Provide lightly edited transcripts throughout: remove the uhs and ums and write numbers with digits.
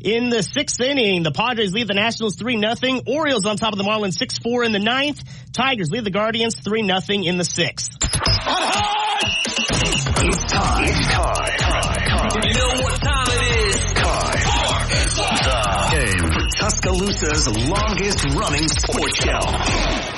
In the sixth inning, the Padres lead the Nationals 3-0. Orioles on top of the Marlins 6-4 in the ninth. Tigers lead the Guardians 3-0 in the sixth. It's time. You know what time it is? Time for Tuscaloosa's longest running sports show.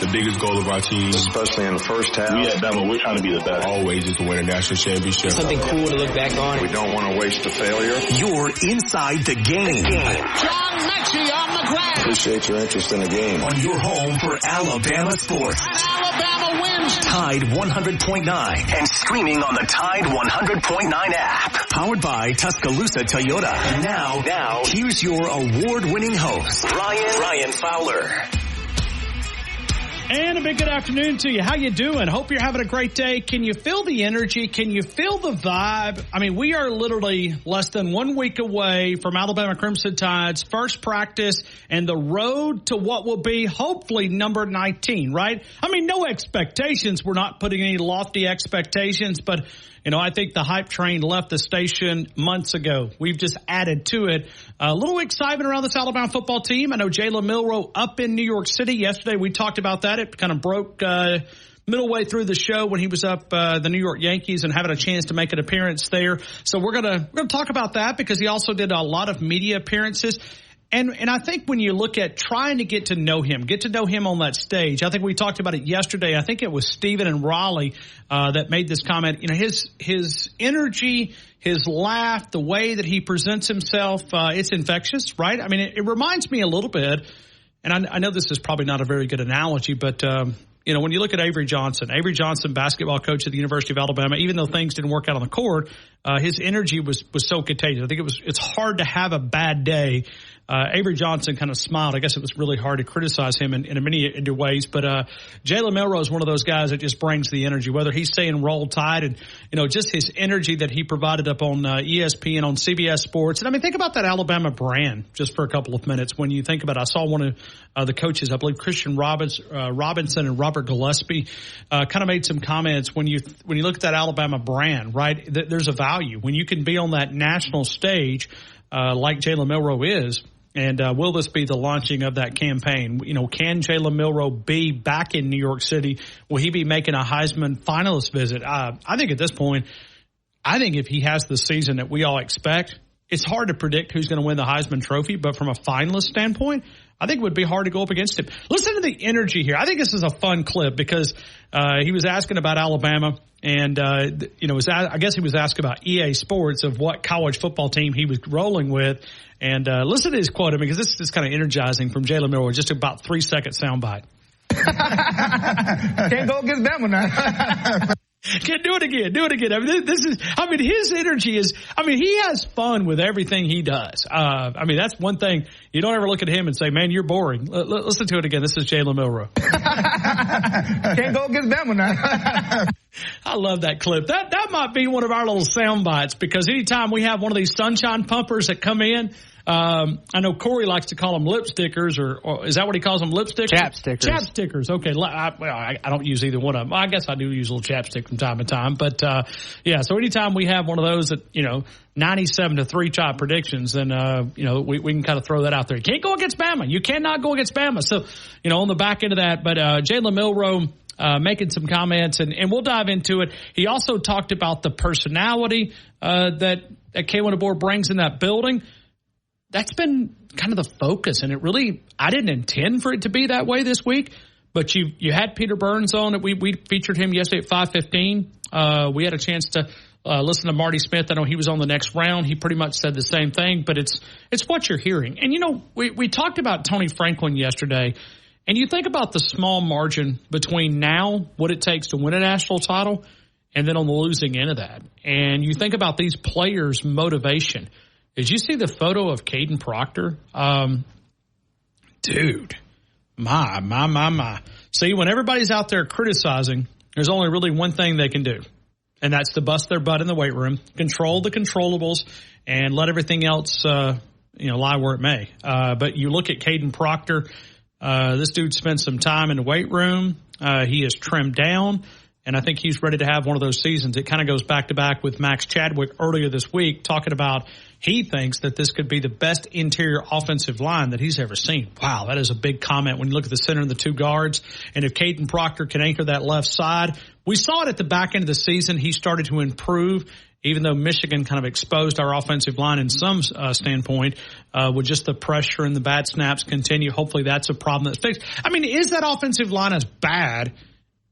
The biggest goal of our team, especially in the first half, we at Bama, we're trying to be the best. Always is to win a national championship. Something cool to look back on. We don't want to waste a failure. You're inside the game. John Mechie on the ground. Appreciate your interest in the game. On your home for Alabama sports. And Alabama wins. Tide 100.9 and streaming on the Tide 100.9 app. Powered by Tuscaloosa Toyota. Now, here's your award-winning host, Ryan Fowler. And a big good afternoon to you. How you doing? Hope you're having a great day. Can you feel the energy? Can you feel the vibe? I mean, we are literally less than 1 week away from Alabama Crimson Tide's first practice and the road to what will be hopefully number 19, right? I mean, no expectations. We're not putting any lofty expectations, but you know, I think the hype train left the station months ago. We've just added to it. A little excitement around this Alabama football team. I know Jalen Milroe up in New York City. Yesterday we talked about that. It kind of broke middle way through the show when he was up the New York Yankees and having a chance to make an appearance there. So we're gonna talk about that because he also did a lot of media appearances. And I think when you look at trying to get to know him on that stage, I think we talked about it yesterday. I think it was Steven and Raleigh that made this comment. You know, his energy, his laugh, the way that he presents himself, it's infectious, right? I mean, it reminds me a little bit, and I know this is probably not a very good analogy, but you know, when you look at Avery Johnson, basketball coach at the University of Alabama, even though things didn't work out on the court, his energy was so contagious. I think it's hard to have a bad day. Avery Johnson kind of smiled. I guess it was really hard to criticize him in many ways. But Jalen Milroe is one of those guys that just brings the energy, whether he's saying Roll Tide and, you know, just his energy that he provided up on ESPN, on CBS Sports. And, I mean, think about that Alabama brand just for a couple of minutes. When you think about it, I saw one of the coaches, I believe Christian Robinson and Robert Gillespie, kind of made some comments when you look at that Alabama brand, right, there's a value. When you can be on that national stage like Jalen Milroe is, and will this be the launching of that campaign? You know, can Jalen Milroe be back in New York City? Will he be making a Heisman finalist visit? I think at this point, if he has the season that we all expect, it's hard to predict who's going to win the Heisman Trophy. But from a finalist standpoint, I think it would be hard to go up against him. Listen to the energy here. I think this is a fun clip because he was asking about Alabama. And, you know, I guess he was asked about EA Sports of what college football team he was rolling with. And listen to his quote, I mean, because this is kind of energizing from Jalen Milroe, just about 3-second soundbite. Can't go against that one now. Can't do it again. I mean, his energy is, I mean, he has fun with everything he does. I mean, that's one thing. You don't ever look at him and say, man, you're boring. Listen to it again. This is Jalen Milroe. Can't go against that one now. I love that clip. That might be one of our little sound bites because anytime we have one of these sunshine pumpers that come in, I know Corey likes to call them lip stickers, or is that what he calls them? Lip stickers? Chap stickers. Okay. I don't use either one of them. I guess I do use a little chapstick from time to time. But, yeah, so anytime we have one of those that, you know, 97-3 chop predictions, then, you know, we can kind of throw that out there. You can't go against Bama. You cannot go against Bama. So, you know, on the back end of that, but Jalen Milroe making some comments, and we'll dive into it. He also talked about the personality that Kalen DeBoer brings in that building. That's been kind of the focus, and I didn't intend for it to be that way this week, but you had Peter Burns on. We featured him yesterday at 5:15. We had a chance to listen to Marty Smith. I know he was on the next round. He pretty much said the same thing, but it's what you're hearing. And, you know, we talked about Tony Franklin yesterday, and you think about the small margin between now, what it takes to win a national title, and then on the losing end of that. And you think about these players' motivation. Did you see the photo of Caden Proctor? Dude, my. See, when everybody's out there criticizing, there's only really one thing they can do, and that's to bust their butt in the weight room, control the controllables, and let everything else, lie where it may. But you look at Caden Proctor. This dude spent some time in the weight room. He is trimmed down, And I think he's ready to have one of those seasons. It kind of goes back to back with Max Chadwick earlier this week talking about he thinks that this could be the best interior offensive line that he's ever seen. Wow, that is a big comment when you look at the center and the two guards. And if Caden Proctor can anchor that left side, we saw it at the back end of the season. He started to improve, even though Michigan kind of exposed our offensive line in some standpoint with just the pressure and the bad snaps continue. Hopefully that's a problem that's fixed. I mean, is that offensive line as bad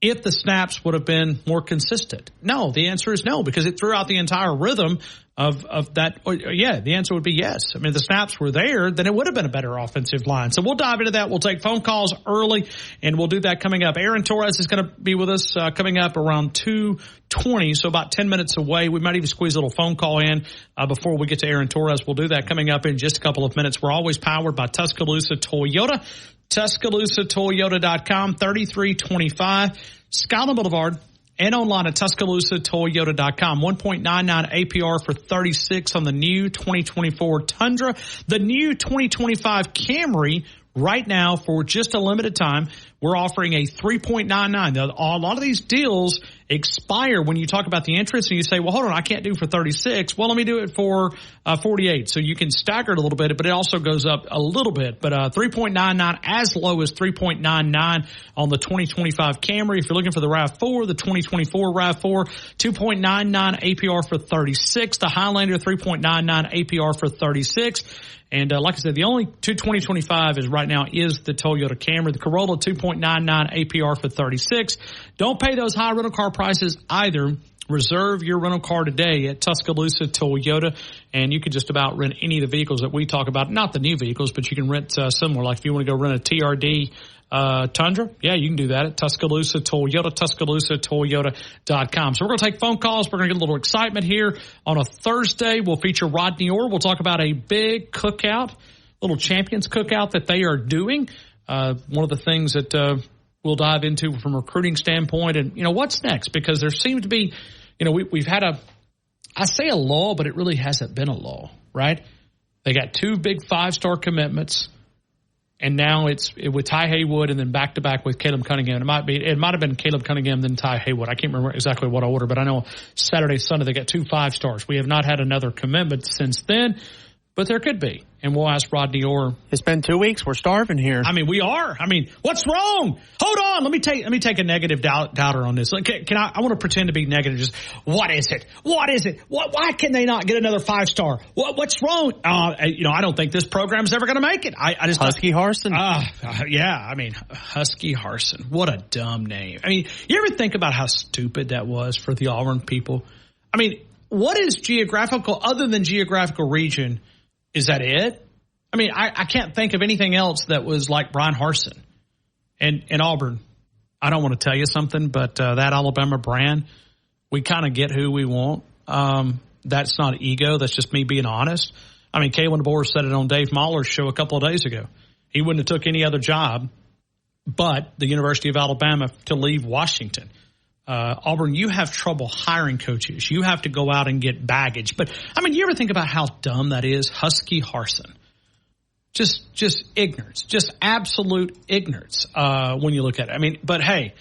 if the snaps would have been more consistent? No, the answer is no, because it threw out the entire rhythm of that. Yeah, the answer would be yes. I mean, if the snaps were there, then it would have been a better offensive line. So we'll dive into that. We'll take phone calls early, and we'll do that coming up. Aaron Torres is going to be with us coming up around 2:20, so about 10 minutes away. We might even squeeze a little phone call in before we get to Aaron Torres. We'll do that coming up in just a couple of minutes. We're always powered by Tuscaloosa Toyota. TuscaloosaToyota.com, 3325 Skyline Boulevard, and online at TuscaloosaToyota.com. 1.99 APR for 36 on the new 2024 Tundra. The new 2025 Camry right now for just a limited time. We're offering a 3.99. A lot of these deals expire when you talk about the interest and you say, well, hold on, I can't do for 36. Well, let me do it for 48. So you can stagger it a little bit, but it also goes up a little bit. But 3.99 as low as 3.99 on the 2025 Camry. If you're looking for the RAV4, the 2024 RAV4, 2.99 APR for 36. The Highlander, 3.99 APR for 36. And like I said, the only 2025 is right now is the Toyota Camry. The Corolla, 2.99 APR for 36. Don't pay those high rental car prices either. Reserve your rental car today at Tuscaloosa Toyota, and you can just about rent any of the vehicles that we talk about. Not the new vehicles, but you can rent similar. Like if you want to go rent a TRD Tundra, yeah, you can do that at Tuscaloosa Toyota, TuscaloosaToyota.com. So we're going to take phone calls. We're going to get a little excitement here on a Thursday. We'll feature Rodney Orr. We'll talk about a big cookout, little champions cookout that they are doing. One of the things that we'll dive into from a recruiting standpoint, and what's next, because there seems to be, we've had I say a lull, but it really hasn't been a lull, right? They got 2 big 5-star commitments. And now it's with Ty Haywood and then back-to-back with Caleb Cunningham. It might have been Caleb Cunningham then Ty Haywood. I can't remember exactly what order, but I know Saturday, Sunday, they got 2 5-stars. We have not had another commitment since then, but there could be. And we'll ask Rodney Orr. It's been 2 weeks. We're starving here. I mean, we are. I mean, what's wrong? Hold on. Let me take a negative doubter on this. I want to pretend to be negative. Just, what is it? What is it? Why can they not get another 5-star? What's wrong? I don't think this program's ever going to make it. I just Husky Harsin. Yeah. I mean, Husky Harsin. What a dumb name. I mean, you ever think about how stupid that was for the Auburn people? I mean, what is geographical other than geographical region? Is that it? I mean, I can't think of anything else that was like Brian Harsin and Auburn. I don't want to tell you something, but that Alabama brand, we kind of get who we want. That's not ego. That's just me being honest. I mean, Kalen DeBoer said it on Dave Mahler's show a couple of days ago. He wouldn't have took any other job but the University of Alabama to leave Washington. Auburn, you have trouble hiring coaches. You have to go out and get baggage. But, I mean, you ever think about how dumb that is? Husky Harsin. Just ignorance. Just absolute ignorance when you look at it. I mean, but hey,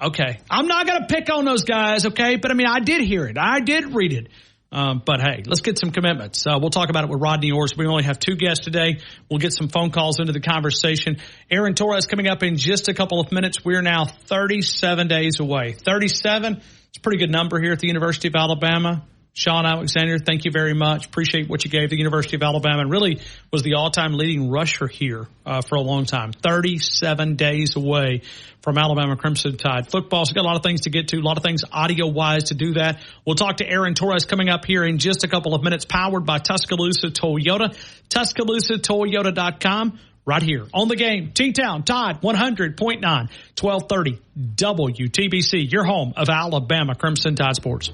okay. I'm not going to pick on those guys, okay? But, I mean, I did hear it. I did read it. But, hey, let's get some commitments. We'll talk about it with Rodney Orr. We only have 2 guests today. We'll get some phone calls into the conversation. Aaron Torres coming up in just a couple of minutes. We're now 37 days away. 37, it's a pretty good number here at the University of Alabama. Sean Alexander, thank you very much. Appreciate what you gave the University of Alabama, and really was the all-time leading rusher here for a long time. 37 days away from Alabama Crimson Tide football. So we've got a lot of things to get to, a lot of things audio-wise to do that. We'll talk to Aaron Torres coming up here in just a couple of minutes, powered by Tuscaloosa Toyota, TuscaloosaToyota.com. Right here on the game, T-Town, Tide 100.9, 1230 WTBC, your home of Alabama Crimson Tide sports.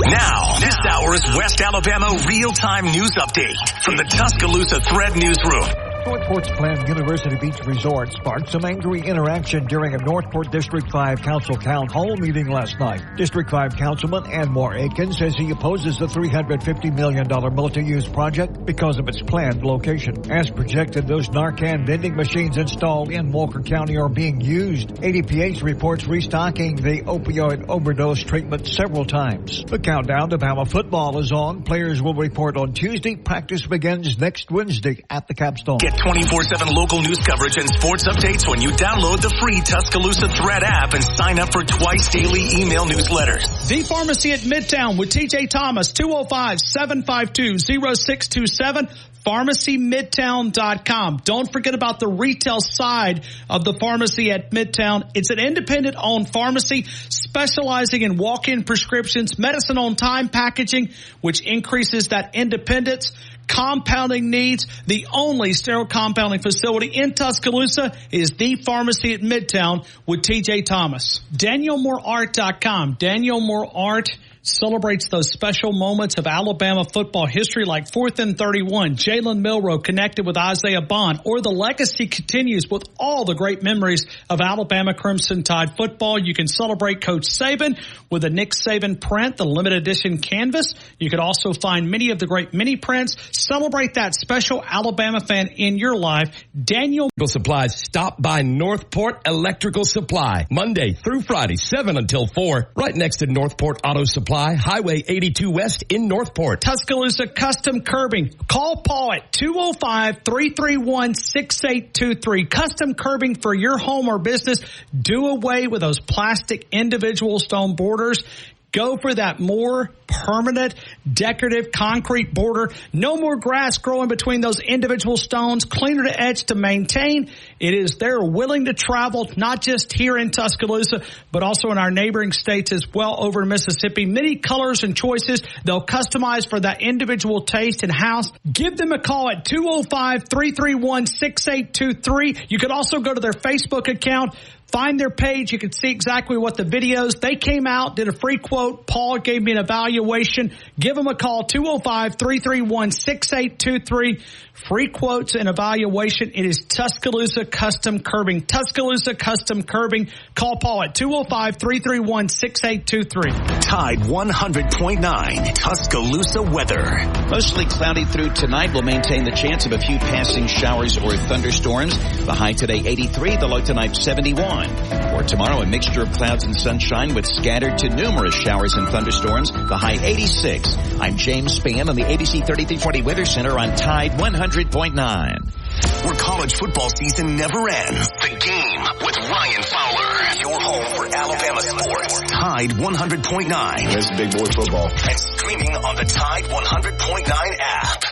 Now, this hour's West Alabama real-time news update from the Tuscaloosa Thread Newsroom. Northport's planned University Beach Resort sparked some angry interaction during a Northport District 5 Council Town Hall meeting last night. District 5 Councilman Anwar Aiken says he opposes the $350 million multi-use project because of its planned location. As projected, those Narcan vending machines installed in Walker County are being used. ADPH reports restocking the opioid overdose treatment several times. The countdown to Bama football is on. Players will report on Tuesday. Practice begins next Wednesday at the Capstone. Get 24/7 local news coverage and sports updates when you download the free Tuscaloosa Thread app and sign up for twice daily email newsletters. The Pharmacy at Midtown with TJ Thomas, 205-752-0627. PharmacyMidtown.com. Don't forget about the retail side of the Pharmacy at Midtown. It's an independent-owned pharmacy specializing in walk-in prescriptions, medicine on time packaging, which increases that independence. Compounding needs. The only sterile compounding facility in Tuscaloosa is the Pharmacy at Midtown with TJ Thomas. DanielMooreArt.com. Daniel Moore Art celebrates those special moments of Alabama football history like 4th and 31, Jalen Milroe connected with Isaiah Bond, or the legacy continues with all the great memories of Alabama Crimson Tide football. You can celebrate Coach Saban with a Nick Saban print, the limited edition canvas. You can also find many of the great mini prints. Celebrate that special Alabama fan in your life. Daniel Supplies. Stop by Northport Electrical Supply, Monday through Friday, 7 until 4, right next to Northport Auto Supply, Highway 82 West in Northport. Tuscaloosa Custom Curbing. Call Paul at 205-331-6823. Custom curbing for your home or business. Do away with those plastic individual stone borders. Go for that more permanent, decorative concrete border. No more grass growing between those individual stones. Cleaner to edge to maintain. They're willing to travel, not just here in Tuscaloosa, but also in our neighboring states as well over in Mississippi. Many colors and choices. They'll customize for that individual taste and house. Give them a call at 205-331-6823. You can also go to their Facebook account. Find their page. You can see exactly what the videos. They came out, did a free quote. Paul gave me an evaluation. Give them a call, 205-331-6823. Free quotes and evaluation. It is Tuscaloosa Custom Curbing. Tuscaloosa Custom Curbing. Call Paul at 205-331-6823. Tide 100.9 Tuscaloosa weather. Mostly cloudy through tonight. We'll maintain the chance of a few passing showers or thunderstorms. The high today 83, the low tonight 71. For tomorrow, a mixture of clouds and sunshine with scattered to numerous showers and thunderstorms. The high 86. I'm James Spann on the ABC 3340 Weather Center on Tide 100.9. Where college football season never ends. The Game with Ryan Fowler. Your home for Alabama sports. Tide 100.9. That's big boy football. And streaming on the Tide 100.9 app.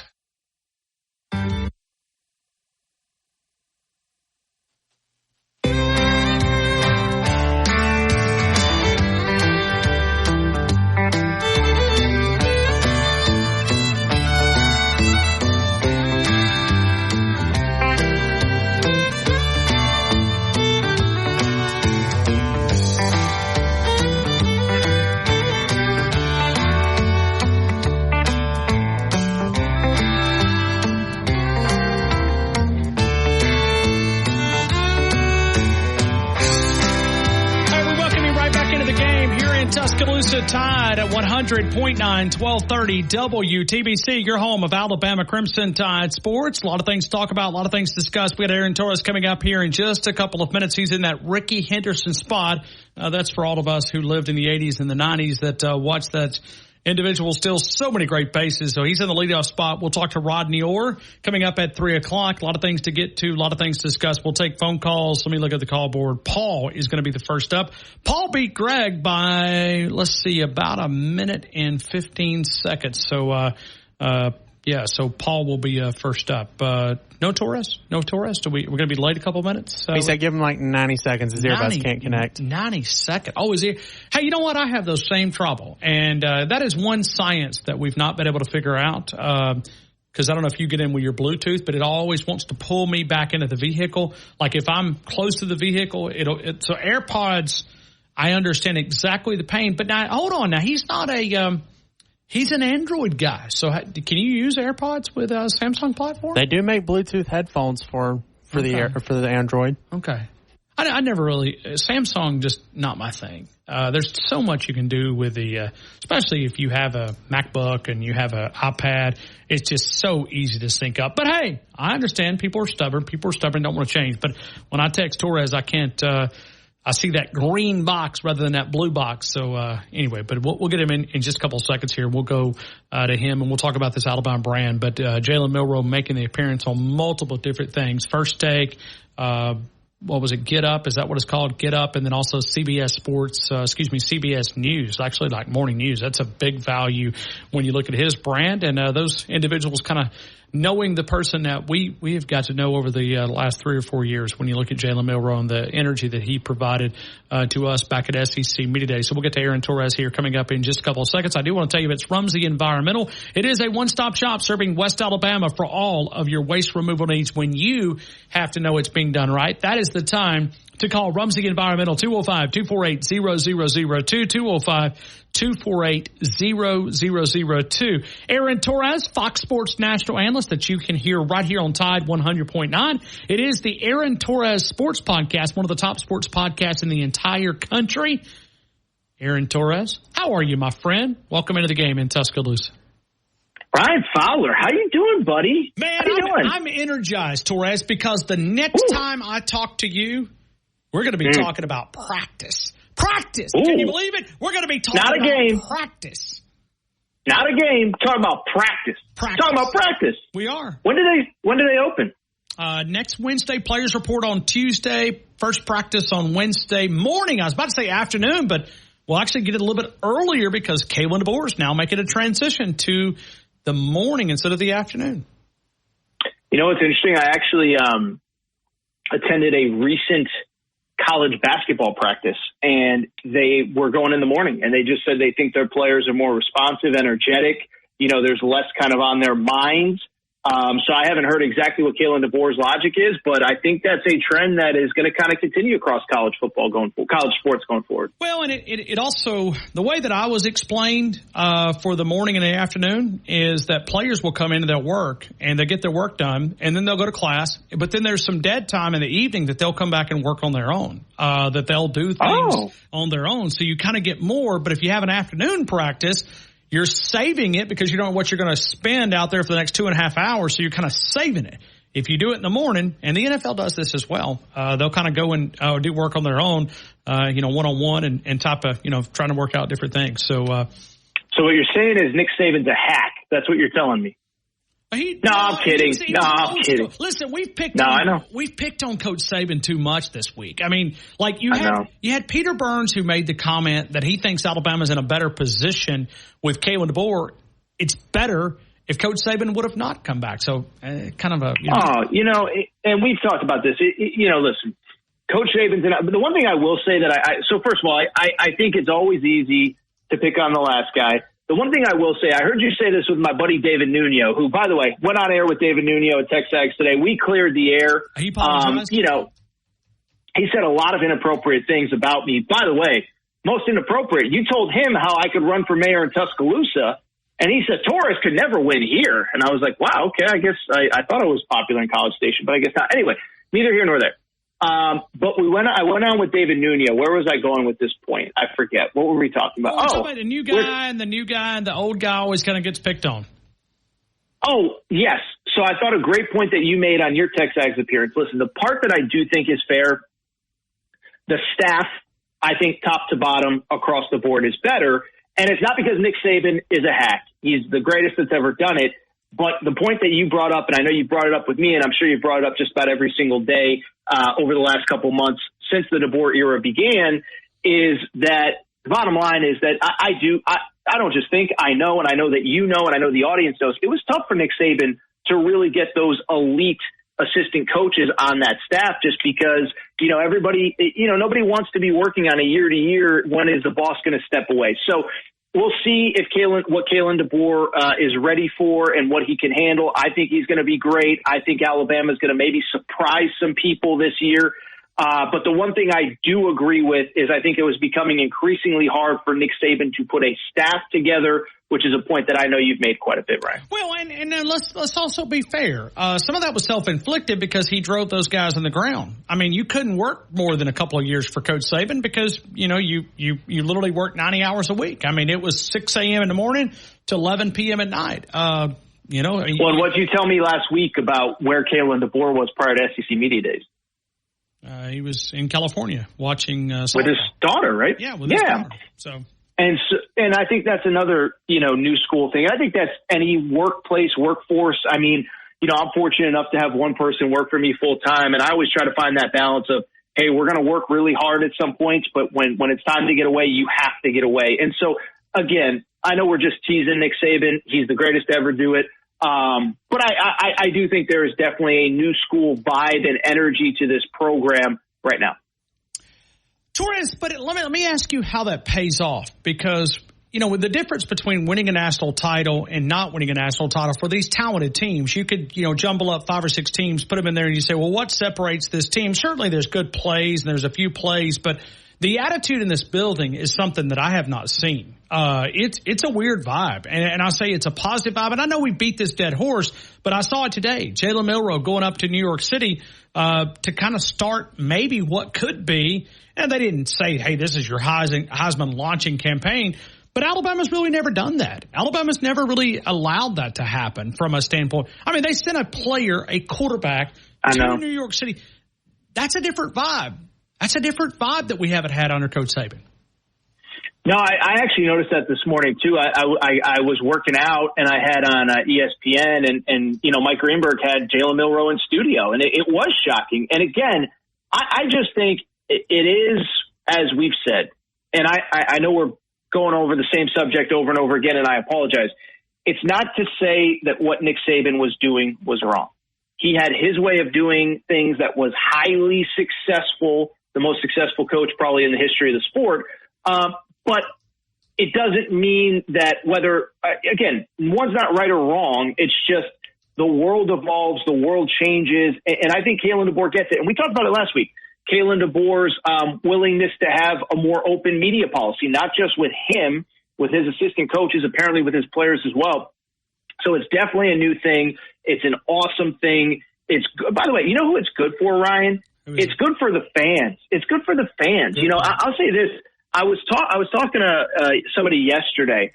Tuscaloosa Tide at 100.9, 1230 WTBC, your home of Alabama Crimson Tide sports. A lot of things to talk about, a lot of things to discuss. We got Aaron Torres coming up here in just a couple of minutes. He's in that Ricky Henderson spot. That's for all of us who lived in the 80s and the 90s that watched that individual steal so many great bases. So he's in the leadoff spot. We'll talk to Rodney Orr coming up at 3 o'clock. A lot of things to get to, a lot of things to discuss. We'll take phone calls. Let me look at the call board. Paul is going to be the first up. Paul beat Greg by, about a minute and 15 seconds. So, so Paul will be first up. No Torres? We're going to be late a couple minutes. He said give him like 90 seconds. His earbuds can't connect. 90 seconds. Oh, is he? Hey, you know what? I have those same trouble. And that is one science that we've not been able to figure out. Because I don't know if you get in with your Bluetooth, but it always wants to pull me back into the vehicle. Like if I'm close to the vehicle, so AirPods, I understand exactly the pain. But now, hold on. Now, he's not a He's an Android guy. So can you use AirPods with a Samsung platform? They do make Bluetooth headphones for the Android. Okay. I never really Samsung, just not my thing. There's so much you can do with especially if you have a MacBook and you have an iPad. It's just so easy to sync up. But hey, I understand people are stubborn. Don't want to change. But when I text Torres, I can't. I see that green box rather than that blue box. So anyway, but we'll get him in just a couple of seconds here. We'll go to him and we'll talk about this Alabama brand. But Jalen Milroe making the appearance on multiple different things. First Take. What was it? Get Up. Is that what it's called? Get Up. And then also CBS CBS News, actually like morning news. That's a big value when you look at his brand and those individuals kind of knowing the person that we have got to know over the last 3 or 4 years when you look at Jalen Milroe and the energy that he provided to us back at SEC Media Day. So we'll get to Aaron Torres here coming up in just a couple of seconds. I do want to tell you it's Rumsey Environmental. It is a one-stop shop serving West Alabama for all of your waste removal needs. When you have to know it's being done right, that is the time to call Rumsey Environmental, 205-248-0002, 205-248-0002. Aaron Torres, Fox Sports national analyst that you can hear right here on Tide 100.9. It is the Aaron Torres Sports Podcast, one of the top sports podcasts in the entire country. Aaron Torres, how are you, my friend? Welcome into the game in Tuscaloosa. Ryan Fowler, how you doing, buddy? Man, I'm energized, Torres, because the next time I talk to you, we're going to be talking about practice. Practice. Ooh. Can you believe it? We're going to be talking about practice. Not a game. Talking about practice. Talking about practice. We are. When do they open? Next Wednesday. Players report on Tuesday. First practice on Wednesday morning. I was about to say afternoon, but we'll actually get it a little bit earlier because Kalen DeBoer is now making a transition to the morning instead of the afternoon. You know what's interesting? I actually attended a recent college basketball practice, and they were going in the morning, and they just said they think their players are more responsive, energetic. You know, there's less kind of on their minds. So I haven't heard exactly what Kalen DeBoer's logic is, but I think that's a trend that is going to kind of continue across college football college sports going forward. Well, and it also, the way that I was explained for the morning and the afternoon is that players will come into their work and they get their work done and then they'll go to class, but then there's some dead time in the evening that they'll come back and work on their own, that they'll do things on their own. So you kind of get more, but if you have an afternoon practice, you're saving it because you don't know what you're going to spend out there for the next 2.5 hours, so you're kind of saving it. If you do it in the morning, and the NFL does this as well, they'll kind of go and do work on their own, one-on-one and type of, trying to work out different things. So what you're saying is Nick Saban's a hack. That's what you're telling me. I'm kidding. I'm kidding. Listen, we've picked on Coach Saban too much this week. I mean, like you had Peter Burns who made the comment that he thinks Alabama's in a better position with Kalen DeBoer. It's better if Coach Saban would have not come back. So kind of a and we've talked about this. Listen, Coach Saban's the one thing I will say that so first of all, I think it's always easy to pick on the last guy. The one thing I will say, I heard you say this with my buddy David Nuno, who, by the way, went on air with David Nuno at Texags today. We cleared the air. He apologized. He said a lot of inappropriate things about me. By the way, most inappropriate. You told him how I could run for mayor in Tuscaloosa, and he said Torres could never win here. And I was like, wow, okay, I guess I thought I was popular in College Station, but I guess not. Anyway, neither here nor there. But I went on with David Nuno. Where was I going with this point? I forget. What were we talking about? The new guy and the old guy always kind of gets picked on. Oh, yes. So I thought a great point that you made on your Texags appearance. Listen, the part that I do think is fair, the staff, I think top to bottom across the board is better. And it's not because Nick Saban is a hack. He's the greatest that's ever done it. But the point that you brought up, and I know you brought it up with me, and I'm sure you brought it up just about every single day over the last couple months since the DeBoer era began, is that the bottom line is that I don't just think, I know, and I know that you know, and I know the audience knows, it was tough for Nick Saban to really get those elite assistant coaches on that staff just because, everybody, nobody wants to be working on a year-to-year, when is the boss going to step away? So we'll see what Kalen DeBoer is ready for and what he can handle. I think he's going to be great. I think Alabama's going to maybe surprise some people this year. But the one thing I do agree with is I think it was becoming increasingly hard for Nick Saban to put a staff together, which is a point that I know you've made quite a bit, Ryan. Well, and let's also be fair. Some of that was self-inflicted because he drove those guys in the ground. I mean, you couldn't work more than a couple of years for Coach Saban because, you literally worked 90 hours a week. I mean, it was 6 a.m. in the morning to 11 p.m. at night. Well, and what did you tell me last week about where Kalen DeBoer was prior to SEC Media Days? He was in California watching with his daughter, right? Yeah, with his daughter. So. And I think that's another, new school thing. I think that's any workforce. I mean, I'm fortunate enough to have one person work for me full time. And I always try to find that balance of, hey, we're going to work really hard at some points, but when it's time to get away, you have to get away. And so, again, I know we're just teasing Nick Saban. He's the greatest to ever do it. But I do think there is definitely a new school vibe and energy to this program right now. Torres, but let me ask you how that pays off, because, with the difference between winning a national title and not winning a national title for these talented teams, you could, jumble up 5 or 6 teams, put them in there, and you say, well, what separates this team? Certainly there's good plays and there's a few plays, but the attitude in this building is something that I have not seen. It's a weird vibe, and I say it's a positive vibe. And I know we beat this dead horse, but I saw it today. Jalen Milroe going up to New York City to kind of start maybe what could be. And they didn't say, hey, this is your Heisman launching campaign. But Alabama's really never done that. Alabama's never really allowed that to happen from a standpoint. I mean, they sent a quarterback to New York City. That's a different vibe. That's a different vibe that we haven't had under Coach Saban. No, I actually noticed that this morning, too. I was working out, and I had on ESPN, and Mike Greenberg had Jalen Milroe in studio, and it was shocking. And, again, I just think it is, as we've said, and I know we're going over the same subject over and over again, and I apologize. It's not to say that what Nick Saban was doing was wrong. He had his way of doing things that was highly successful, the most successful coach probably in the history of the sport. But it doesn't mean that whether, again, one's not right or wrong. It's just the world evolves, the world changes. And I think Kalen DeBoer gets it. And we talked about it last week. Kalen DeBoer's willingness to have a more open media policy, not just with him, with his assistant coaches, apparently with his players as well. So it's definitely a new thing. It's an awesome thing. It's good. By the way, you know who it's good for, Ryan? It's good for the fans. It's good for the fans. I'll say this. I was talking to somebody yesterday,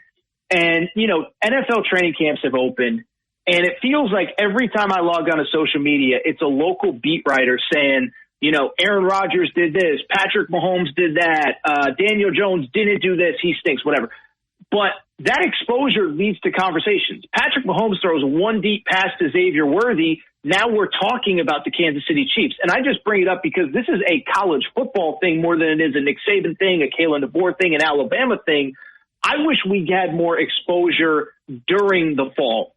and, NFL training camps have opened, and it feels like every time I log on to social media, it's a local beat writer saying, Aaron Rodgers did this, Patrick Mahomes did that, Daniel Jones didn't do this, he stinks, whatever. But that exposure leads to conversations. Patrick Mahomes throws one deep pass to Xavier Worthy. Now we're talking about the Kansas City Chiefs. And I just bring it up because this is a college football thing more than it is a Nick Saban thing, a Kalen DeBoer thing, an Alabama thing. I wish we had more exposure during the fall,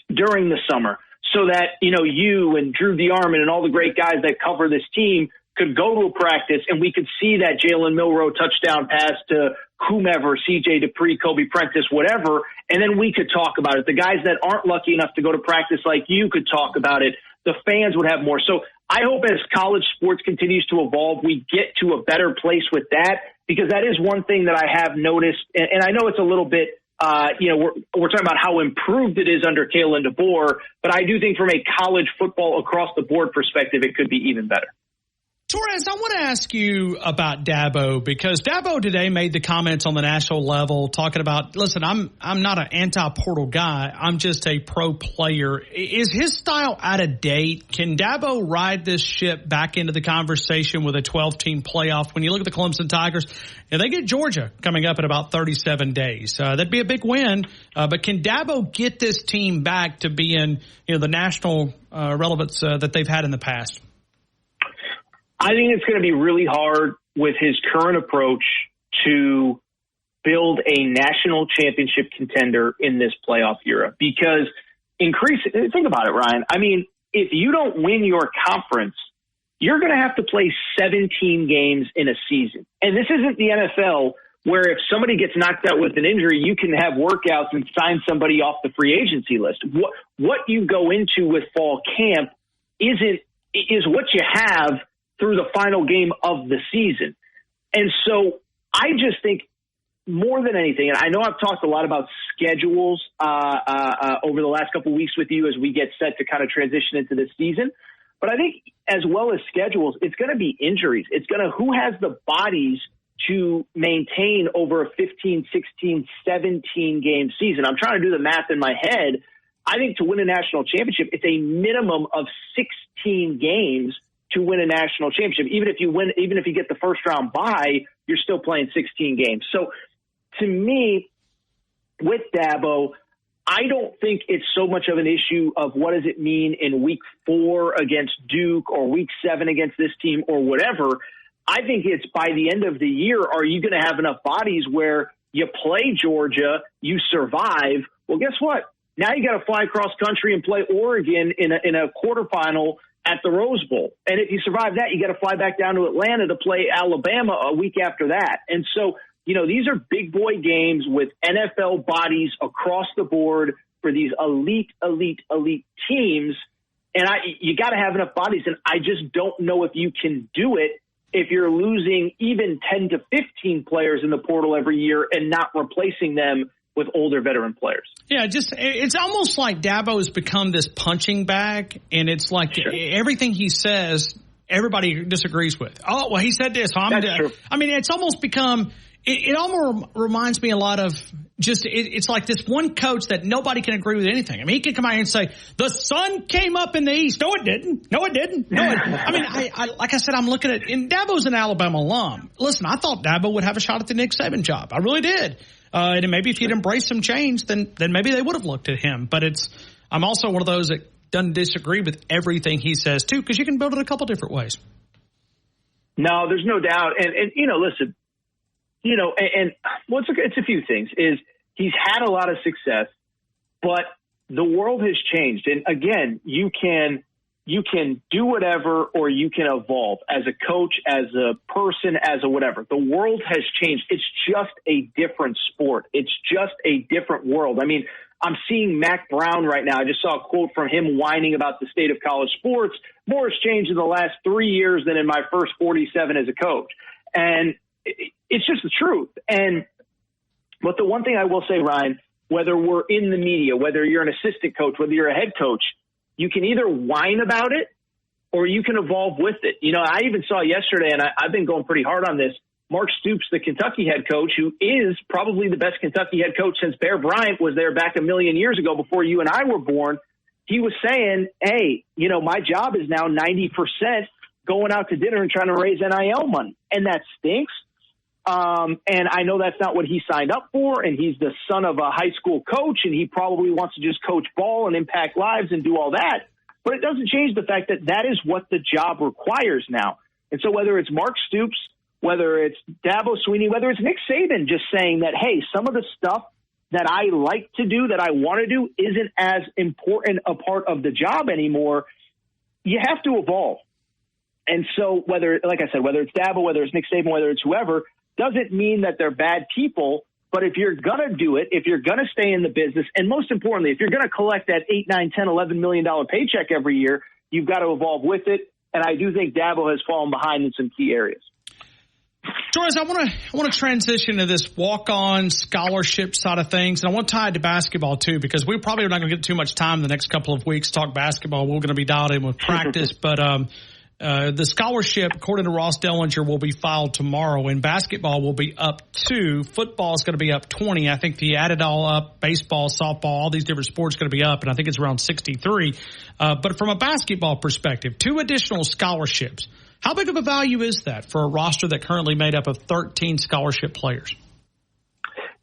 during the summer, so that, you and Drew DeArmond and all the great guys that cover this team could go to a practice and we could see that Jalen Milroe touchdown pass to whomever, CJ Dupree, Kobe Prentice, whatever, and then we could talk about it. The guys that aren't lucky enough to go to practice like you could talk about it. The fans would have more. So I hope as college sports continues to evolve, we get to a better place with that, because that is one thing that I have noticed. And I know it's a little bit, we're talking about how improved it is under Kalen DeBoer, but I do think from a college football across the board perspective, it could be even better. Torres, I want to ask you about Dabo, because Dabo today made the comments on the national level talking about, listen, I'm not an anti-portal guy. I'm just a pro player. Is his style out of date? Can Dabo ride this ship back into the conversation with a 12-team playoff? When you look at the Clemson Tigers, they get Georgia coming up in about 37 days. That'd be a big win. But can Dabo get this team back to being, the national relevance that they've had in the past? I think it's going to be really hard with his current approach to build a national championship contender in this playoff era, because think about it, Ryan. I mean, if you don't win your conference, you're going to have to play 17 games in a season. And this isn't the NFL where if somebody gets knocked out with an injury, you can have workouts and sign somebody off the free agency list. What you go into with fall camp is what you have through the final game of the season. And so I just think more than anything, and I know I've talked a lot about schedules over the last couple of weeks with you as we get set to kind of transition into this season, but I think as well as schedules, it's going to be injuries. It's going to who has the bodies to maintain over a 15, 16, 17-game season. I'm trying to do the math in my head. I think to win a national championship, it's a minimum of 16 games to win a national championship. Even if you get the first round bye, you're still playing 16 games. So to me, with Dabo, I don't think it's so much of an issue of what does it mean in week 4 against Duke or week 7 against this team or whatever. I think it's by the end of the year, are you going to have enough bodies where you play Georgia, you survive? Well, guess what? Now you got to fly across country and play Oregon in a quarterfinal at the Rose Bowl. And if you survive that, you got to fly back down to Atlanta to play Alabama a week after that. And so, these are big boy games with NFL bodies across the board for these elite teams. And you got to have enough bodies. And I just don't know if you can do it if you're losing even 10 to 15 players in the portal every year and not replacing them with older veteran players. Yeah, it's almost like Dabo has become this punching bag, and it's like everything he says, everybody disagrees with. Oh, well, he said this. That's true. I mean, it's almost become – it almost reminds me a lot of just it's like this one coach that nobody can agree with anything. I mean, he could come out here and say, the sun came up in the east. No, it didn't. No, it didn't. No, I mean, I like I said, I'm looking at – and Dabo's an Alabama alum. Listen, I thought Dabo would have a shot at the Nick Saban job. I really did. And maybe if he'd embraced some change, then maybe they would have looked at him. But I'm also one of those that doesn't disagree with everything he says, too, because you can build it a couple different ways. No, there's no doubt. And listen, and it's a few things. Is he's had a lot of success, but the world has changed. And, again, you can do whatever or you can evolve as a coach, as a person, as a whatever. The world has changed. It's just a different sport. It's just a different world. I mean, I'm seeing Mac Brown right now. I just saw a quote from him whining about the state of college sports. More has changed in the last 3 years than in my first 47 as a coach. And it's just the truth. But the one thing I will say, Ryan, whether we're in the media, whether you're an assistant coach, whether you're a head coach, you can either whine about it or you can evolve with it. I even saw yesterday, and I've been going pretty hard on this, Mark Stoops, the Kentucky head coach, who is probably the best Kentucky head coach since Bear Bryant was there back a million years ago before you and I were born. He was saying, hey, my job is now 90% going out to dinner and trying to raise NIL money. And that stinks. And I know that's not what he signed up for, and he's the son of a high school coach, and he probably wants to just coach ball and impact lives and do all that. But it doesn't change the fact that that is what the job requires now. And so whether it's Mark Stoops, whether it's Dabo Swinney, whether it's Nick Saban just saying that, hey, some of the stuff that I like to do, that I want to do, isn't as important a part of the job anymore, you have to evolve. And so whether, like I said, whether it's Dabo, whether it's Nick Saban, whether it's whoever, doesn't mean that they're bad people. But if you're going to do it, if you're going to stay in the business, and most importantly, if you're going to collect that $8, $9, $10, $11 million paycheck every year, you've got to evolve with it. And I do think Dabo has fallen behind in some key areas. George, I want to transition to this walk-on scholarship side of things, and I want to tie it to basketball too, because we probably are not going to get too much time in the next couple of weeks to talk basketball. We're going to be dialed in with practice, but the scholarship, according to Ross Dellinger, will be filed tomorrow, and basketball will be up 2. Football is going to be up 20. I think if you add it all up, baseball, softball, all these different sports are going to be up, and I think it's around 63. But from a basketball perspective, 2 additional scholarships. How big of a value is that for a roster that currently made up of 13 scholarship players?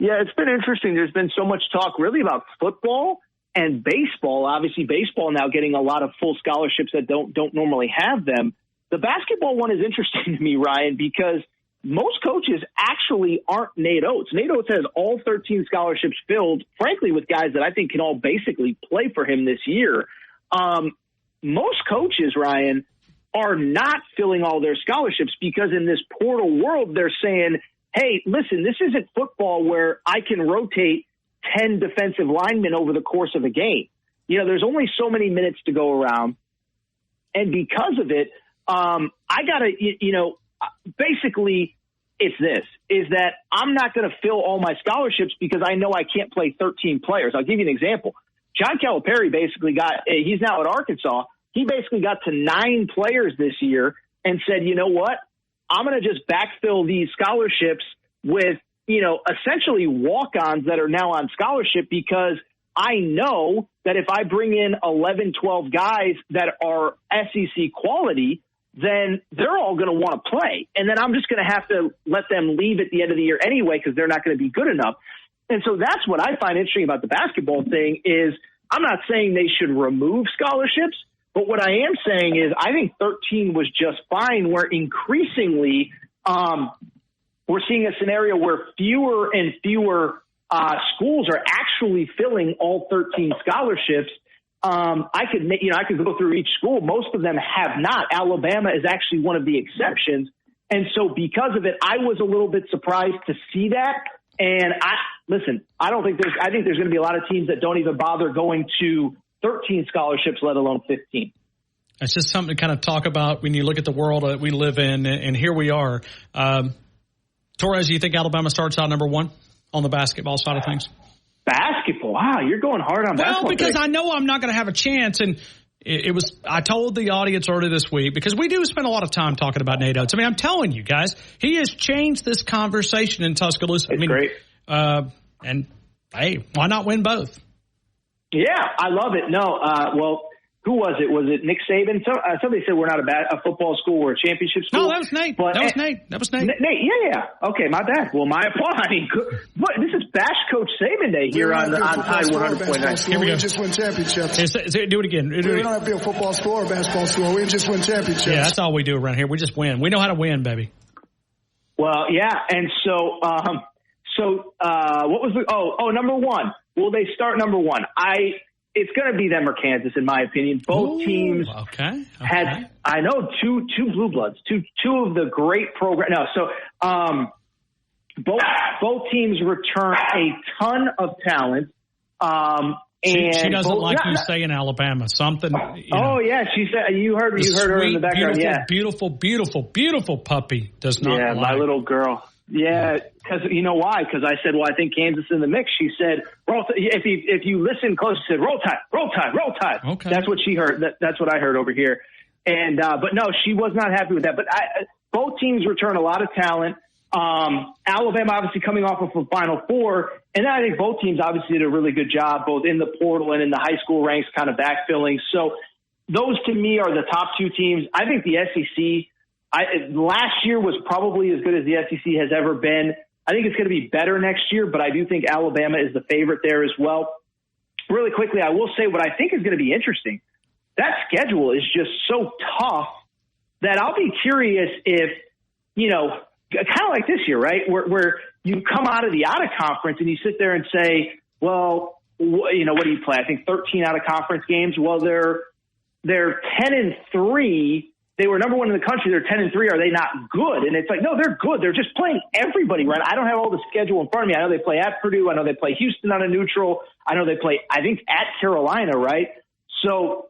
Yeah, it's been interesting. There's been so much talk really about football and baseball. Obviously, baseball now getting a lot of full scholarships that don't normally have them. The basketball one is interesting to me, Ryan, because most coaches actually aren't Nate Oates. Nate Oates has all 13 scholarships filled, frankly, with guys that I think can all basically play for him this year. Most coaches, Ryan, are not filling all their scholarships because in this portal world, they're saying, hey, listen, this isn't football where I can rotate 10 defensive linemen over the course of a game. There's only so many minutes to go around. And because of it, I got to, basically it's this, is that I'm not going to fill all my scholarships because I know I can't play 13 players. I'll give you an example. John Calipari basically he's now at Arkansas. He basically got to 9 players this year and said, you know what? I'm going to just backfill these scholarships with, essentially walk-ons that are now on scholarship because I know that if I bring in 11, 12 guys that are SEC quality, then they're all going to want to play. And then I'm just going to have to let them leave at the end of the year anyway because they're not going to be good enough. And so that's what I find interesting about the basketball thing is I'm not saying they should remove scholarships, but what I am saying is I think 13 was just fine, where increasingly we're seeing a scenario where fewer and fewer schools are actually filling all 13 scholarships. I could go through each school. Most of them have not. Alabama is actually one of the exceptions. And so because of it, I was a little bit surprised to see that. And I think there's going to be a lot of teams that don't even bother going to 13 scholarships, let alone 15. It's just something to kind of talk about when you look at the world that we live in, and here we are. Torres, do you think Alabama starts out number 1 on the basketball side of things? Basketball? Wow, you're going hard on basketball. Well, because I know I'm not going to have a chance, and I told the audience earlier this week, because we do spend a lot of time talking about Nate Oates. I mean, I'm telling you guys, he has changed this conversation in Tuscaloosa. It's great. And, hey, why not win both? Yeah, I love it. No, who was it? Was it Nick Saban? Somebody said we're not a football school, we're a championship school. No, that was Nate. That was Nate. Nate, yeah. Okay, my bad. Well, my apologies. This is Bash Coach Saban Day here on Tide 100.9. Here we go. We just win championships. Do it again. We don't have to be a football school or a basketball school. We just win championships. Yeah, that's all we do around here. We just win. We know how to win, baby. Well, yeah, and so what was number 1? Will they start number 1? It's going to be them or Kansas, in my opinion. Both teams had, I know, two blue bloods, two of the great program. No, so both teams return a ton of talent. She doesn't like you saying Alabama. Something. Yeah, she said you heard her in the background. Beautiful puppy does not. Yeah, my little girl. Yeah, because you know why? Because I said, well, I think Kansas in the mix. She said, if you listen close, she said, roll tide. Okay. That's what she heard. That's what I heard over here. And but no, she was not happy with that. But both teams return a lot of talent. Alabama obviously coming off of a Final Four, and then I think both teams obviously did a really good job, both in the portal and in the high school ranks, kind of backfilling. So those to me are the top 2 teams. I think the SEC. Last year was probably as good as the SEC has ever been. I think it's going to be better next year, but I do think Alabama is the favorite there as well. Really quickly, I will say what I think is going to be interesting. That schedule is just so tough that I'll be curious if, kind of like this year, right, where you come out of the out-of-conference and you sit there and say, well, what do you play? I think 13 out-of-conference games. Well, they're 10-3. They were number 1 in the country. They're 10-3. Are they not good? And it's like, no, they're good. They're just playing everybody, right? I don't have all the schedule in front of me. I know they play at Purdue. I know they play Houston on a neutral. I know they play, I think, at Carolina, right? So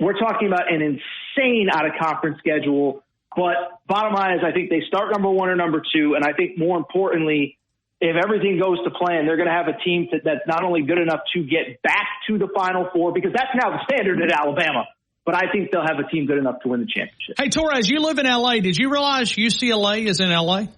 we're talking about an insane out-of-conference schedule. But bottom line is I think they start number 1 or number 2. And I think more importantly, if everything goes to plan, they're going to have a team that's not only good enough to get back to the Final Four, because that's now the standard at Alabama, but I think they'll have a team good enough to win the championship. Hey, Torres, you live in L.A. Did you realize UCLA is in L.A.?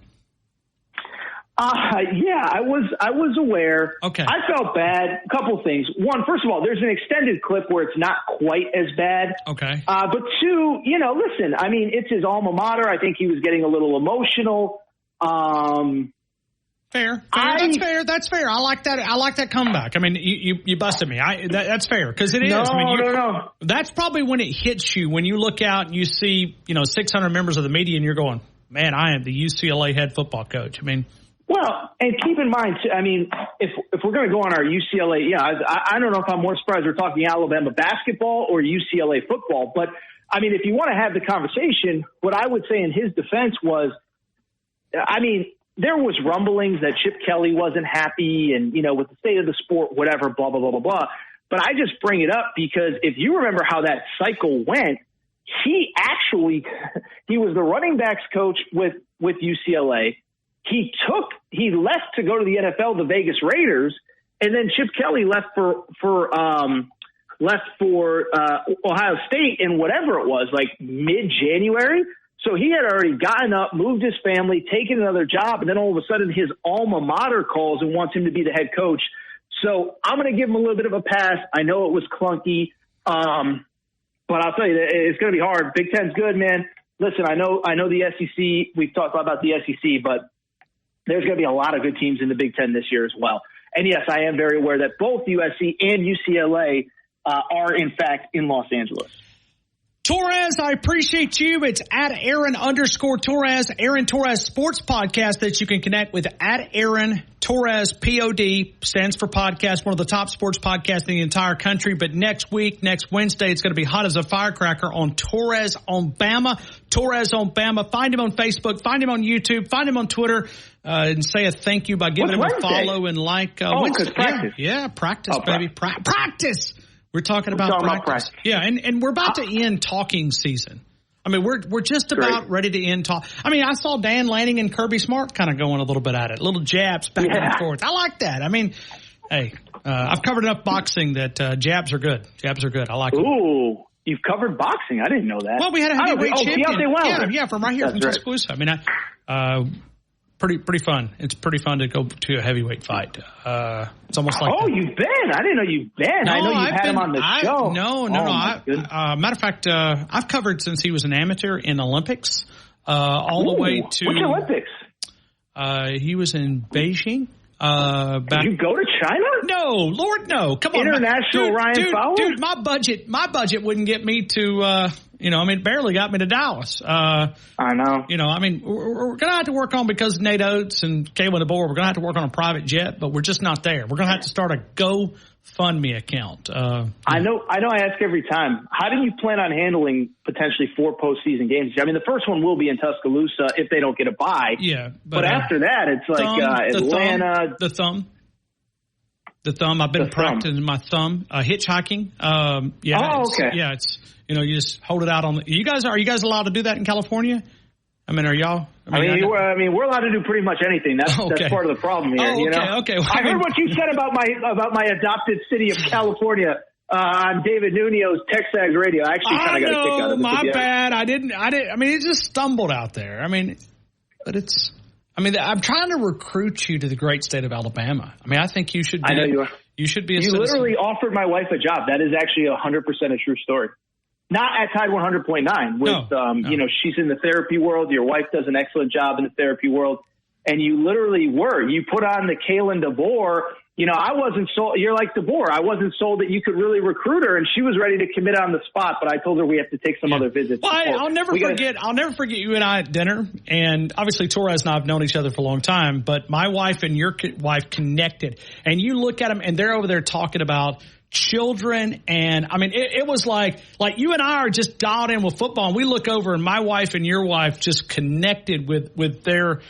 Yeah, I was aware. Okay. I felt bad. A couple things. One, first of all, there's an extended clip where it's not quite as bad. Okay. But 2, listen, I mean, it's his alma mater. I think he was getting a little emotional. Fair. That's fair. I like that comeback. I mean, you busted me. That's fair because it is. No. That's probably when it hits you when you look out and you see 600 members of the media and you're going, man, I am the UCLA head football coach. I mean, well, and keep in mind, I mean, if we're going to go on our UCLA, I don't know if I'm more surprised we're talking Alabama basketball or UCLA football, but I mean, if you want to have the conversation, what I would say in his defense was, I mean, there was rumblings that Chip Kelly wasn't happy and, with the state of the sport, whatever, blah, blah, blah, blah, blah. But I just bring it up because if you remember how that cycle went, he was the running backs coach with UCLA. He left to go to the NFL, the Vegas Raiders, and then Chip Kelly left for Ohio State in whatever it was, like mid-January. So he had already gotten up, moved his family, taken another job, and then all of a sudden his alma mater calls and wants him to be the head coach. So I'm going to give him a little bit of a pass. I know it was clunky, but I'll tell you, it's going to be hard. Big Ten's good, man. Listen, I know the SEC. We've talked about the SEC, but there's going to be a lot of good teams in the Big Ten this year as well. And yes, I am very aware that both USC and UCLA are in fact in Los Angeles. Torres, I appreciate you. It's at Aaron_Torres, Aaron Torres Sports Podcast that you can connect with at Aaron Torres, POD, stands for podcast, one of the top sports podcasts in the entire country. But next week, next Wednesday, it's going to be hot as a firecracker on Torres on Bama. Torres on Bama. Find him on Facebook, find him on YouTube, find him on Twitter, and say a thank you by giving him a follow and like. Because practice. Yeah, practice, baby. Practice. We're talking about practice. Yeah, and we're about to end talking season. I mean, we're just about ready to end talk. I mean, I saw Dan Lanning and Kirby Smart kind of going a little bit at it, little jabs back and forth. I like that. I mean, hey, I've covered enough boxing that jabs are good. Jabs are good. I like it. Ooh, you've covered boxing. I didn't know that. Well, we had a heavyweight champion. Yeah, from right here from Tuscaloosa. I mean, pretty fun. It's pretty fun to go to a heavyweight fight. It's almost like you've been. I didn't know you've been. No, I know you've had him on the show. No. Matter of fact, I've covered since he was an amateur in Olympics, all the way to which Olympics? He was in Beijing. Did you go to China? No, Lord, no. Come on, International Ryan Fowler. Dude, my budget wouldn't get me to. It barely got me to Dallas. I know. We're going to have to work on, because Nate Oates and Kayla DeBoer, we're going to have to work on a private jet, but we're just not there. We're going to have to start a GoFundMe account. I know. I ask every time, how do you plan on handling potentially 4 postseason games? I mean, the first one will be in Tuscaloosa if they don't get a bye. Yeah. But after that, it's like Atlanta. The thumb. I've been practicing my thumb. Hitchhiking. Okay. Yeah, it's... you just hold it out on the. Are you guys allowed to do that in California? I mean, are y'all? We're allowed to do pretty much anything. That's part of the problem here. Okay. Well, I heard what you said about my adopted city of California on David Nuno's Texags Radio. I actually kind of got a kick out of it. My bad. I didn't. I mean, it just stumbled out there. But it's. I'm trying to recruit you to the great state of Alabama. I think you should be. I know you are. You should be a citizen. You literally offered my wife a job. That is actually 100% a true story. Not at Tide 100.9 with, she's in the therapy world. Your wife does an excellent job in the therapy world. And you literally you put on the Kayla DeBoer. I wasn't sold. You're like DeBoer. I wasn't sold that you could really recruit her, and she was ready to commit on the spot. But I told her we have to take some other visits. Well, I'll never forget you and I at dinner. And obviously Torres and I have known each other for a long time. But my wife and your wife connected. And you look at them, and they're over there talking about children, and it was like you and I are just dialed in with football, and we look over, and my wife and your wife just connected with their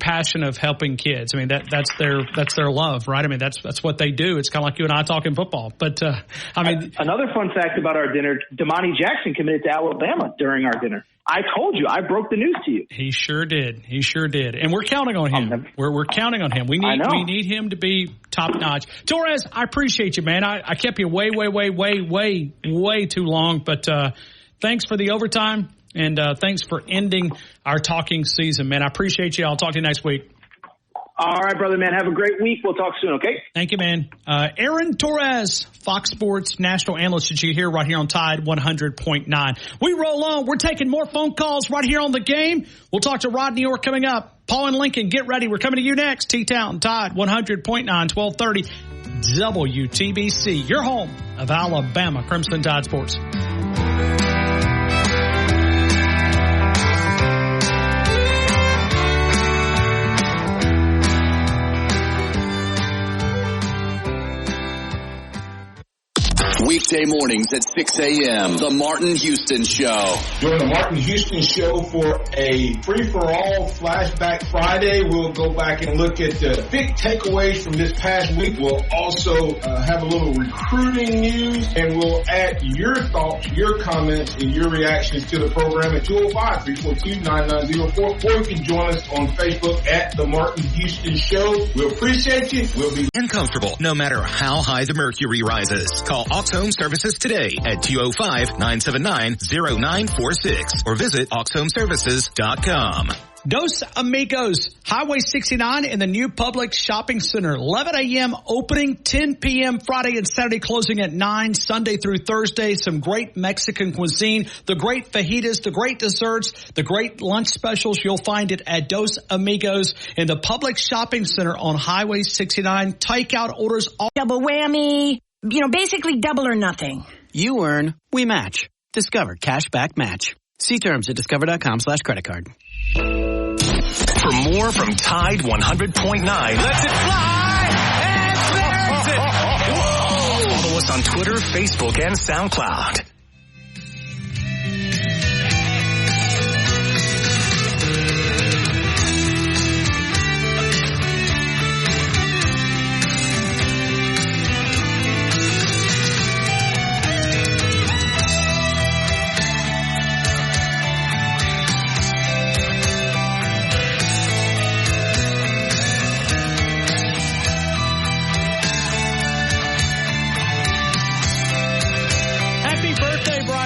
passion of helping kids. That's their love, right? That's what they do. It's kind of like you and I talking football. But another fun fact about our dinner: Damani Jackson committed to Alabama during our dinner. I told you. I broke the news to you. He sure did. And we're counting on him. We're counting on him. We need him to be top notch. Torres, I appreciate you, man. I kept you way too long. But thanks for the overtime, and thanks for ending our talking season, man. I appreciate you. I'll talk to you next week. All right, brother, man. Have a great week. We'll talk soon, okay? Thank you, man. Aaron Torres, Fox Sports national analyst that you hear right here on Tide 100.9. We roll on. We're taking more phone calls right here on The Game. We'll talk to Rod New York coming up. Paul and Lincoln, get ready. We're coming to you next. T-Town, Tide 100.9, 1230 WTBC. Your home of Alabama Crimson Tide Sports. Weekday mornings at 6 a.m., The Martin Houston Show. Join The Martin Houston Show for a free-for-all Flashback Friday. We'll go back and look at the big takeaways from this past week. We'll also have a little recruiting news, and we'll add your thoughts, your comments, and your reactions to the program at 205-342-9904. Or you can join us on Facebook at The Martin Houston Show. We appreciate you. We'll be uncomfortable no matter how high the mercury rises. Call Ox Home Services today at 205-979-0946 or visit oxhomeservices.com. Dos Amigos, Highway 69 in the new Publix Shopping Center. 11 a.m. opening, 10 p.m. Friday and Saturday closing at 9, Sunday through Thursday. Some great Mexican cuisine, the great fajitas, the great desserts, the great lunch specials. You'll find it at Dos Amigos in the Publix Shopping Center on Highway 69. Takeout orders all. Double whammy. Basically double or nothing. You earn, we match. Discover Cashback Match. See terms at discover.com/creditcard. For more from Tide 100.9, let's it fly! And there's it! Whoa! Follow us on Twitter, Facebook, and SoundCloud.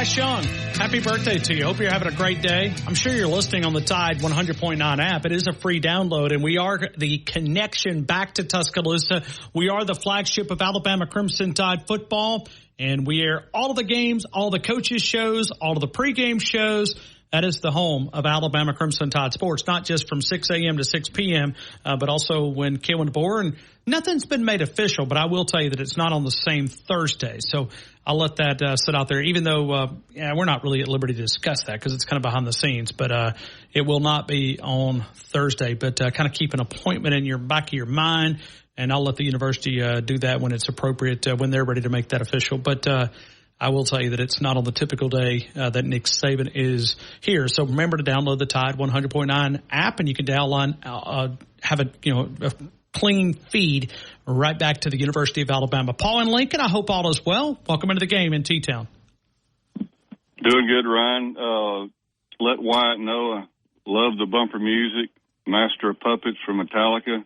Sean, happy birthday to you. Hope you're having a great day. I'm sure you're listening on the Tide 100.9 app. It is a free download, and we are the connection back to Tuscaloosa. We are the flagship of Alabama Crimson Tide football, and we air all of the games, all the coaches' shows, all of the pregame shows. That is the home of Alabama Crimson Tide sports, not just from 6 a.m. to 6 p.m., but also when Kalen DeBoer, and nothing's been made official, but I will tell you that it's not on the same Thursday. So I'll let that sit out there, even though we're not really at liberty to discuss that because it's kind of behind the scenes. But it will not be on Thursday. But kind of keep an appointment in your back of your mind, and I'll let the university do that when it's appropriate, when they're ready to make that official. But I will tell you that it's not on the typical day that Nick Saban is here. So remember to download the Tide 100.9 app, and you can download, have a clean feed right back to the University of Alabama. Paul and Lincoln, I hope all is well. Welcome into the game in T-Town. Doing good, Ryan. Let Wyatt know I love the bumper music. Master of Puppets from Metallica.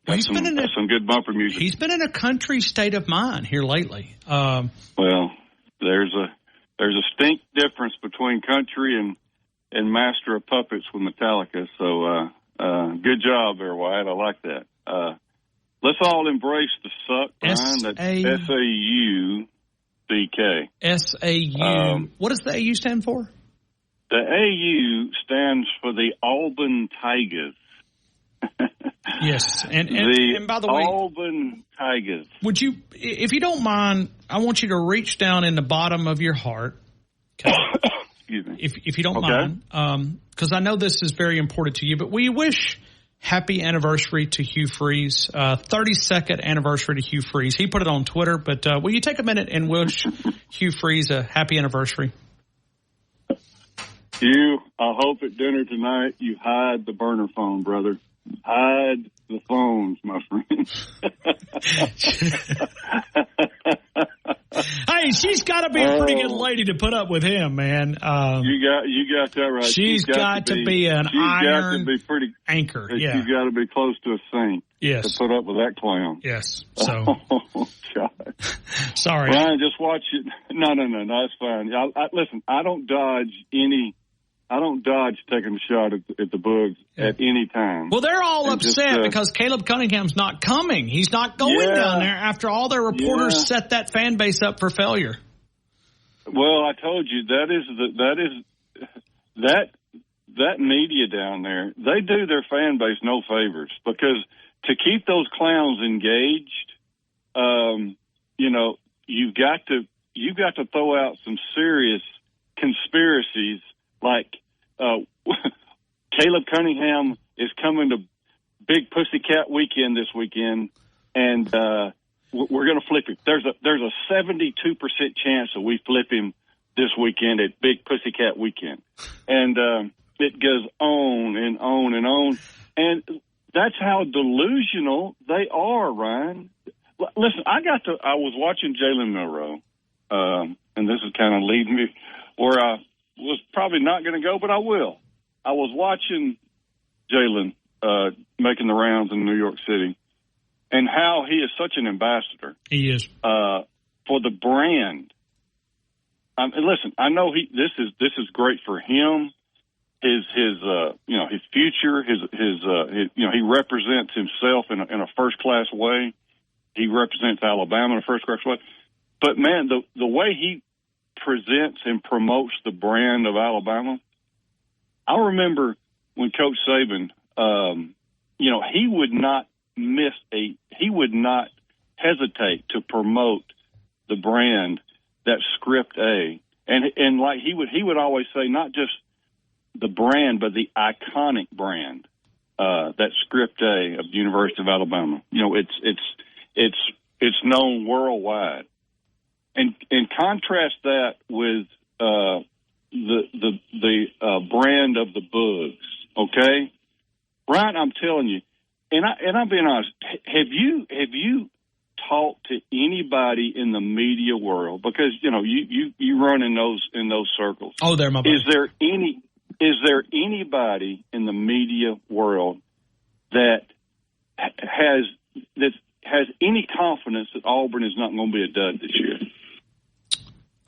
That's some good bumper music. He's been in a country state of mind here lately. Well, there's a distinct difference between country and Master of Puppets with Metallica. So good job there, Wyatt. I like that. Let's all embrace the suck, Ryan. That's S-A-U-C-K. S-A-U. What does the AU stand for? The AU stands for the Auburn Tigers. Yes, and by the way, Auburn Tigers. Would you, if you don't mind, I want you to reach down in the bottom of your heart. Okay? Excuse me. If you don't mind, because I know this is very important to you, but we wish happy anniversary to Hugh Freeze, 32nd anniversary to Hugh Freeze. He put it on Twitter, but will you take a minute and wish Hugh Freeze a happy anniversary? Hugh, I hope at dinner tonight you hide the burner phone, brother. Hide the phones, my friend. Hey, she's got to be a pretty good lady to put up with him, man. You got that right. She's got to be an iron anchor. Yeah, she's got to be close to a saint. Yes, to put up with that clown. Yes. So, God. Sorry, Ryan. Just watch it. No, it's fine. Listen, I don't dodge taking a shot at the Bugs at any time. Well, they're all upset because Caleb Cunningham's not coming. He's not going down there after all their reporters set that fan base up for failure. Well, I told you that media down there, they do their fan base no favors because to keep those clowns engaged, you've got to throw out some serious conspiracies. Like Caleb Cunningham is coming to Big Pussycat Weekend this weekend, and we're going to flip him. There's a 72% chance that we flip him this weekend at Big Pussycat Weekend. And it goes on and on and on. And that's how delusional they are, Ryan. Listen, I was watching Jalen Milroe, and this is kind of leading me where I was probably not going to go, but I will. I was watching Jalen making the rounds in New York City, and how he is such an ambassador. He is for the brand. Listen, I know this is great for him. His future. He represents himself in a first class way. He represents Alabama in a first class way. But man, the way he presents and promotes the brand of Alabama. I remember when Coach Saban, he would not hesitate to promote the brand that Script A, and like he would always say, not just the brand, but the iconic brand that Script A of the University of Alabama. It's known worldwide, and contrast that with the brand of the Bugs. Okay, Ryan, I'm telling you, and I'm being honest. Have you talked to anybody in the media world? Because you run in those circles. Oh, they're my buddy. Is there anybody in the media world that has any confidence that Auburn is not going to be a dud this year?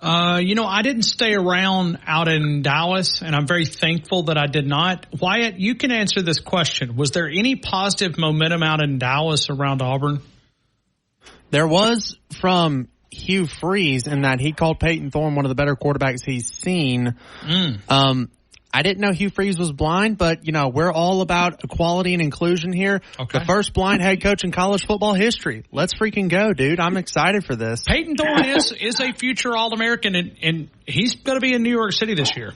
I didn't stay around out in Dallas, and I'm very thankful that I did not. Wyatt, you can answer this question. Was there any positive momentum out in Dallas around Auburn? There was from Hugh Freeze in that he called Peyton Thorne one of the better quarterbacks he's seen. I didn't know Hugh Freeze was blind, but, we're all about equality and inclusion here. Okay. The first blind head coach in college football history. Let's freaking go, dude. I'm excited for this. Peyton Thorne is a future All-American, and he's going to be in New York City this year.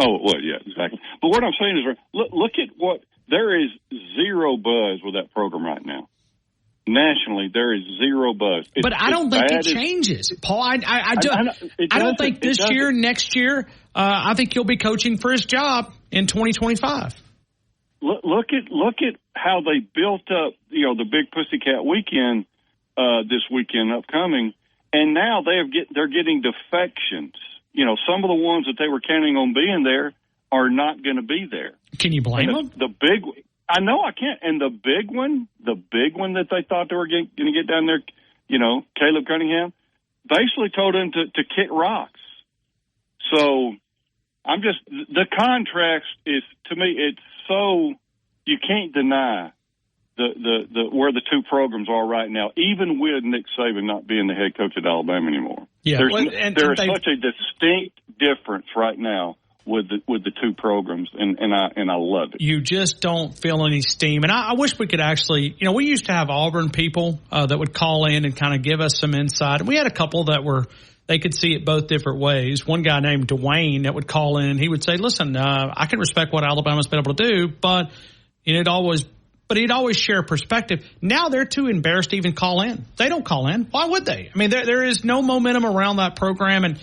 Oh, well, yeah, exactly. But what I'm saying is, look at there is zero buzz with that program right now. Nationally, there is zero buzz. But I don't think it changes, Paul. I don't think this year, next year, I think he'll be coaching for his job in 2025. Look at how they built up, the Big Pussycat Weekend this weekend upcoming, and now they're getting defections. Some of the ones that they were counting on being there are not going to be there. Can you blame them? The big. I know I can't. And the big one that they thought they were going to get down there, Caleb Cunningham, basically told him to kick rocks. So the contrast is, to me, it's so, you can't deny the where the two programs are right now, even with Nick Saban not being the head coach at Alabama anymore. Yeah, there's such a distinct difference right now with the two programs, and I love it. You just don't feel any steam. And I wish we could actually, we used to have Auburn people that would call in and kind of give us some insight. And we had a couple that they could see it both different ways. One guy named Dwayne that would call in and he would say, listen, I can respect what Alabama's been able to do, but he'd always share perspective. Now they're too embarrassed to even call in. They don't call in. Why would they? I mean, there is no momentum around that program, and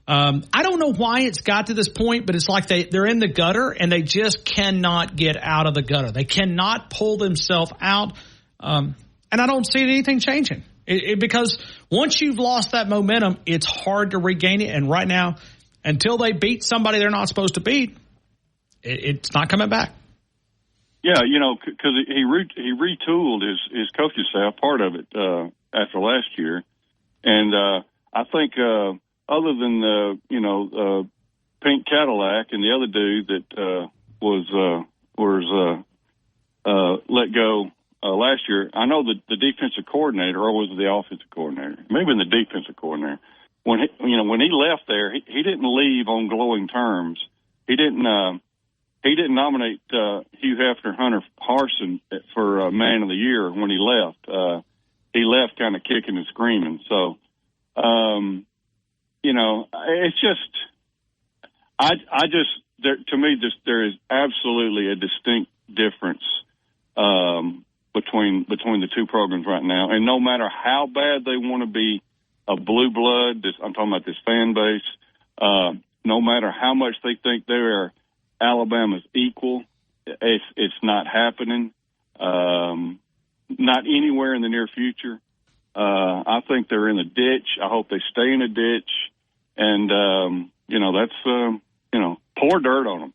I don't know why it's got to this point, but it's like they're in the gutter and they just cannot get out of the gutter. They cannot pull themselves out, and I don't see anything changing. Because once you've lost that momentum, it's hard to regain it. And right now, until they beat somebody they're not supposed to beat, it's not coming back. Yeah, because he retooled his coaching staff, part of it, after last year, and I think. Other than Pink Cadillac and the other dude that was let go last year, I know the defensive coordinator, or was it the offensive coordinator? Maybe the defensive coordinator. When he left there, he didn't leave on glowing terms. He didn't nominate Hugh Hefner, Hunter Harsin for Man of the Year when he left. He left kind of kicking and screaming. So. It's just, to me, there is absolutely a distinct difference between the two programs right now. And no matter how bad they want to be a blue blood, I'm talking about this fan base, no matter how much they think they're Alabama's equal, it's not happening. Not anywhere in the near future. I think they're in a ditch. I hope they stay in a ditch. And, that's, pour dirt on them.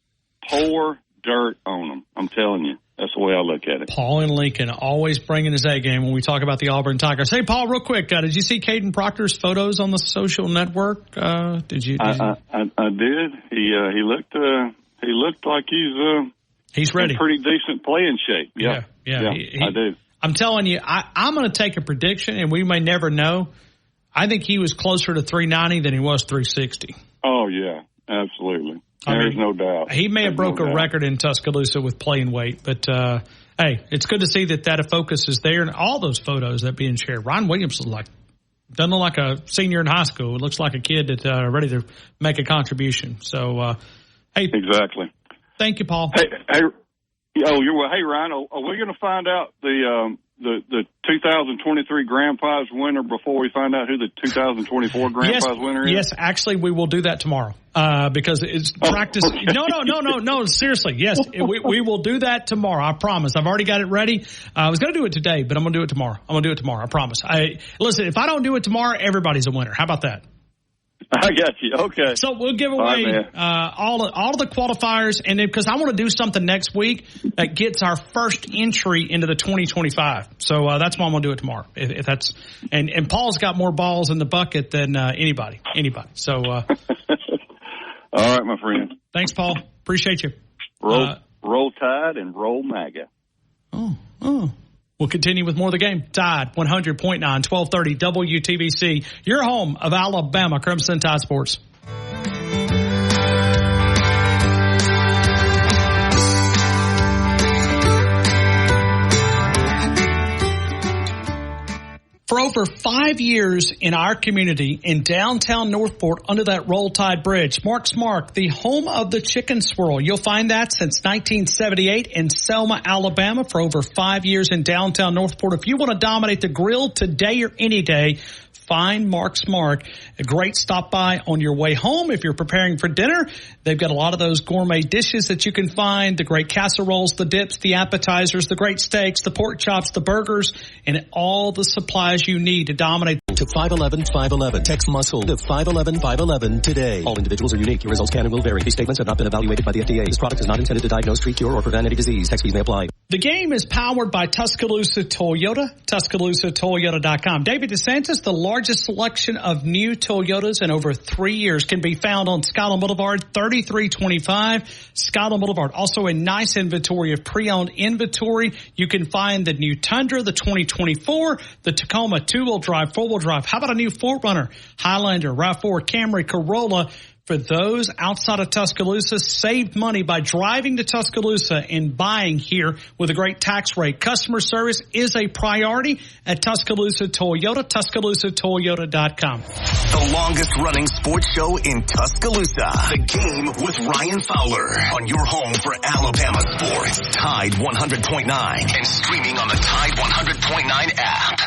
Pour dirt on them. I'm telling you. That's the way I look at it. Paul and Lincoln always bringing his A game when we talk about the Auburn Tigers. Hey, Paul, real quick, did you see Caden Proctor's photos on the social network? Did you? I did. He looked like he's ready. In pretty decent playing shape. Yeah. I do. I'm telling you, I'm going to take a prediction, and we may never know. I think he was closer to 390 than he was 360. Oh, yeah, absolutely. There's no doubt. He may have broke a record in Tuscaloosa with playing weight, but, hey, it's good to see that focus is there, and all those photos that being shared. Ryan Williams doesn't look like a senior in high school. It looks like a kid that's ready to make a contribution. So, hey. Exactly. Thank you, Paul. Hey, hey, Ryan, are we going to find out the 2023 Grand Prize winner before we find out who the 2024 Grand Prize winner is? Yes, actually, we will do that tomorrow because it's practice. No, seriously. Yes, we will do that tomorrow. I promise. I've already got it ready. I was going to do it today, but I'm going to do it tomorrow. I promise. Listen, if I don't do it tomorrow, everybody's a winner. How about that? I got you. Okay. So we'll give away all of the qualifiers, and because I want to do something next week that gets our first entry into the 2025. So that's why I'm going to do it tomorrow. If that's and Paul's got more balls in the bucket than anybody. So all right, my friend. Thanks, Paul. Appreciate you. Roll Tide and roll MAGA. Oh. We'll continue with more of the game. Tide 100.9, 1230 WTBC, your home of Alabama Crimson Tide Sports. For over 5 years in our community in downtown Northport under that Roll Tide Bridge, Mark's Mark, the home of the chicken swirl. You'll find that since 1978 in Selma, Alabama, for over 5 years in downtown Northport. If you want to dominate the grill today or any day, find Mark's Mark. A great stop by on your way home. If you're preparing for dinner, they've got a lot of those gourmet dishes that you can find, the great casseroles, the dips, the appetizers, the great steaks, the pork chops, the burgers, and all the supplies you need to dominate. To 511-511. Text muscle to 511-511 today. All individuals are unique. Your results can and will vary. These statements have not been evaluated by the FDA. This product is not intended to diagnose, treat, cure, or prevent any disease. Text fees may apply. The game is powered by Tuscaloosa Toyota, TuscaloosaToyota.com. David DeSantis, the largest selection of new Toyotas in over 3 years, can be found on Skyline Boulevard, 3325 Skyline Boulevard. Also a nice inventory of pre-owned inventory. You can find the new Tundra, the 2024, the Tacoma two-wheel drive, four-wheel drive. How about a new 4Runner, Highlander, RAV4, Camry, Corolla? For those outside of Tuscaloosa, save money by driving to Tuscaloosa and buying here with a great tax rate. Customer service is a priority at Tuscaloosa Toyota, TuscaloosaToyota.com. The longest running sports show in Tuscaloosa. The Game with Ryan Fowler on your home for Alabama sports. Tide 100.9 and streaming on the Tide 100.9 app.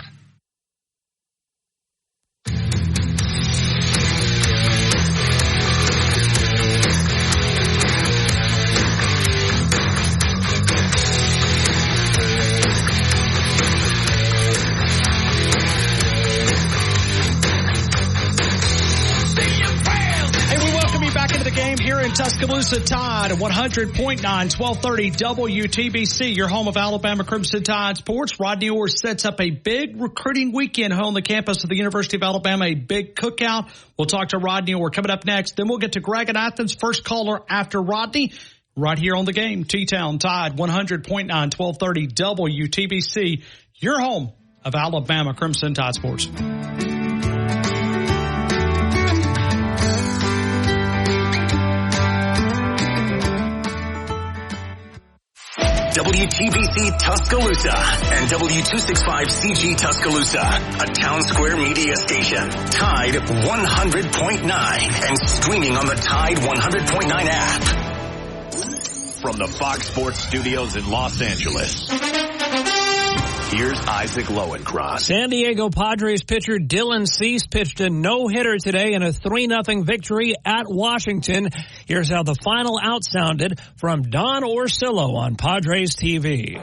Here in Tuscaloosa, Tide 100.9, 1230 WTBC, your home of Alabama Crimson Tide Sports. Rodney Orr sets up a big recruiting weekend on the campus of the University of Alabama, a big cookout. We'll talk to Rodney Orr coming up next. Then we'll get to Greg and Athens, first caller after Rodney, right here on the game. T-Town, Tide 100.9, 1230 WTBC, your home of Alabama Crimson Tide Sports. WTBC Tuscaloosa and W265CG Tuscaloosa, a Town Square media station. Tide 100.9 and streaming on the Tide 100.9 app. From the Fox Sports Studios in Los Angeles, Here's Isaac Lowencroft. San Diego Padres pitcher Dylan Cease pitched a no-hitter today in a 3-0 victory at Washington. Here's how the final out sounded from Don Orsillo on Padres TV.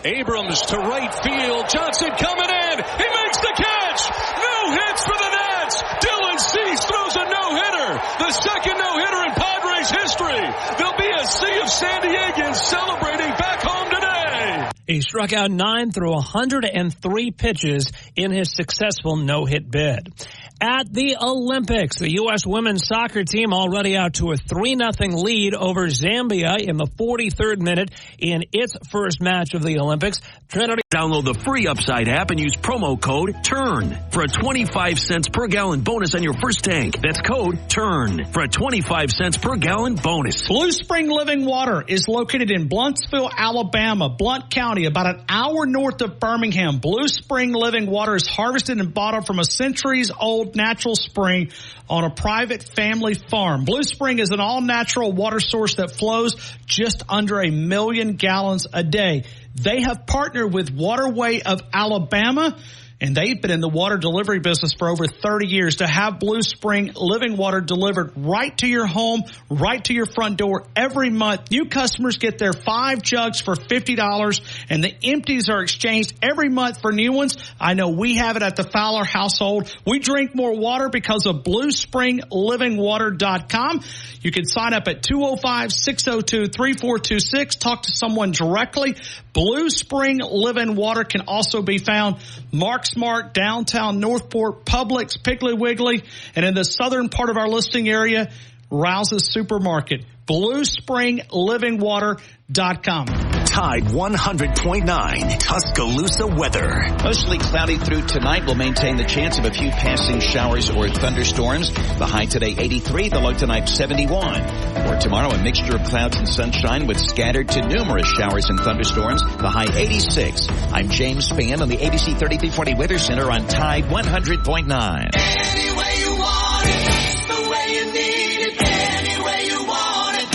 Abrams to right field. Johnson coming in. He makes the catch. No hits for the Nats. Dylan Cease throws a no-hitter. The second no-hitter in Padres history. There'll be a sea of San Diegans celebrating back home today. He struck out 9 through 103 pitches in his successful no-hit bid. At the Olympics, the U.S. women's soccer team already out to a 3-0 lead over Zambia in the 43rd minute in its first match of the Olympics. Trinity. Download the free Upside app and use promo code TURN for a 25 cents per gallon bonus on your first tank. That's code TURN for a 25 cents per gallon bonus. Blue Spring Living Water is located in Bluntsville, Alabama, Blount County, about an hour north of Birmingham. Blue Spring Living Water is harvested and bottled from a centuries-old natural spring on a private family farm. Blue Spring is an all-natural water source that flows just under 1 million gallons a day. They have partnered with Waterway of Alabama, and they've been in the water delivery business for over 30 years. To have Blue Spring Living Water delivered right to your home, right to your front door every month. New customers get their 5 jugs for $50, and the empties are exchanged every month for new ones. I know we have it at the Fowler household. We drink more water because of BlueSpringLivingWater.com. You can sign up at 205-602-3426. Talk to someone directly. Blue Spring Living Water can also be found Mark Smart, downtown Northport, Publix, Piggly Wiggly, and in the southern part of our listing area, Rouse's Supermarket. BlueSpringLivingWater.com. Tide 100.9 Tuscaloosa weather. Mostly cloudy through tonight. Will maintain the chance of a few passing showers or thunderstorms. The high today 83, the low tonight 71. For tomorrow, a mixture of clouds and sunshine with scattered to numerous showers and thunderstorms. The high 86. I'm James Spann on the ABC 3340 Weather Center on Tide 100.9. Any way you want it, the way you need it, any way you want it.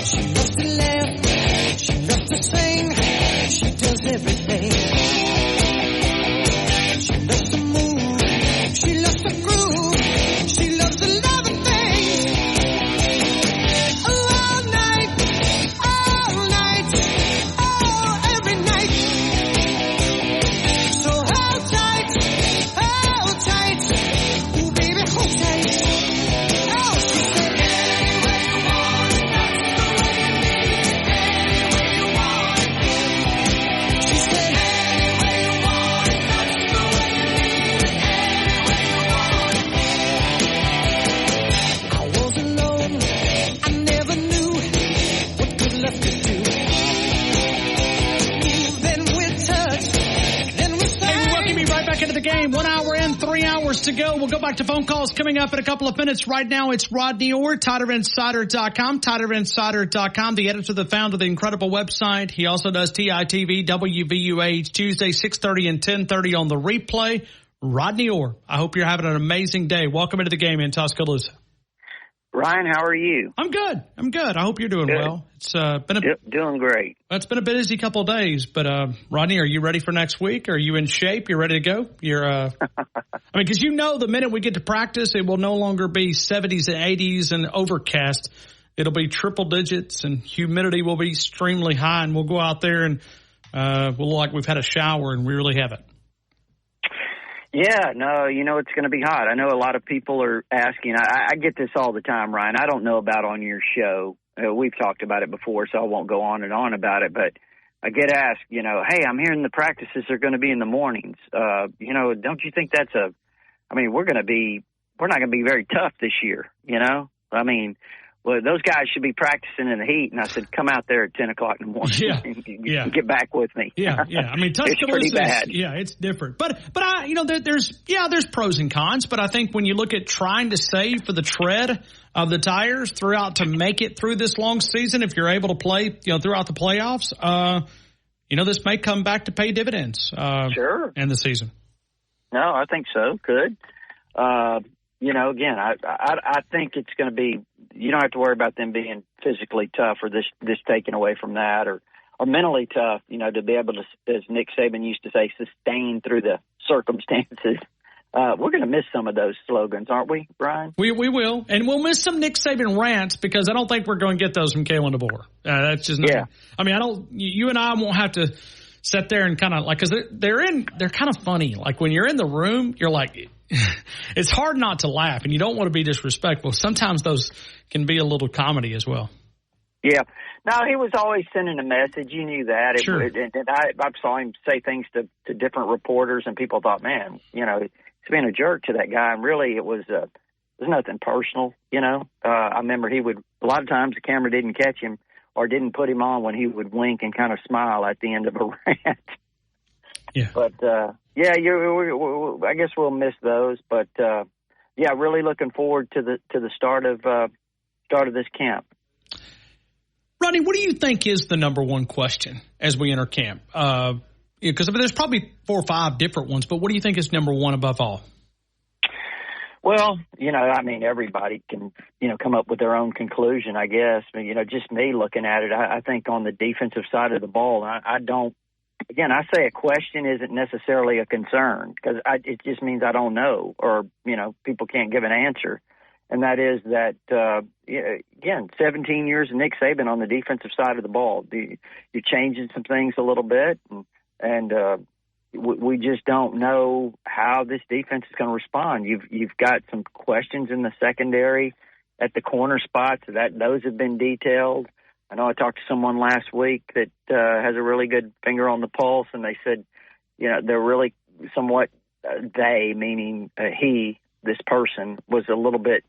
She loves to laugh, she loves to sing, she does everything. She loves to move, she loves to groove, she loves to love and things. All night, oh, every night. So hold tight, ooh baby, hold tight. Oh, she said, any way you want it, that's the way you need it, any way you want it. She said, any way you want it, that's the way you need it, any way you want it. I was alone, I never knew what good love could do. Then we touched, then we sang. Hey, we welcome you right back into the game. 1 hour in, 3 hours to go. We'll go back to phone calls coming up in a couple of minutes. Right now, it's Rodney Orr, TiderInsider.com, TiderInsider.com, the editor, the founder of the incredible website. He also does TITV, WVUH, Tuesday, 6:30 and 10:30 on the replay. Rodney Orr, I hope you're having an amazing day. Welcome into the game in Tuscaloosa. Ryan, how are you? I'm good. I hope you're doing Good. well. It's been doing great. It's been a busy couple of days, but Rodney, are you ready for next week? Are you in shape? You're ready to go? You're I mean, because you know the minute we get to practice, it will no longer be 70s and 80s and overcast. It'll be triple digits, and humidity will be extremely high, and we'll go out there and we'll look like we've had a shower, and we really haven't. Yeah, no, you know it's going to be hot. I know a lot of people are asking. I get this all the time, Ryan. I don't know about on your show. We've talked about it before, so I won't go on and on about it. But I get asked, you know, hey, I'm hearing the practices are going to be in the mornings. You know, don't you think that's I mean, we're not going to be very tough this year, you know? I mean, well, those guys should be practicing in the heat. And I said, come out there at 10 o'clock in the morning and get back with me. Yeah. I mean, it's pretty bad. Yeah, it's different. But you know, there's pros and cons. But I think when you look at trying to save for the tread of the tires to make it through this long season, if you're able to play, you know, throughout the playoffs, you know, this may come back to pay dividends. Sure. In the season. No, I think so. Could. You know, again, I think it's going to be. You don't have to worry about them being physically tough or this taken away from that or or mentally tough, to be able to, as Nick Saban used to say, sustain through the circumstances. We're going to miss some of those slogans, aren't we, Brian? We will. And we'll miss some Nick Saban rants because I don't think we're going to get those from Kalen DeBoer. That's just not. Yeah. I mean, you and I won't have to sit there and kind of like, because they're kind of funny. Like when you're in the room, you're like, it's hard not to laugh and you don't want to be disrespectful. Sometimes those can be a little comedy as well. Yeah. No, he was always sending a message. You knew that. Sure. And I saw him say things to different reporters, and people thought, man, he's being a jerk to that guy. And really, it was nothing personal. I remember he would, a lot of times the camera didn't catch him or didn't put him on when he would wink and kind of smile at the end of a rant. Yeah. But I guess we'll miss those. But really looking forward to the start of this camp. Ronnie, what do you think is the number one question as we enter camp? Because there's probably 4 or 5 different ones, but what do you think is number one above all? Well, everybody can, come up with their own conclusion, I guess. But, just me looking at it, I think on the defensive side of the ball, I don't, again, I say a question isn't necessarily a concern because it just means I don't know or, people can't give an answer. And that is that, again, 17 years of Nick Saban on the defensive side of the ball. You're changing some things a little bit, and we just don't know how this defense is going to respond. You've got some questions in the secondary at the corner spots. Those have been detailed. I know I talked to someone last week that has a really good finger on the pulse, and they said, they're really somewhat, they, meaning he, this person, was a little bit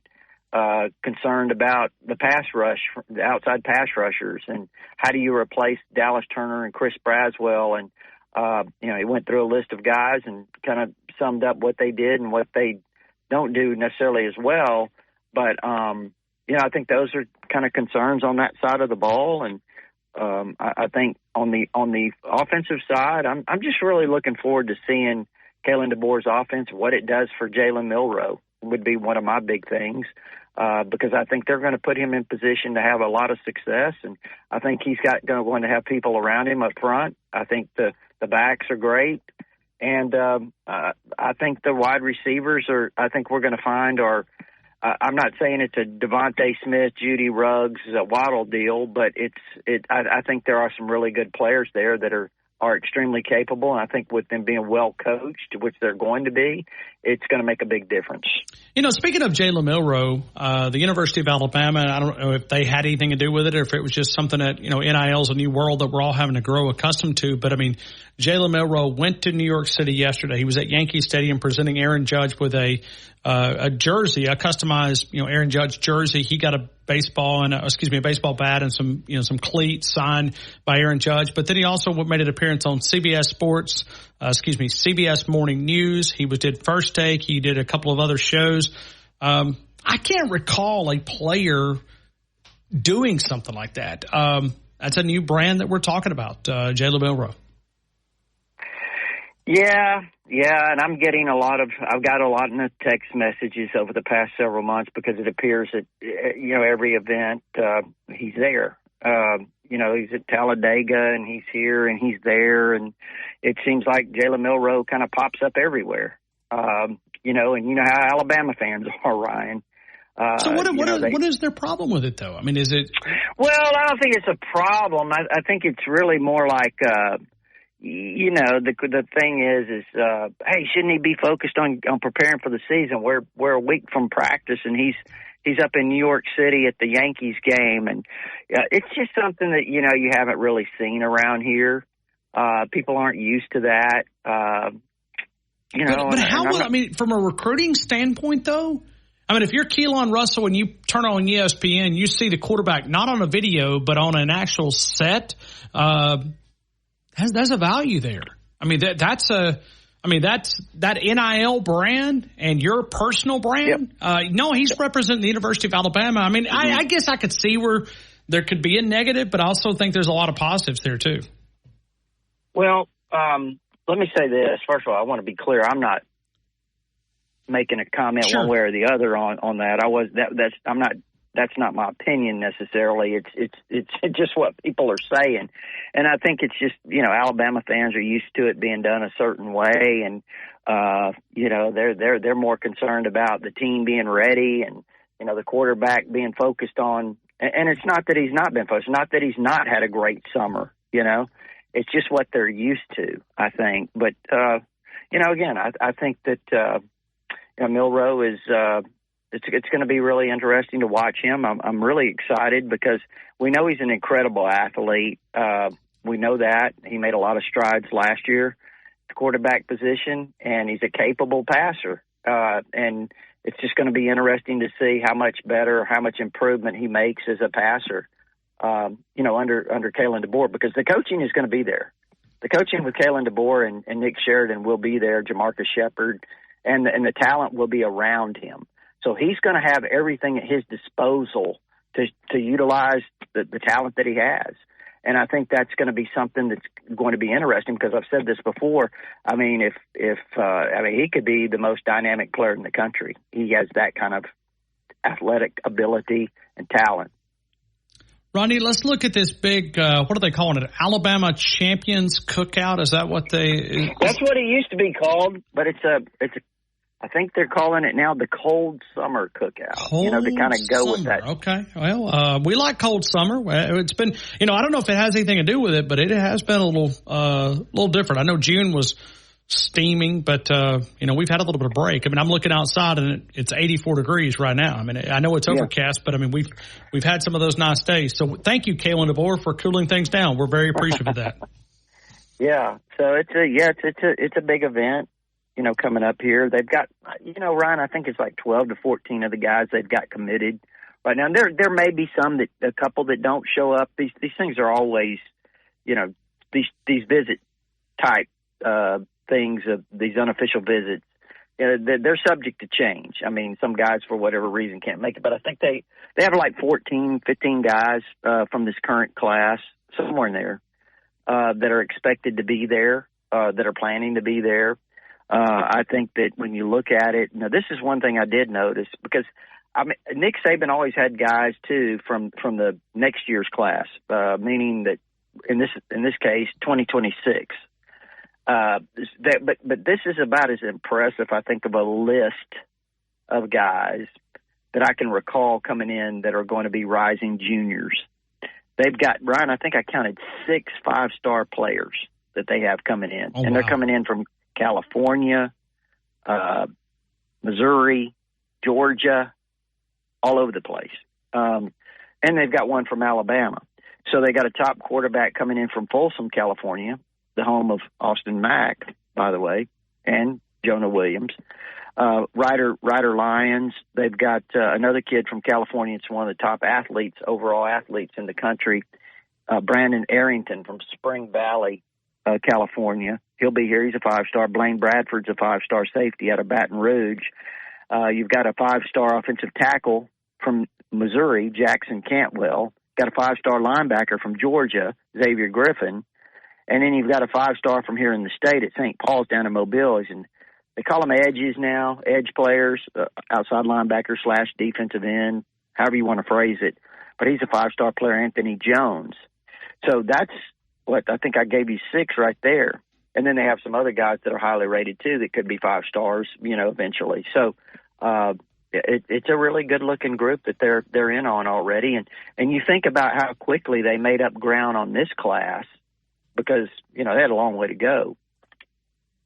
concerned about the pass rush, the outside pass rushers, and how do you replace Dallas Turner and Chris Braswell? And, he went through a list of guys and kind of summed up what they did and what they don't do necessarily as well. But, I think those are kind of concerns on that side of the ball. And I think on the offensive side, I'm just really looking forward to seeing Kalen DeBoer's offense, what it does for Jalen Milroe would be one of my big things. Because I think they're going to put him in position to have a lot of success, and I think he's going to have people around him up front. I think the backs are great, and I think the wide receivers I think we're going to find I'm not saying it's a Devontae Smith, Judy Ruggs, Waddle deal, but I think there are some really good players there that are extremely capable, and I think with them being well coached, which they're going to be, it's going to make a big difference. Speaking of Jalen Milroe, the University of Alabama, I don't know if they had anything to do with it or if it was just something that, NIL is a new world that we're all having to grow accustomed to. But, Jalen Milroe went to New York City yesterday. He was at Yankee Stadium presenting Aaron Judge with a jersey, a customized, Aaron Judge jersey. He got a baseball bat and some cleats signed by Aaron Judge. But then he also made an appearance on CBS Morning News. He did First Take. He did a couple of other shows. I can't recall a player doing something like that. That's a new brand that we're talking about, Jalen Milroe. Yeah, and I've got a lot in the text messages over the past several months because it appears that, every event, he's there. He's at Talladega and he's here and he's there, and it seems like Jalen Milroe kind of pops up everywhere. And you know how Alabama fans are, Ryan. So what is their problem with it, though? Is it? Well, I don't think it's a problem. I think it's really more like, the thing is, hey, shouldn't he be focused on preparing for the season? We're a week from practice, and he's up in New York City at the Yankees game, and it's just something that you haven't really seen around here. People aren't used to that. But how would from a recruiting standpoint, though? If you're Keelan Russell and you turn on ESPN, you see the quarterback not on a video but on an actual set. There's a value there. That's that NIL brand and your personal brand. Yep. No, he's representing the University of Alabama. I guess I could see where there could be a negative, but I also think there's a lot of positives there too. Well, let me say this. First of all, I want to be clear. I'm not making a comment one way or the other on that. I'm not that's not my opinion necessarily. It's just what people are saying. And I think it's just, Alabama fans are used to it being done a certain way. And, they're more concerned about the team being ready and, the quarterback being focused on, and it's not that he's not been focused, not that he's not had a great summer, it's just what they're used to, I think. But, again, I think that, Milroe is, it's going to be really interesting to watch him. I'm really excited because we know he's an incredible athlete. We know that. He made a lot of strides last year at the quarterback position, and he's a capable passer. And it's just going to be interesting to see how much better, how much improvement he makes as a passer, under Kalen DeBoer, because the coaching is going to be there. The coaching with Kalen DeBoer and Nick Sheridan will be there, Jamarcus Shepard, and the talent will be around him. So he's going to have everything at his disposal to utilize the talent that he has. And I think that's going to be something that's going to be interesting because I've said this before. I mean, he could be the most dynamic player in the country. He has that kind of athletic ability and talent. Ronnie, let's look at this big, what are they calling it? Alabama Champions Cookout? Is that what That's what it used to be called, but I think they're calling it now the Cold Summer Cookout. To kind of go with that. Okay. Well, we like cold summer. It's been, I don't know if it has anything to do with it, but it has been a little different. I know June was steaming, but we've had a little bit of break. I mean, I'm looking outside and it's 84 degrees right now. I mean, I know it's overcast, but I mean, we've had some of those nice days. So thank you, Kalen DeBoer, for cooling things down. We're very appreciative of that. Yeah. So it's a big event. Coming up here, they've got, Ryan, I think it's like 12 to 14 of the guys they've got committed right now. There may be a couple that don't show up. These things are always, these visit type things of these unofficial visits. They're subject to change. I mean, some guys for whatever reason can't make it, but I think they have like 14, 15 guys from this current class somewhere in there that are expected to be there, that are planning to be there. I think that when you look at it, now this is one thing I did notice because Nick Saban always had guys too from the next year's class, meaning that in this case 2026. But this is about as impressive, I think, of a list of guys that I can recall coming in that are going to be rising juniors. They've got, Brian, I think I counted 6 5-star players that they have coming in, and they're coming in from California, Missouri, Georgia, all over the place. And they've got one from Alabama. So they got a top quarterback coming in from Folsom, California, the home of Austin Mack, by the way, and Jonah Williams. Ryder Lyons, they've got another kid from California. It's one of the top overall athletes in the country, Brandon Arrington from Spring Valley, California. He'll be here. He's a 5-star. Blaine Bradford's a 5-star safety out of Baton Rouge. You've got a 5-star offensive tackle from Missouri, Jackson Cantwell. Got a 5-star linebacker from Georgia, Xavier Griffin. And then you've got a 5-star from here in the state at St. Paul's down in Mobile. And they call them edges now, edge players, outside linebacker / defensive end, however you want to phrase it. But he's a 5-star player, Anthony Jones. So that's what I think I gave you 6 right there. And then they have some other guys that are highly rated too that could be 5 stars, eventually. So it's a really good looking group that they're in on already. And you think about how quickly they made up ground on this class because, they had a long way to go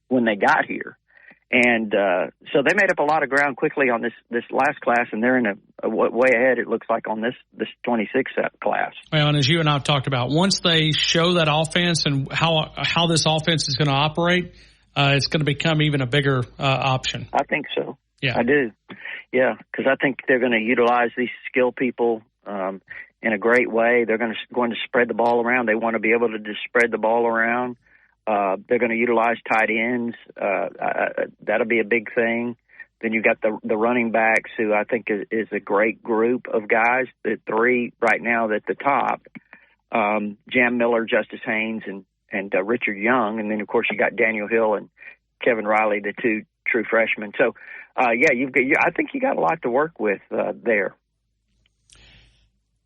when they got here. And so they made up a lot of ground quickly on this last class, and they're in a way ahead, it looks like, on this 26 class. Well, and as you and I have talked about, once they show that offense and how this offense is going to operate, it's going to become even a bigger option. I think so. Yeah, I do. Yeah, because I think they're going to utilize these skill people in a great way. They're going to spread the ball around. They want to be able to just spread the ball around. They're going to utilize tight ends. That'll be a big thing. Then you've got the running backs, who I think is a great group of guys. The 3 right now at the top, Jam Miller, Justice Haynes, and Richard Young. And then, of course, you got Daniel Hill and Kevin Riley, the 2 true freshmen. So, I think you got a lot to work with there.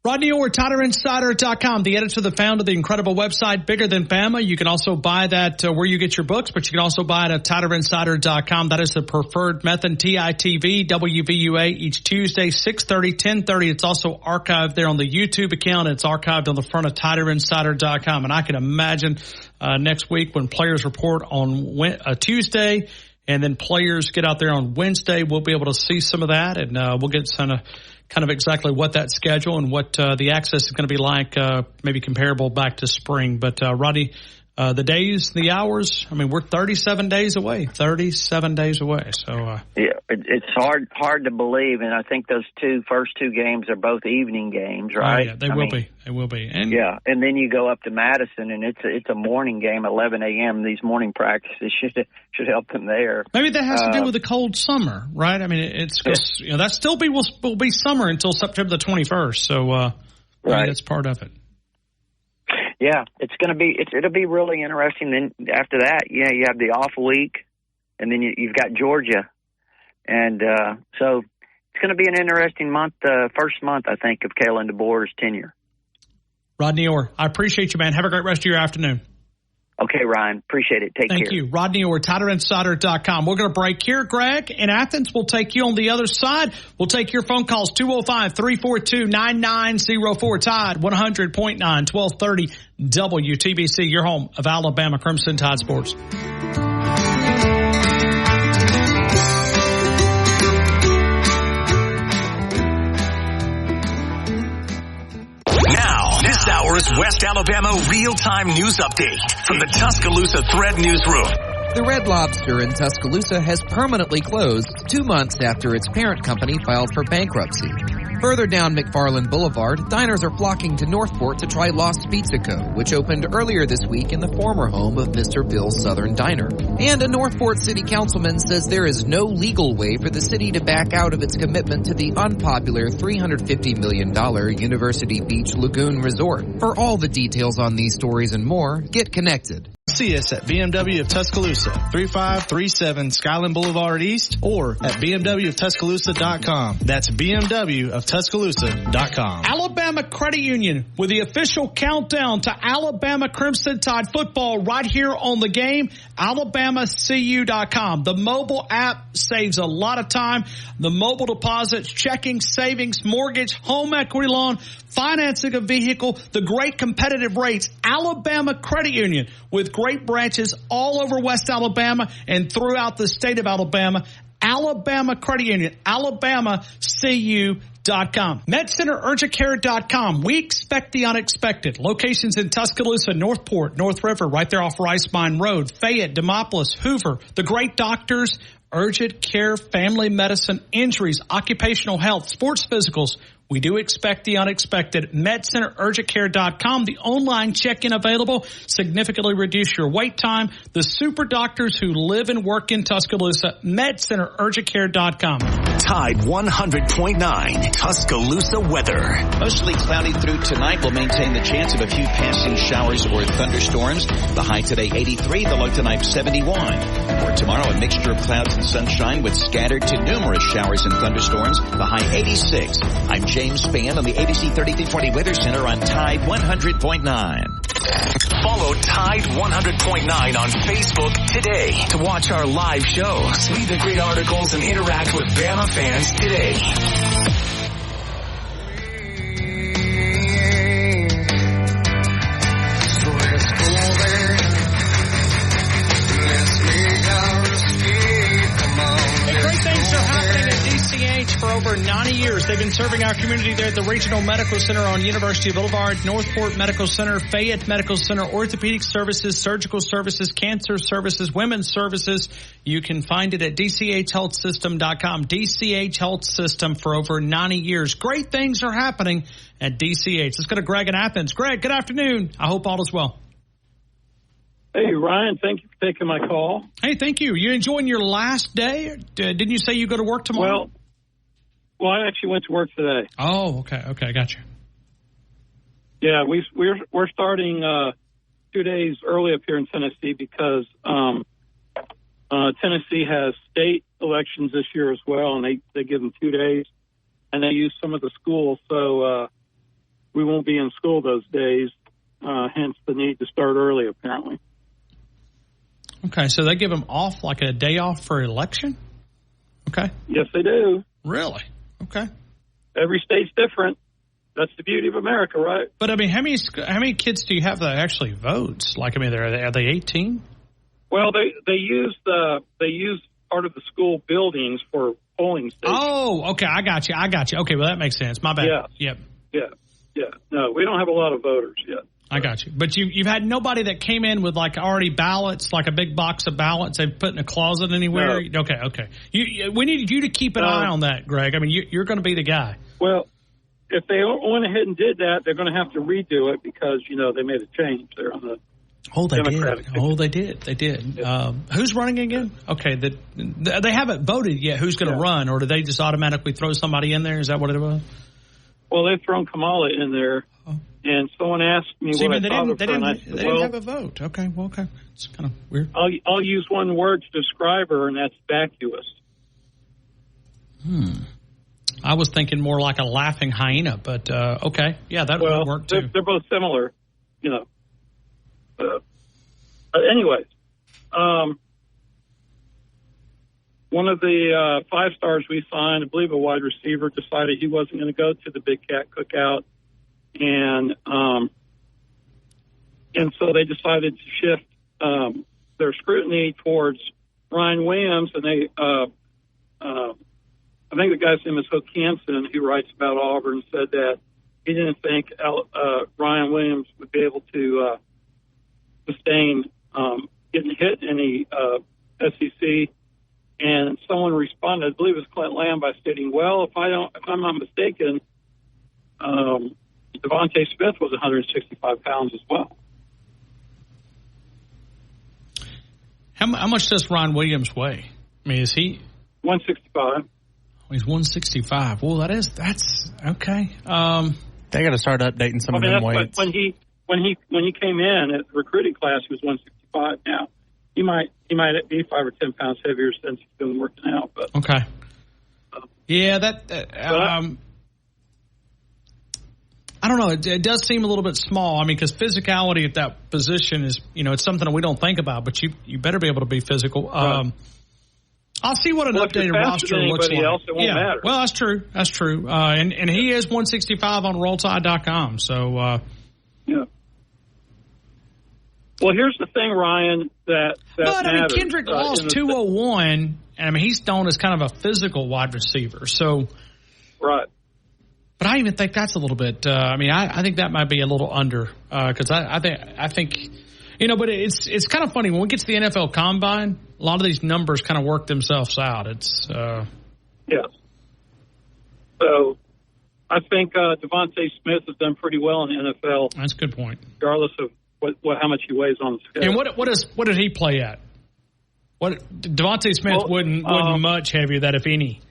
Rodney Orr, TiderInsider.com, the editor, the founder of the incredible website, Bigger Than Bama. You can also buy that where you get your books, but you can also buy it at TiderInsider.com. That is the preferred method, TITV, WVUA, each Tuesday, 6:30, 10:30. It's also archived there on the YouTube account. It's archived on the front of TiderInsider.com. And I can imagine next week when players report on Tuesday and then players get out there on Wednesday, we'll be able to see some of that, and we'll get kind of exactly what that schedule and what the access is going to be like, maybe comparable back to spring. But, Rodney, the days, the hours, I mean, we're 37 days away. 37 days away. So yeah, it's hard to believe, and I think those first two games are both evening games, right? Yeah, they will be. They will be. And yeah, and then you go up to Madison, and it's a morning game, 11 a.m. These morning practices should help them there. Maybe that has to do with the cold summer, right? I mean, it's that still will be summer until September the 21st. So right, that's part of it. Yeah, it'll be really interesting. Then after that, yeah, you have the off week, and then you've got Georgia, and so it's going to be an interesting month. First month, I think, of Kalen DeBoer's tenure. Rodney Orr, I appreciate you, man. Have a great rest of your afternoon. Okay, Ryan. Appreciate it. Take care. Thank you. Rodney Orr, TiderInsider.com. We're going to break here. Greg in Athens, we'll take you on the other side. We'll take your phone calls, 205-342-9904. Tide 100.9, 1230 WTBC, your home of Alabama Crimson Tide Sports. This hour's West Alabama real-time news update from the Tuscaloosa Thread Newsroom. The Red Lobster in Tuscaloosa has permanently closed 2 months after its parent company filed for bankruptcy. Further down McFarland Boulevard, diners are flocking to Northport to try Lost Pizza Co., which opened earlier this week in the former home of Mr. Bill's Southern Diner. And a Northport city councilman says there is no legal way for the city to back out of its commitment to the unpopular $350 million University Beach Lagoon Resort. For all the details on these stories and more, get connected. See us at BMW of Tuscaloosa, 3537 Skyland Boulevard East, or at bmwoftuscaloosa.com. That's bmwoftuscaloosa.com. Alabama Credit Union with the official countdown to Alabama Crimson Tide football right here on the game, alabamacu.com. The mobile app saves a lot of time. The mobile deposits, checking, savings, mortgage, home equity loan, financing a vehicle, the great competitive rates. Alabama Credit Union with great branches all over West Alabama and throughout the state of Alabama. Alabama Credit Union, alabamacu.com. MedCenterUrgentCare.com. We expect the unexpected. Locations in Tuscaloosa, Northport, North River, right there off Rice Mine Road, Fayette, Demopolis, Hoover. The great doctors, urgent care, family medicine, injuries, occupational health, sports physicals. We do expect the unexpected. MedCenterUrgentCare.com. The online check-in available. Significantly reduce your wait time. The super doctors who live and work in Tuscaloosa. MedCenterUrgentCare.com. Tide 100.9 Tuscaloosa weather. Mostly cloudy through tonight. Will maintain the chance of a few passing showers or thunderstorms. The high today 83, the low tonight 71. For tomorrow, a mixture of clouds and sunshine with scattered to numerous showers and thunderstorms. The high 86. I'm James Spann on the ABC 3320 Weather Center on Tide 100.9. Follow Tide 100.9 on Facebook today to watch our live shows, read the great articles, and interact with Bama fans today. For over 90 years, they've been serving our community there at the Regional Medical Center on University Boulevard, Northport Medical Center, Fayette Medical Center, orthopedic services, surgical services, cancer services, women's services. You can find it at dchhealthsystem.com. DCH Health System for over 90 years. Great things are happening at DCH. Let's go to Greg in Athens. Greg, good afternoon. I hope all is well. Hey, Ryan, thank you for taking my call. Hey, thank you. You enjoying your last day? Didn't you say you go to work tomorrow? Well, I actually went to work today. Oh, okay, I got you. Yeah, we're starting 2 days early up here in Tennessee because Tennessee has state elections this year as well, and they give them 2 days, and they use some of the schools. So we won't be in school those days, hence the need to start early, apparently. Okay, so they give them off, like a day off for election? Okay. Yes, they do. Really? Okay. Every state's different. That's the beauty of America, right? But, I mean, how many kids do you have that actually votes? Like, I mean, are they 18? Well, they use part of the school buildings for polling stations. Oh, okay, I got you. Okay, well, that makes sense. My bad. Yeah. Yep. Yeah. No, we don't have a lot of voters yet. I got you. But you've had nobody that came in with, like, already ballots, like a big box of ballots they've put in a closet anywhere? No. Okay. We need you to keep an eye on that, Greg. I mean, you're going to be the guy. Well, if they went ahead and did that, they're going to have to redo it because, they made a change there on the Democratic ticket. Oh, they did. They did. Who's running again? Okay, they haven't voted yet who's going to run, or do they just automatically throw somebody in there? Is that what it was? Well, they've thrown Kamala in there, and someone asked me what I thought of her, and I said, they didn't have a vote. Okay, it's kind of weird. I'll use one word to describe her, and that's vacuous. I was thinking more like a laughing hyena, but okay. Yeah, that would work too. They're both similar, anyways, one of the 5 stars we signed, I believe a wide receiver, decided he wasn't going to go to the Big Cat Cookout, and so they decided to shift their scrutiny towards Ryan Williams, and they I think the guy's name is Hook Hansen, who writes about Auburn, said that he didn't think Ryan Williams would be able to sustain getting hit in the SEC. And someone responded, I believe it was Clint Lamb, by stating, "Well, if I'm not mistaken, Devontae Smith was 165 pounds as well." How much does Ryan Williams weigh? I mean, is he 165? He's 165. Well, that's okay. They got to start updating some of them weights. When he came in at the recruiting class, he was 165. Now he might be 5 or 10 pounds heavier since he's been working out. But okay, yeah, I don't know. It does seem a little bit small. I mean, because physicality at that position is, it's something that we don't think about. But you better be able to be physical. Right. I'll see what an updated roster looks like. Else, it won't matter. Well, that's true. And he is 165 on RollTide.com. So yeah. Well, here's the thing, Ryan. But I mean, Kendrick lost 201, and I mean he's known as kind of a physical wide receiver. So right. But I even think that's a little bit. I think that might be a little under because I think. But it's kind of funny when we get to the NFL Combine. A lot of these numbers kind of work themselves out. It's yeah. So I think Devontae Smith has done pretty well in the NFL. That's a good point. Regardless of how much he weighs on the scale. And what did he play at? Devontae Smith wouldn't much heavier that, if any.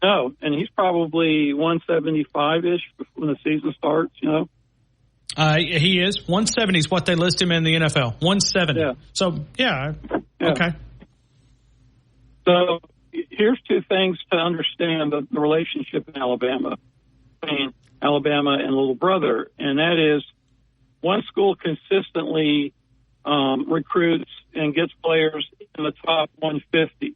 No, and he's probably 175-ish when the season starts. He is. 170 is what they list him in the NFL. 170. Yeah. So, yeah. Okay. So, here's 2 things to understand the relationship in Alabama between Alabama and little brother, and that is one school consistently recruits and gets players in the top 150.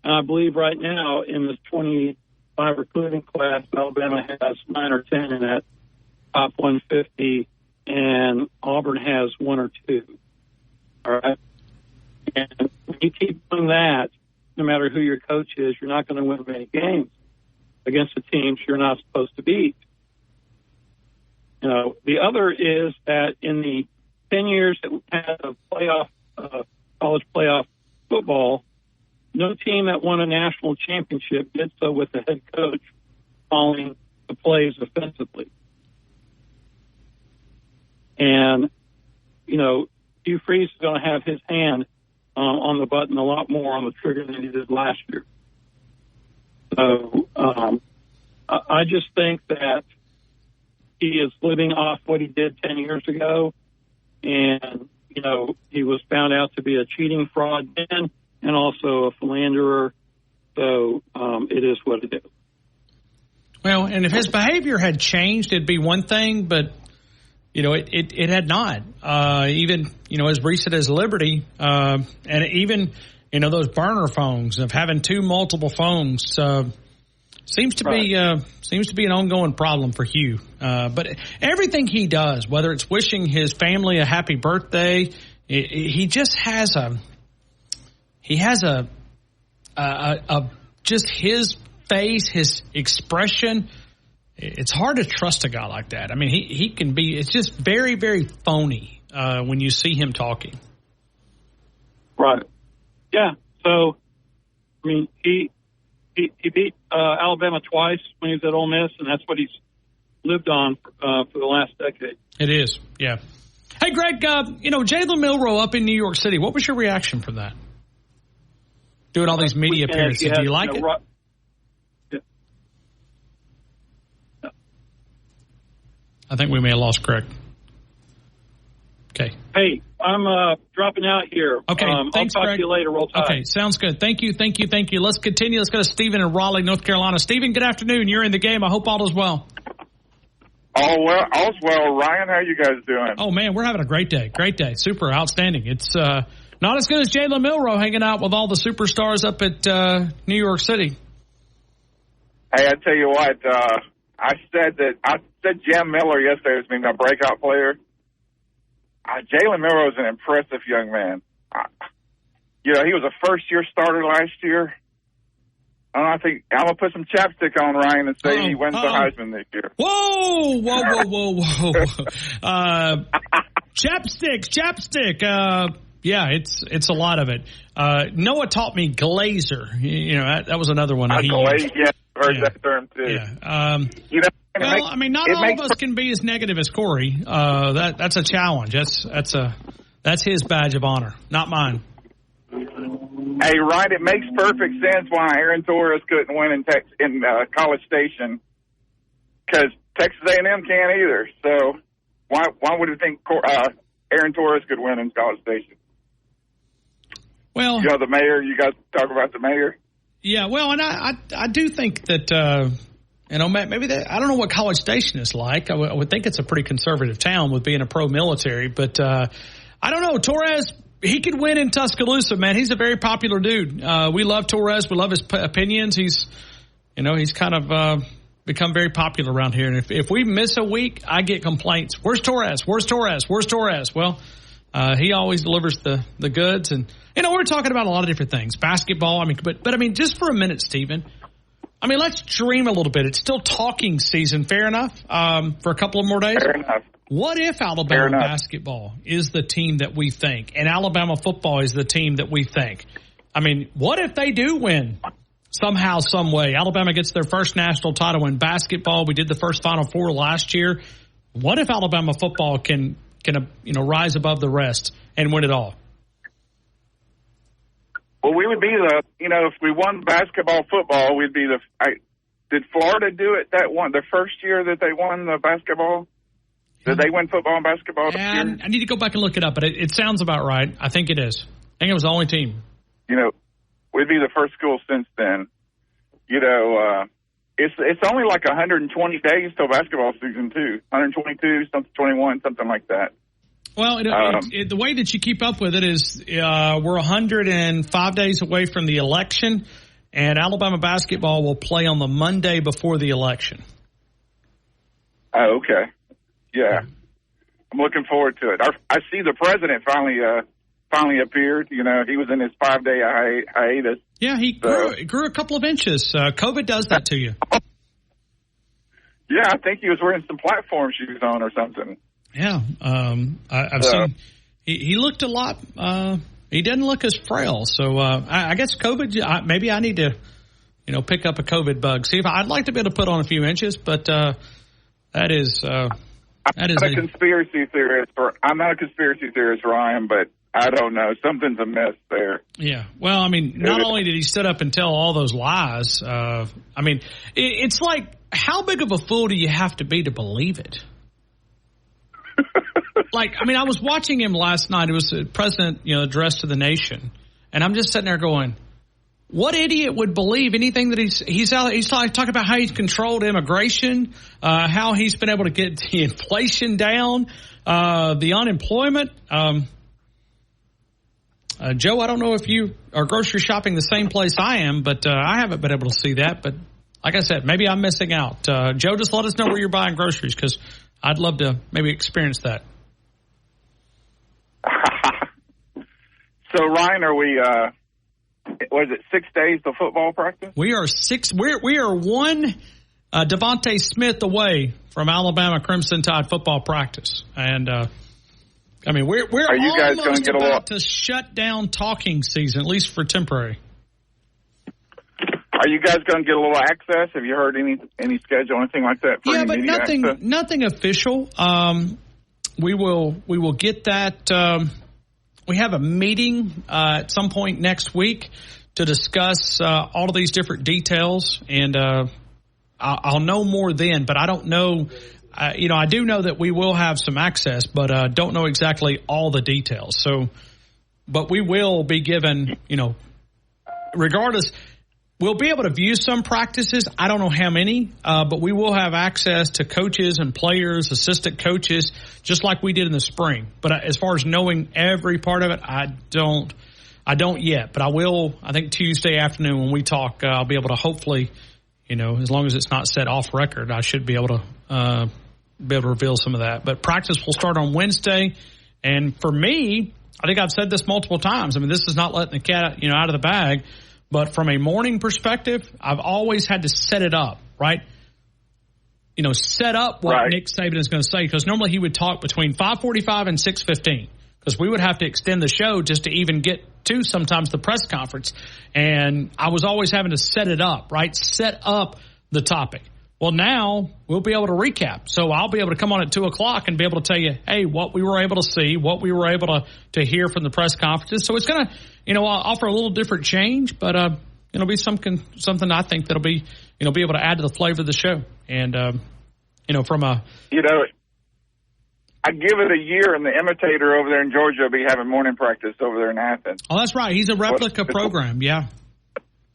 And I believe right now in the 25 recruiting class, Alabama has 9 or 10 in that top 150, and Auburn has 1 or 2. All right? And when you keep doing that, no matter who your coach is, you're not going to win many games against the teams you're not supposed to beat. The other is that in the 10 years that we had of college playoff football, no team that won a national championship did so with the head coach calling the plays offensively. And, Hugh Freeze is going to have his hand on the button a lot more on the trigger than he did last year. So I just think that he is living off what he did 10 years ago. And, he was found out to be a cheating fraud then and also a philanderer. So it is what it is. Well, and if his behavior had changed, it'd be one thing, but it had not. Even as recent as Liberty, and even those burner phones of having multiple phones seems to be an ongoing problem for Hugh. But everything he does, whether it's wishing his family a happy birthday, he just has just his face, his expression. It's hard to trust a guy like that. I mean, he can be. It's just very, very phony when you see him talking. Right. Yeah. So, I mean, he beat Alabama twice when he was at Ole Miss, and that's what he's lived on for the last decade. It is. Yeah. Hey, Greg. Jalen Milroe up in New York City. What was your reaction from that? Doing all these media appearances. Do you like it? I think we may have lost Greg. Okay. Hey, I'm dropping out here. Okay, thanks, I'll talk Greg. to you later. Roll Tide. Okay, sounds good. Thank you. Let's continue. Let's go to Stephen in Raleigh, North Carolina. Stephen, good afternoon. You're in the game. I hope all is well. All's well. Ryan, how you guys doing? Oh, man, we're having a great day. Great day. Super outstanding. It's not as good as Jalen Milroe hanging out with all the superstars up at New York City. Hey, I tell you what, I said Jam Miller yesterday as being a breakout player. Jalen Milroe is an impressive young man. He was a first-year starter last year. I think I'm going to put some chapstick on Ryan and say he wins the Heisman this year. Whoa. Chapstick. Yeah, it's a lot of it. Noah taught me glazer. That was another one. Yeah, heard that term too. Yeah. Not all of us can be as negative as Corey. That's a challenge. That's his badge of honor, not mine. Hey, Ryan, it makes perfect sense why Aaron Torres couldn't win in College Station, because Texas A&M can't either. So why would you think Aaron Torres could win in College Station? Well, the mayor. You guys talk about the mayor. Yeah, well, and I do think that maybe that, I don't know what College Station is like. I would think it's a pretty conservative town with being a pro-military, but I don't know. Torres, he could win in Tuscaloosa, man. He's a very popular dude. We love Torres. We love his opinions. He's kind of become very popular around here. And if we miss a week, I get complaints. Where's Torres? Well, he always delivers the goods. And, we're talking about a lot of different things. Basketball, but just for a minute, Stephen, let's dream a little bit. It's still talking season. Fair enough? For a couple of more days? Fair enough. What if Alabama basketball is the team that we think, and Alabama football is the team that we think? What if they do win somehow, some way? Alabama gets their first national title in basketball. We did the first Final Four last year. What if Alabama football can rise above the rest and win it all? Well, we would be if we won basketball, football, we'd be did Florida do it the first year that they won the basketball? Did they win football and basketball this year? I need to go back and look it up, but it sounds about right. I think it is. I think it was the only team. We'd be the first school since then. It's only like 120 days till basketball season too. 122, something 21, something like that. Well, the way that you keep up with it is we're 105 days away from the election, and Alabama basketball will play on the Monday before the election. Oh, okay. Yeah. I'm looking forward to it. I see the president finally appeared. He was in his 5-day hiatus. Yeah, he grew a couple of inches. COVID does that to you. Yeah, I think he was wearing some platform shoes on or something. Yeah, I've seen. He looked a lot. He didn't look as frail. So I guess COVID. Maybe I need to, pick up a COVID bug. See if I'd like to be able to put on a few inches, but that is. I'm not a conspiracy theorist, Ryan, but I don't know. Something's amiss there. Yeah. Well, not only did he sit up and tell all those lies, it's like, how big of a fool do you have to be to believe it? I was watching him last night. It was the president, address to the nation. And I'm just sitting there going, what idiot would believe anything that he's talking about how he's controlled immigration, how he's been able to get the inflation down, the unemployment. Joe, I don't know if you are grocery shopping the same place I am, but I haven't been able to see that. But like I said, maybe I'm missing out. Joe, just let us know where you're buying groceries, because I'd love to maybe experience that. So, Ryan, are we, was it 6 days to football practice? We are one Devontae Smith away from Alabama Crimson Tide football practice. And, we're are you guys almost get about to shut down talking season, at least for temporary. Are you guys going to get a little access? Have you heard any schedule, anything like that? For But nothing official. We will get that. We have a meeting at some point next week to discuss all of these different details, and I'll know more then. But I don't know. I do know that we will have some access, but don't know exactly all the details. So, but we will be given. Regardless. We'll be able to view some practices. I don't know how many, but we will have access to coaches and players, assistant coaches, just like we did in the spring. But as far as knowing every part of it, I don't yet. But I will. I think Tuesday afternoon when we talk, I'll be able to hopefully, as long as it's not set off record, I should be able to reveal some of that. But practice will start on Wednesday, and for me, I think I've said this multiple times. This is not letting the cat out of the bag. But from a morning perspective, I've always had to set it up, right? Set up what Nick Saban is going to say, because normally he would talk between 5:45 and 6:15, because we would have to extend the show just to even get to sometimes the press conference. And I was always having to set it up, right? Set up the topic. Well, now we'll be able to recap. So I'll be able to come on at 2 o'clock and be able to tell you, hey, what we were able to see, what we were able to hear from the press conferences. So it's going to, offer a little different change, but it'll be something I think that'll be, be able to add to the flavor of the show. And, from a... I give it a year, and the imitator over there in Georgia will be having morning practice over there in Athens. Oh, that's right. He's a replica program, yeah.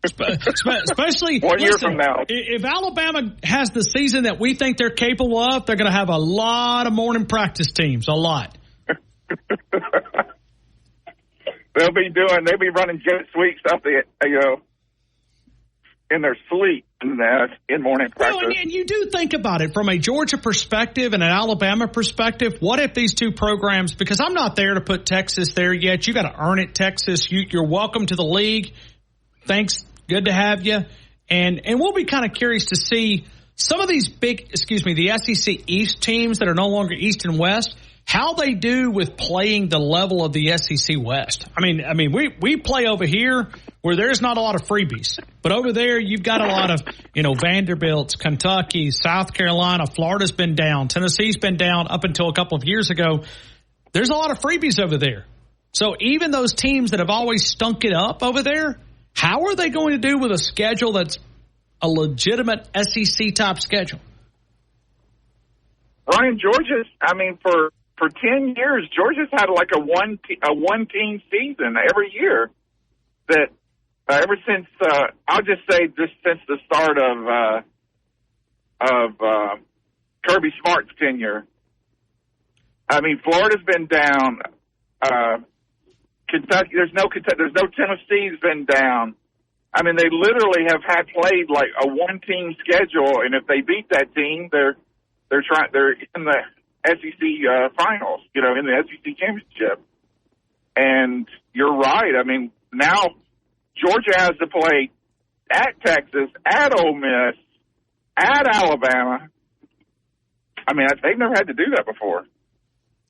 Especially, one year from now. If Alabama has the season that we think they're capable of, they're going to have a lot of morning practice teams, a lot. They'll be running jet sweeps up the, in their sleep in morning practice. Well, and you do think about it from a Georgia perspective and an Alabama perspective. What if these two programs, because I'm not there to put Texas there yet. You got to earn it, Texas. You're welcome to the league. Thanks. Good to have you. And we'll be kind of curious to see some of these the SEC East teams that are no longer East and West, how they do with playing the level of the SEC West. We play over here where there's not a lot of freebies, but over there you've got a lot of, Vanderbilt's, Kentucky, South Carolina, Florida's been down, Tennessee's been down up until a couple of years ago. There's a lot of freebies over there. So even those teams that have always stunk it up over there, how are they going to do with a schedule that's a legitimate SEC type schedule? Ryan, Georgia's, for 10 years, Georgia's had like a one team season every year. That ever since I'll just say just since the start of Kirby Smart's tenure. Florida's been down. Kentucky, there's no Tennessee's been down. They literally have had played like a one team schedule, and if they beat that team, they're in the SEC finals, in the SEC championship. And you're right. Now Georgia has to play at Texas, at Ole Miss, at Alabama. They've never had to do that before.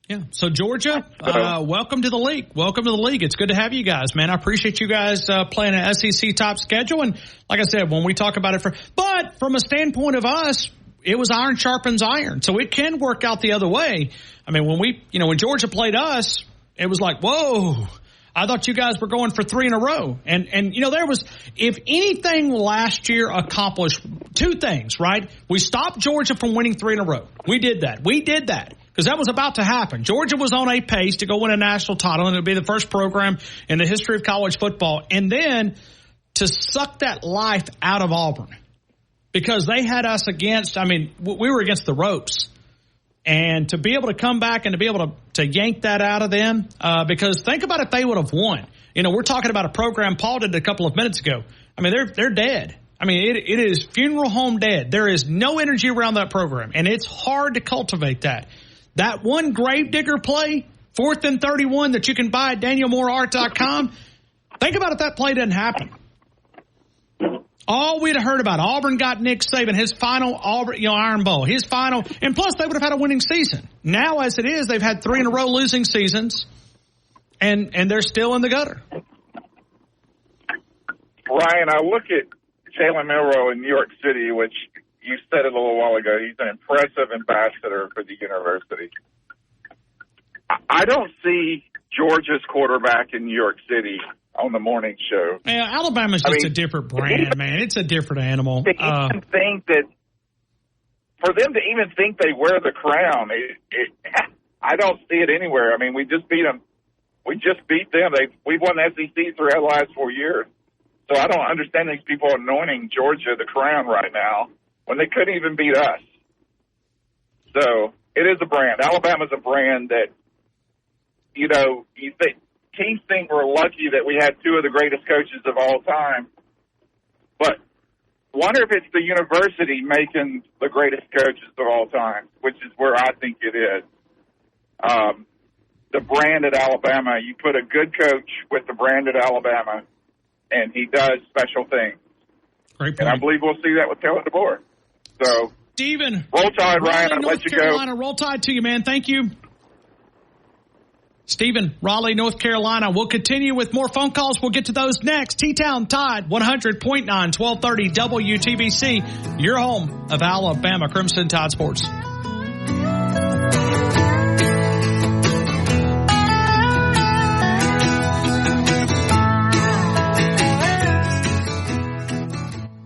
Yeah. So Georgia, welcome to the league. Welcome to the league. It's good to have you guys, man. I appreciate you guys playing an SEC top schedule. And like I said, when we talk about it but from a standpoint of us, it was iron sharpens iron. So it can work out the other way. When Georgia played us, it was like, whoa, I thought you guys were going for 3 in a row. And there was, if anything last year accomplished two things, right? We stopped Georgia from winning 3 in a row. We did that. Because that was about to happen. Georgia was on a pace to go win a national title, and it would be the first program in the history of college football. And then to suck that life out of Auburn because they had us against, we were against the ropes. And to be able to come back and to be able to yank that out of them, because think about if they would have won. We're talking about a program Paul did a couple of minutes ago. They're dead. It is funeral home dead. There is no energy around that program, and it's hard to cultivate that. That one Gravedigger play, 4th and 31 that you can buy at DanielMooreArt.com, think about if that play didn't happen. All we'd have heard about, Auburn got Nick Saban, his final Iron Bowl, his final, and plus they would have had a winning season. Now, as it is, they've had 3 in a row losing seasons, and they're still in the gutter. Ryan, I look at Jalen Milroe in New York City, which you said it a little while ago. He's an impressive ambassador for the university. I don't see Georgia's quarterback in New York City on the morning show. Yeah, Alabama's just a different brand, man. It's a different animal. To even think that, for them to even think they wear the crown, I don't see it anywhere. We just beat them. We just beat them. We've won the SEC throughout the last 4 years. So I don't understand these people anointing Georgia the crown right now when they couldn't even beat us. So it is a brand. Alabama's a brand that, you think. Teams think we're lucky that we had 2 of the greatest coaches of all time. But wonder if it's the university making the greatest coaches of all time, which is where I think it is. The brand at Alabama, you put a good coach with the brand at Alabama, and he does special things. Great point. And I believe we'll see that with Kellen DeBoer. So, Steven, roll Tide, Ryan. I'll let you Carolina, go. Roll Tide to you, man. Thank you. Stephen, Raleigh, North Carolina. We'll continue with more phone calls. We'll get to those next. T-Town Tide, 100.9, 1230 WTBC, your home of Alabama Crimson Tide Sports.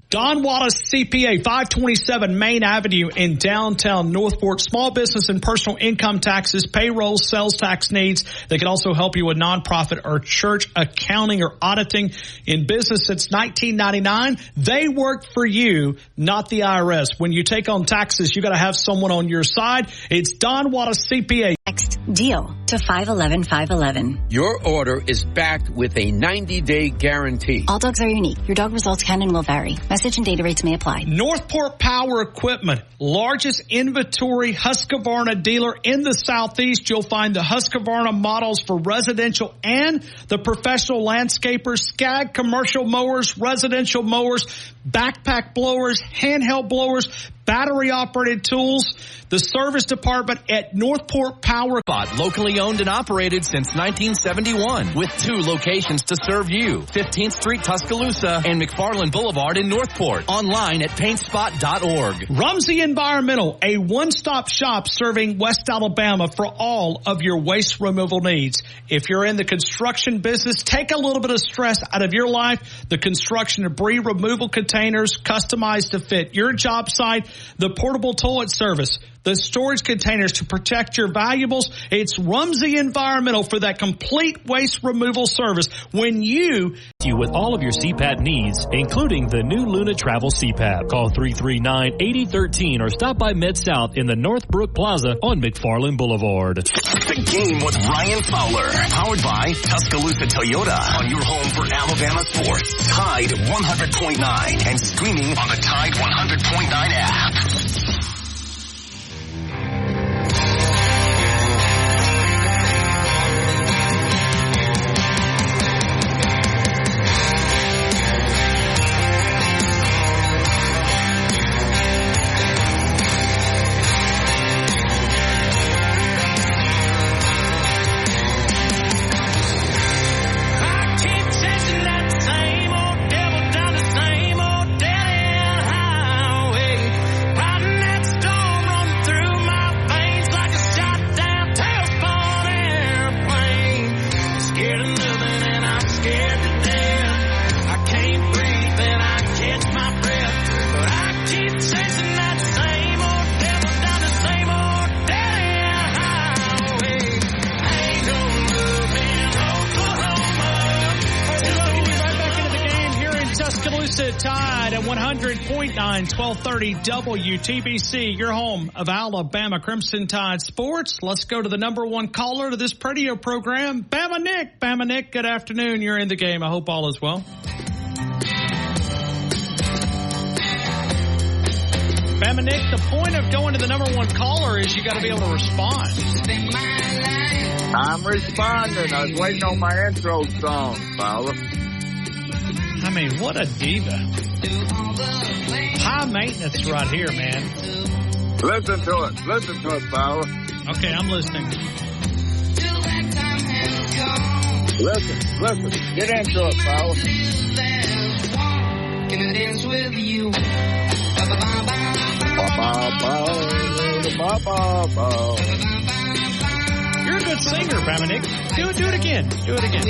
Don Wallace CPA, 527 Main Avenue in downtown Northport. Small business and personal income taxes, payroll, sales tax needs. They can also help you with nonprofit or church accounting or auditing. In business since 1999, they work for you, not the IRS. When you take on taxes, you got to have someone on your side. It's Don Wallace CPA. Next deal to 511-511. Your order is backed with a 90-day guarantee. All dogs are unique. Your dog results can and will vary. Message and data rates may apply. Northport Power Equipment, largest inventory Husqvarna dealer in the Southeast. You'll find the Husqvarna models for residential and the professional landscapers, Skag commercial mowers, residential mowers, backpack blowers, handheld blowers, battery-operated tools. The service department at Northport Power. Locally owned and operated since 1971 with 2 locations to serve you. 15th Street, Tuscaloosa and McFarland Boulevard in Northport. Online at paintspot.org. Rumsey Environmental, a one-stop shop serving West Alabama for all of your waste removal needs. If you're in the construction business, take a little bit of stress out of your life. The construction debris removal containers customized to fit your job site. The portable toilet service, the storage containers to protect your valuables. It's Rumsey Environmental for that complete waste removal service. When you with all of your CPAP needs, including the new Luna Travel CPAP. Call 339-8013 or stop by Mid-South in the Northbrook Plaza on McFarland Boulevard. The Game with Ryan Fowler, powered by Tuscaloosa Toyota, on your home for Alabama sports. Tide 100.9 and streaming on the Tide 100.9 app. Riding Tuscaloosa Tide at 100.9, 1230 WTBC, your home of Alabama Crimson Tide sports. Let's go to the number one caller to this radio program, Bama Nick. Bama Nick, good afternoon. You're in the game. I hope all is well. Bama Nick, the point of going to the number one caller is you got to be able to respond. I'm responding. I was waiting on my intro song, Fowler. I mean, what a diva. High maintenance right here, man. Listen to it. Listen to it, Fowler. Okay, I'm listening. Listen. Get into it, Fowler. Can I dance with you? You're a good singer, Bama Nick. Do it again. Do it again.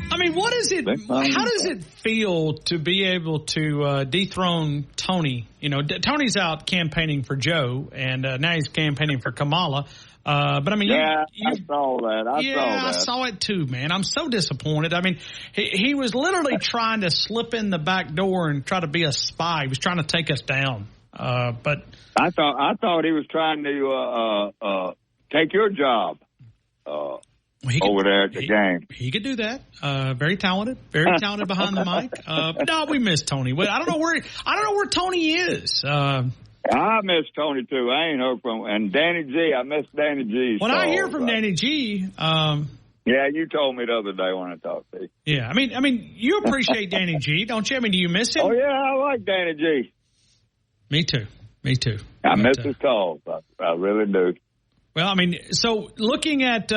I mean, what is it? How does it feel to be able to dethrone Tony? You know, Tony's out campaigning for Joe, and now he's campaigning for Kamala. But I mean, I saw that. I saw it too, man. I'm so disappointed. I mean, he was literally trying to slip in the back door and try to be a spy. He was trying to take us down. But I thought he was trying to take your job over there at the game. He could do that. Very talented behind the mic. But no, we miss Tony. I don't know where Tony is. I miss Tony, too. I ain't heard from him. And Danny G, I miss Danny G. When I hear from Danny G... yeah, you told me the other day when I talked to you. Yeah, I mean, you appreciate Danny G, don't you? I mean, do you miss him? Oh, yeah, I like Danny G. Me too. I miss his calls. I really do. Well, I mean, so looking at...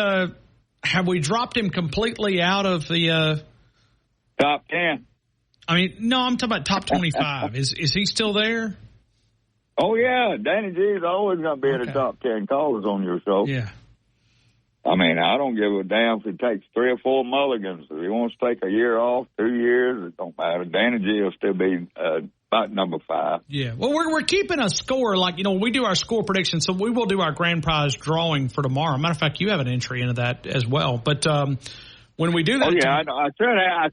have we dropped him completely out of the... Top 10? I mean, no, I'm talking about top 25. Is he still there? Oh, yeah. Danny G is always going to be in the top 10 callers on your show. Yeah. I mean, I don't give a damn if it takes 3 or 4 mulligans. If he wants to take a year off, 2 years, it don't matter. Danny G will still be about number 5. Yeah. Well, we're keeping a score. Like, you know, we do our score prediction, so we will do our grand prize drawing for tomorrow. Matter of fact, you have an entry into that as well. But when we do that... Oh, yeah, I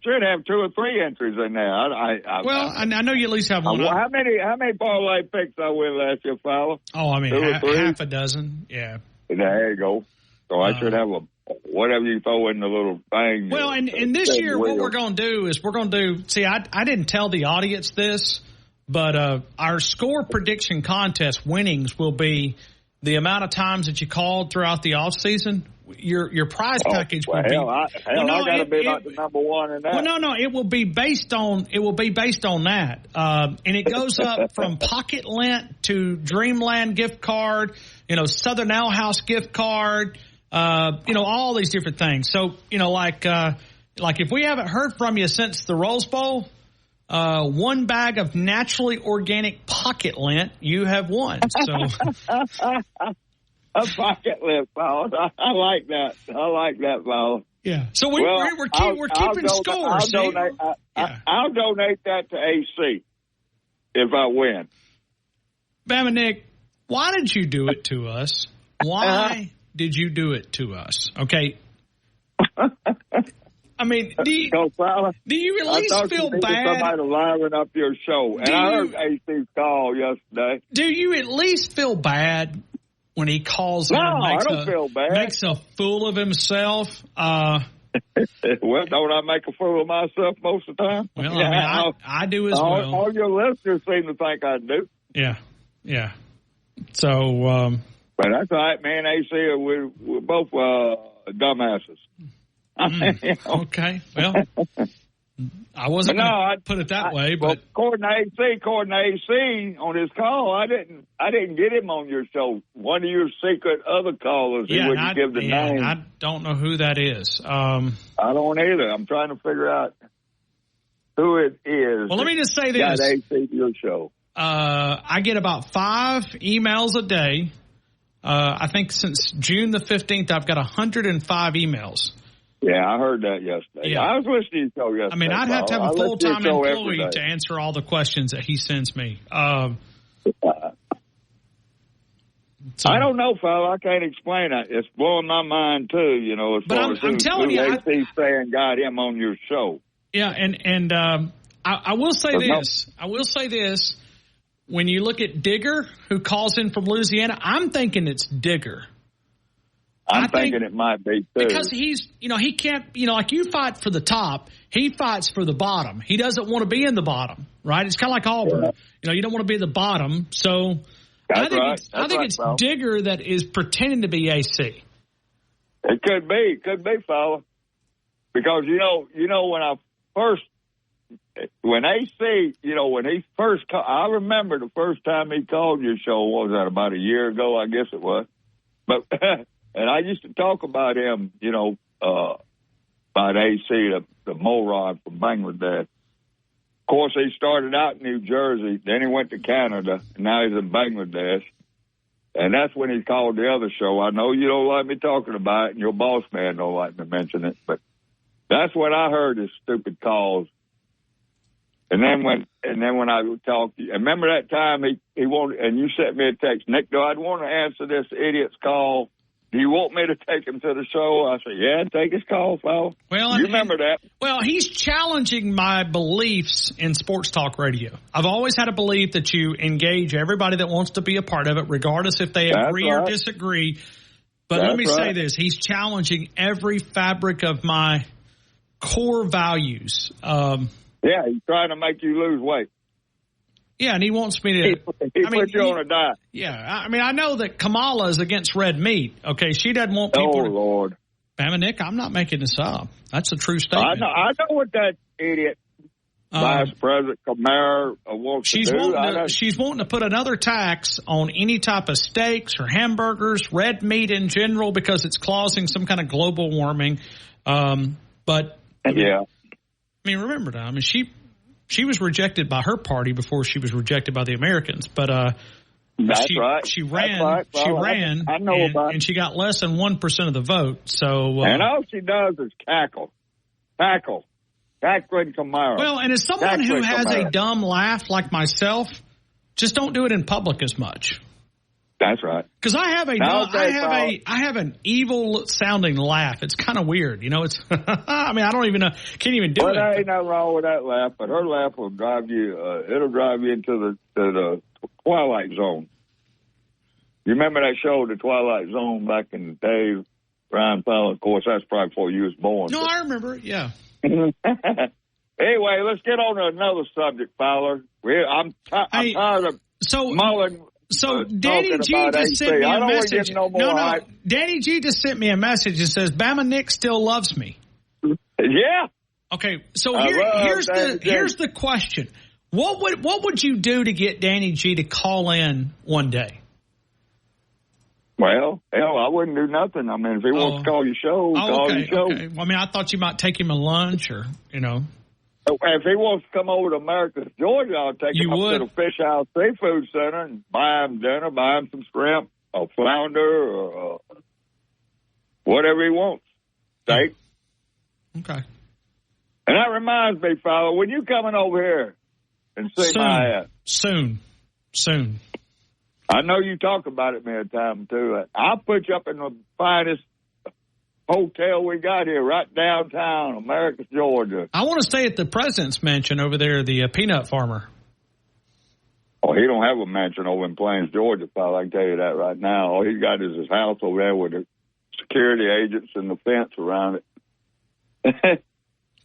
should have 2 or 3 entries in there. I know you at least have one. How many parlay picks I win last year, fella? Oh, I mean, half a dozen. Yeah. There you go. So I should have whatever you throw in the little thing. Well, and this year what we're going to do is see, I didn't tell the audience this, but our score prediction contest winnings will be the amount of times that you called throughout the off season. Your prize package will be. I got to be like the number one in that. Well, no, it will be based on that, and it goes up from Pocket Lint to Dreamland gift card, Southern Ale House gift card, all these different things. So like if we haven't heard from you since the Rose Bowl, 1 bag of naturally organic Pocket Lint, you have won. So. A pocket lint, Paul. I like that. Paul. Yeah. So we're keeping score. I'll donate that to AC if I win. Bama Nick, why did you do it to us? Why did you do it to us? Okay. I mean, do you at least feel bad? Somebody to liven up your show. And I heard AC's call yesterday. Do you at least feel bad when he calls him and makes a fool of himself? Well, don't I make a fool of myself most of the time? Well, I mean, I do as well. All your listeners seem to think I do. Yeah. So, but that's all right, man. AC, we're both dumbasses. Okay. Well, I wasn't going to put it that way, but according to AC on his call, I didn't get him on your show. One of your secret other callers, he wouldn't give the name. I don't know who that is. I don't either. I'm trying to figure out who it is. Well, let me just say this. Got AC to your show. I get about 5 emails a day. I think since June the 15th, I've got 105 emails. Yeah, I heard that yesterday. Yeah. I was listening to your show yesterday. I mean, I'd have to have a full-time employee to answer all the questions that he sends me. So, I don't know, fella. I can't explain it. It's blowing my mind too. You know, as but far as I'm telling you, AC saying got him on your show. Yeah, and I will say this. I will say this. When you look at Digger, who calls in from Louisiana, I'm thinking it's Digger. I'm thinking it might be too. Because he's, he can't, like you fight for the top, he fights for the bottom. He doesn't want to be in the bottom, right? It's kind of like Auburn. Yeah. You don't want to be the bottom. So I think it's Digger that is pretending to be AC. It could be, fella. Because, when AC, when he first called, I remember the first time he called your show, what was that, about a year ago, I guess it was. But, and I used to talk about him, about AC, the Morad from Bangladesh. Of course, he started out in New Jersey, then he went to Canada, and now he's in Bangladesh. And that's when he called the other show. I know you don't like me talking about it, and your boss man don't like me mentioning it, but that's when I heard his stupid calls. And then when I would talk, remember that time he wanted, and you sent me a text, Nick, do I want to answer this idiot's call? Do you want me to take him to the show? I said, yeah, take his call, fella. Well, you remember that? Well, he's challenging my beliefs in sports talk radio. I've always had a belief that you engage everybody that wants to be a part of it, regardless if they agree or disagree. But let me say this. He's challenging every fabric of my core values. Yeah, he's trying to make you lose weight. Yeah, and he wants me to... He put you on a diet. Yeah, I know that Kamala is against red meat. Okay, she doesn't want people... Oh, Lord. Bama Nick, I'm not making this up. That's a true statement. I know what that idiot Vice President Kamara wants to do. She's wanting to put another tax on any type of steaks or hamburgers, red meat in general, because it's causing some kind of global warming. But... Yeah. I mean, remember now. I mean, she was rejected by her party before she was rejected by the Americans. But that's right. She ran. Well, she ran. I know about it. And she got less than 1% of the vote. So and all she does is cackle. Cackling Kamara. Well, and as someone who has a dumb laugh like myself, just don't do it in public as much. That's right. Because I have an evil sounding laugh. It's kind of weird, It's I mean, I don't even know. Can't even do it. There ain't nothing wrong with that laugh, but her laugh will drive you. It'll drive you into the Twilight Zone. You remember that show, The Twilight Zone, back in the day? Brian Fowler, of course, that's probably before you was born. No, I remember it. Yeah. Anyway, let's get on to another subject, Fowler. I'm tired of Mullen. So Danny G just sent me a message. No. Danny G just sent me a message that says Bama Nick still loves me. Yeah. Okay. So here's the question. What would you do to get Danny G to call in one day? Well, hell, I wouldn't do nothing. I mean, if he wants to call your show, call your show. Okay. Well, I mean, I thought you might take him a lunch or, If he wants to come over to Americus, Georgia, I'll take him up to the Fish House Seafood Center and buy him dinner, buy him some shrimp, or flounder, or whatever he wants. Steak. Okay. And that reminds me, fella, when you coming over here and see my ass? Soon. I know you talk about it many times, too. I'll put you up in the finest hotel we got here, right downtown, Americus, Georgia. I want to stay at the President's Mansion over there, the Peanut Farmer. Oh, he don't have a mansion over in Plains, Georgia, pal. I can tell you that right now. All he's got is his house over there with the security agents and the fence around it. Okay.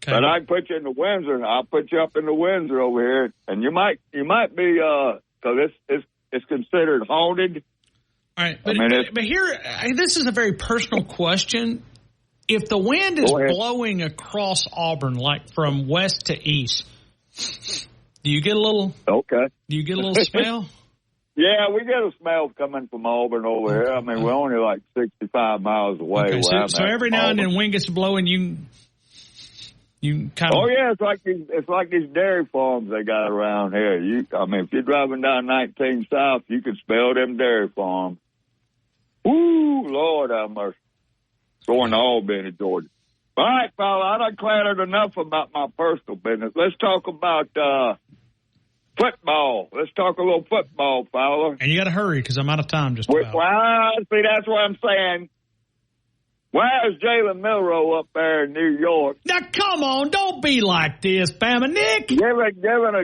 But I can put you in the Windsor. I'll put you up in the Windsor over here, and you might be because it's considered haunted. All right, but here, this is a very personal question. If the wind is blowing across Auburn, like from west to east, do you get a little? Okay. Do you get a little smell? Yeah, we get a smell coming from Auburn over here. I mean, we're only like 65 miles away. Okay, so every now and then, wind gets blowing, you kind of. Oh yeah, it's like these dairy farms they got around here. I mean, if you're driving down 19 South, you can smell them dairy farms. Ooh, Lord have mercy. Going to Albany, Georgia. All right, fella, I done clattered enough about my personal business. Let's talk about Football. Let's talk a little football, Fowler. And you got to hurry because I'm out of time just about. Well, see, that's what I'm saying. Why is Jalen Milroe up there in New York? Now, come on. Don't be like this, Bama Nick. Giving a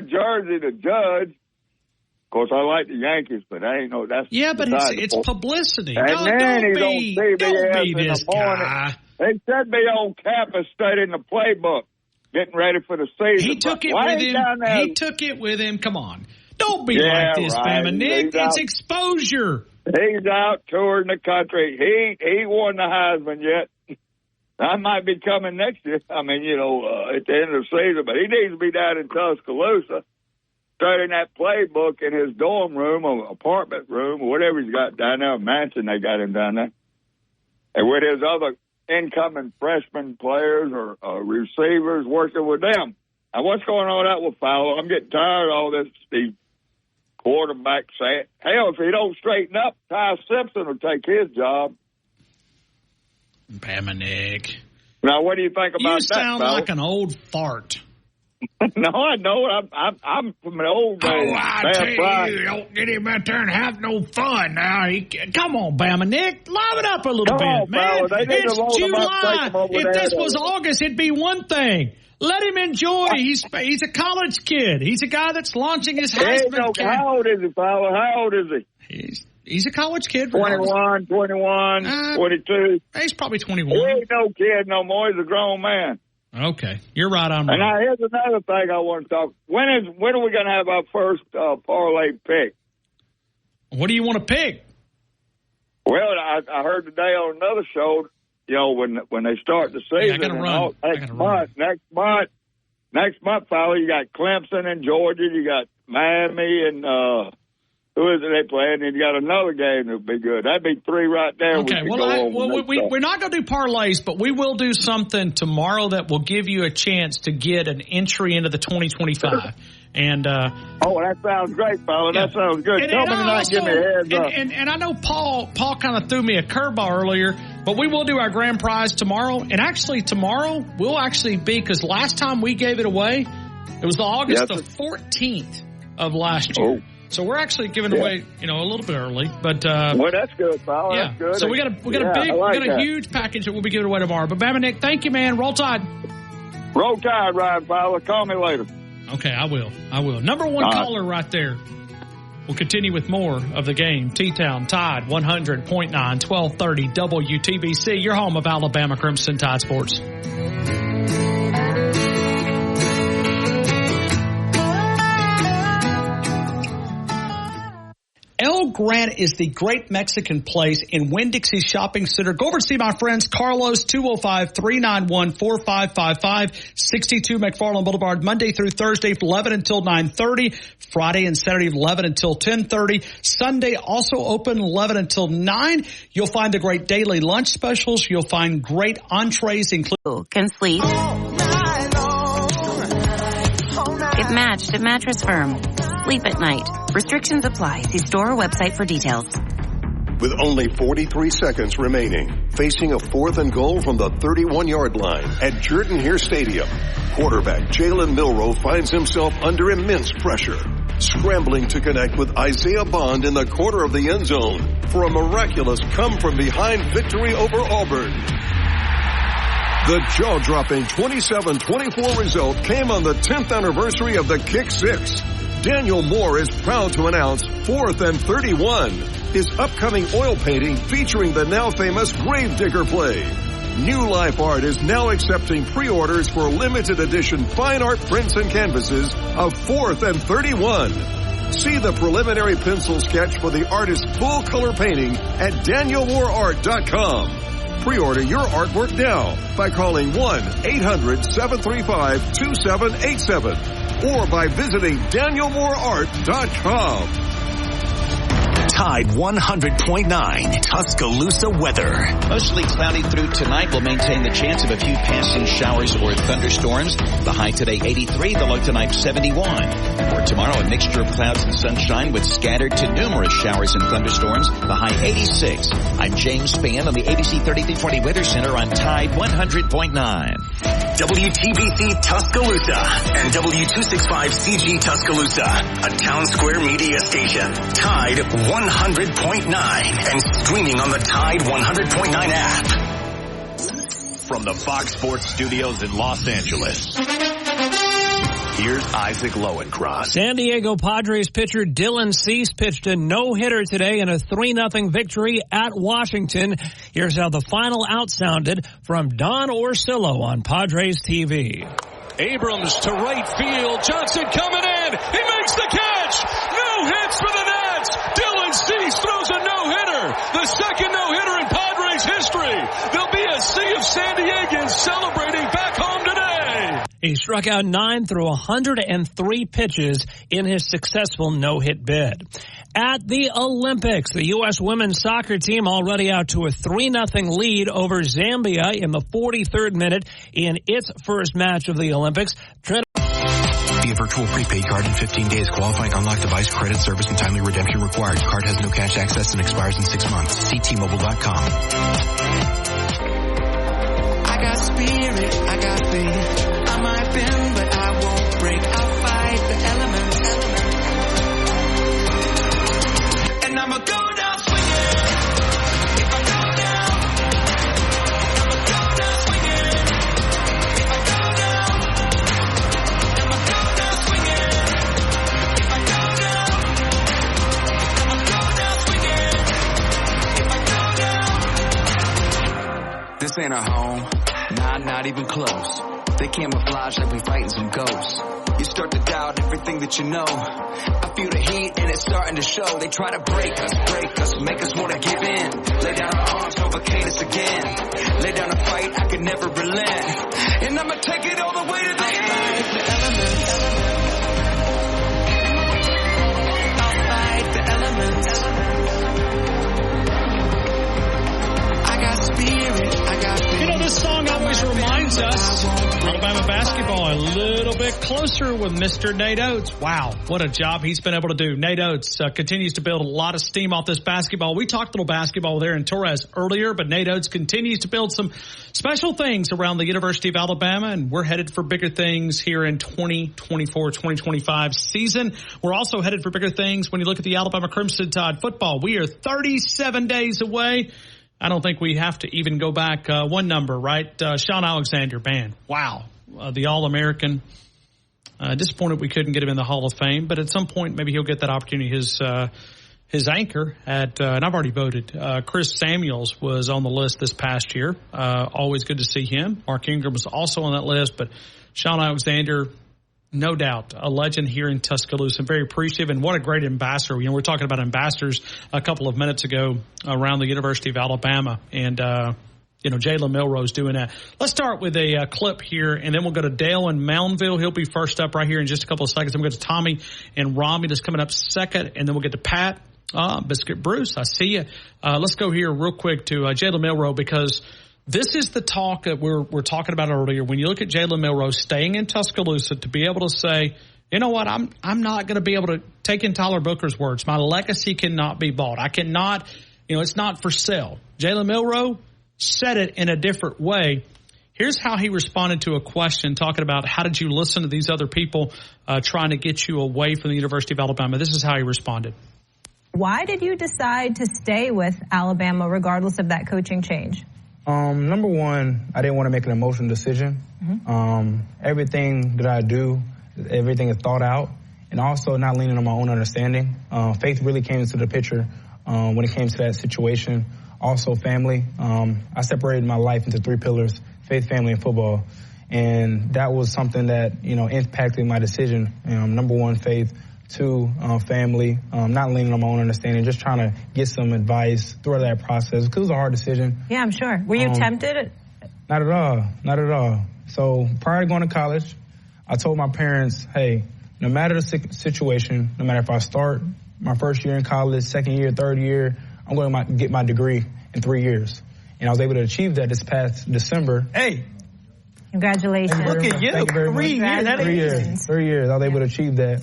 jersey to Judge. Of course, I like the Yankees, but I ain't know that's... Yeah, but it's publicity. And then he's on CBS don't be in this the morning. guy. They should be on campus studying the playbook, getting ready for the season. He took it Why with ain't him. down there? He took it with him. Come on. Don't be like this, right. Bama Nick. He's It's out. exposure. He's out touring the country. He won the Heisman yet. I might be coming next year. I mean, at the end of the season, but he needs to be down in Tuscaloosa, studying that playbook in his dorm room or apartment room or whatever he's got down there, a mansion they got him down there. And with his other incoming freshman players or receivers working with them. Now, what's going on out with Fowler? I'm getting tired of all this, the quarterback saying, hell, if he don't straighten up, Ty Simpson will take his job. Bama Nick. Now, what do you think about that, You sound Fowler? like an old fart. No, I know. I'm from an old days. Oh, I tell you, don't get him out there and have no fun now. Come on, Bama Nick. Live it up a little Come bit, on, man. Fowler. They need to It's roll them up, take July. them over If there. this was August, it'd be one thing. Let him enjoy. He's a college kid. He's a guy that's launching his Heisman campaign. How old is he, Fowler? How old is he? He's a college kid. 21, 22. He's probably 21. He ain't no kid no more. He's a grown man. Okay, you're right on. And now here's another thing I want to talk. When are we going to have our first parlay pick? What do you want to pick? Well, I heard today on another show, when they start the season. I gotta run. Next month, Fowler, you got Clemson and Georgia. You got Miami and who is it they playing? And you got another game that'll be good. That'd be three right there. Okay, we're not going to do parlays, but we will do something tomorrow that will give you a chance to get an entry into the 2025. And that sounds great, fella. Yeah. That sounds good. Tell me tonight, give me a heads up. And I know Paul kind of threw me a curveball earlier, but we will do our grand prize tomorrow. And actually, tomorrow will actually be, because last time we gave it away, it was August the 14th of last year. Oh. So we're actually giving away, a little bit early, but well, that's good, pal. Yeah. That's good. So we got a huge package that we'll be giving away tomorrow. But Bama Nick, thank you, man. Roll Tide. Roll Tide, Ryan Fowler. Call me later. Okay, I will. Number one caller right there. We'll continue with more of the game. T-Town Tide 100.9, 1230 WTBC. Your home of Alabama Crimson Tide Sports. El Grant is the great Mexican place in Winn-Dixie Shopping Center. Go over to see my friends Carlos, 205-391-4555, 62 McFarland Boulevard, Monday through Thursday from 11 until 9:30, Friday and Saturday 11 until 10:30, Sunday also open 11 until 9. You'll find the great daily lunch specials. You'll find great entrees including can sleep. Get matched at Mattress Firm. Sleep at night. Restrictions apply. See store or website for details. With only 43 seconds remaining, facing a 4th and goal from the 31-yard line at Jordan-Hare Stadium, quarterback Jalen Milroe finds himself under immense pressure, scrambling to connect with Isaiah Bond in the corner of the end zone for a miraculous come-from-behind victory over Auburn. The jaw-dropping 27-24 result came on the 10th anniversary of the Kick Six. Daniel Moore is proud to announce 4th and 31, his upcoming oil painting featuring the now famous Gravedigger play. New Life Art is now accepting pre-orders for limited edition fine art prints and canvases of 4th and 31. See the preliminary pencil sketch for the artist's full color painting at DanielMooreArt.com. Pre-order your artwork now by calling 1-800-735-2787 or by visiting DanielMooreArt.com. Tide 100.9 Tuscaloosa weather. Mostly cloudy through tonight. Will maintain the chance of a few passing showers or thunderstorms. The high today 83, the low tonight 71. For tomorrow, a mixture of clouds and sunshine with scattered to numerous showers and thunderstorms. The high 86. I'm James Spann on the ABC 3320 Weather Center on Tide 100.9. WTBC Tuscaloosa and W265CG Tuscaloosa, a Town Square media station. Tide 100.9 and streaming on the Tide 100.9 app. From the Fox Sports Studios in Los Angeles, here's Isaac Lowencross. San Diego Padres pitcher Dylan Cease pitched a no-hitter today in a 3-0 victory at Washington. Here's how the final out sounded from Don Orsillo on Padres TV. Abrams to right field. Johnson coming in. He makes the catch. No hits for the Nats. Dylan Cease throws a no-hitter. The second no-hitter in Padres history. There'll be a sea of San Diegans celebrating back home today. He struck out 9 through 103 pitches in his successful no-hit bid. At the Olympics, the U.S. women's soccer team already out to a 3-0 lead over Zambia in the 43rd minute in its first match of the Olympics. Via virtual prepaid card in 15 days. Qualifying unlocked device, credit service, and timely redemption required. Card has no cash access and expires in 6 months. See T-Mobile.com. I got spirit, I got faith. I might bend, but I won't break. I'll fight the elements. And I'ma go down swinging. If I go down, I'ma go down swinging. If I go down, I'ma go down swinging. If I go down, I'ma go down swinging. If I go down. This ain't a home. Nah, not even close. They camouflage like we fighting some ghosts. You start to doubt everything that you know. I feel the heat and it's starting to show. They try to break us, make us want to give in. Lay down our arms, provocate us again. Lay down a fight, I could never relent. And I'ma take it all the way to the end. The elements. I'll fight the elements. I got spirit, I got faith. You know, this song always reminds us Alabama basketball a little bit closer with Mr. Nate Oates. Wow, what a job he's been able to do. Nate Oates continues to build a lot of steam off this basketball. We talked a little basketball there in Torres earlier, but Nate Oates continues to build some special things around the University of Alabama, and we're headed for bigger things here in 2024-2025 season. We're also headed for bigger things when you look at the Alabama Crimson Tide football. We are 37 days away. I don't think we have to even go back one number, right? Sean Alexander, man, wow, the All-American. Disappointed we couldn't get him in the Hall of Fame, but at some point maybe he'll get that opportunity. His anchor at, and I've already voted, Chris Samuels was on the list this past year. Always good to see him. Mark Ingram was also on that list, but Sean Alexander, no doubt, a legend here in Tuscaloosa. I'm very appreciative, and what a great ambassador. You know, we were talking about ambassadors a couple of minutes ago around the University of Alabama, and, you know, Jalen Milrose doing that. Let's start with a clip here, and then we'll go to Dale in Moundville. He'll be first up right here in just a couple of seconds. Then we'll go to Tommy and Rami that's coming up second, and then we'll get to Pat, Biscuit Bruce. I see you. Let's go here real quick to Jalen Milrose, because this is the talk that we're talking about earlier. When you look at Jalen Milrose staying in Tuscaloosa, to be able to say, you know what, I'm not going to be able to take in Tyler Booker's words. My legacy cannot be bought. I cannot, you know, it's not for sale. Jalen Milrose said it in a different way. Here's how he responded to a question talking about how did you listen to these other people trying to get you away from the University of Alabama. This is how he responded. Why did you decide to stay with Alabama regardless of that coaching change? Number one, I didn't want to make an emotional decision. Mm-hmm. Everything that I do, everything is thought out, and also not leaning on my own understanding. Faith really came into the picture when it came to that situation. Also family. I separated my life into 3 pillars: faith, family, and football. And that was something that, you know, impacted my decision. Number one, faith. 2, family, not leaning on my own understanding, just trying to get some advice through that process, because it was a hard decision. Yeah, I'm sure. Were you tempted? Not at all. Not at all. So prior to going to college, I told my parents, hey, no matter the situation, no matter if I start my first year in college, second year, third year, I'm going to get my degree in 3 years. And I was able to achieve that this past December. Hey. Congratulations. Look at you. 3 years. 3 years. I was able to achieve that.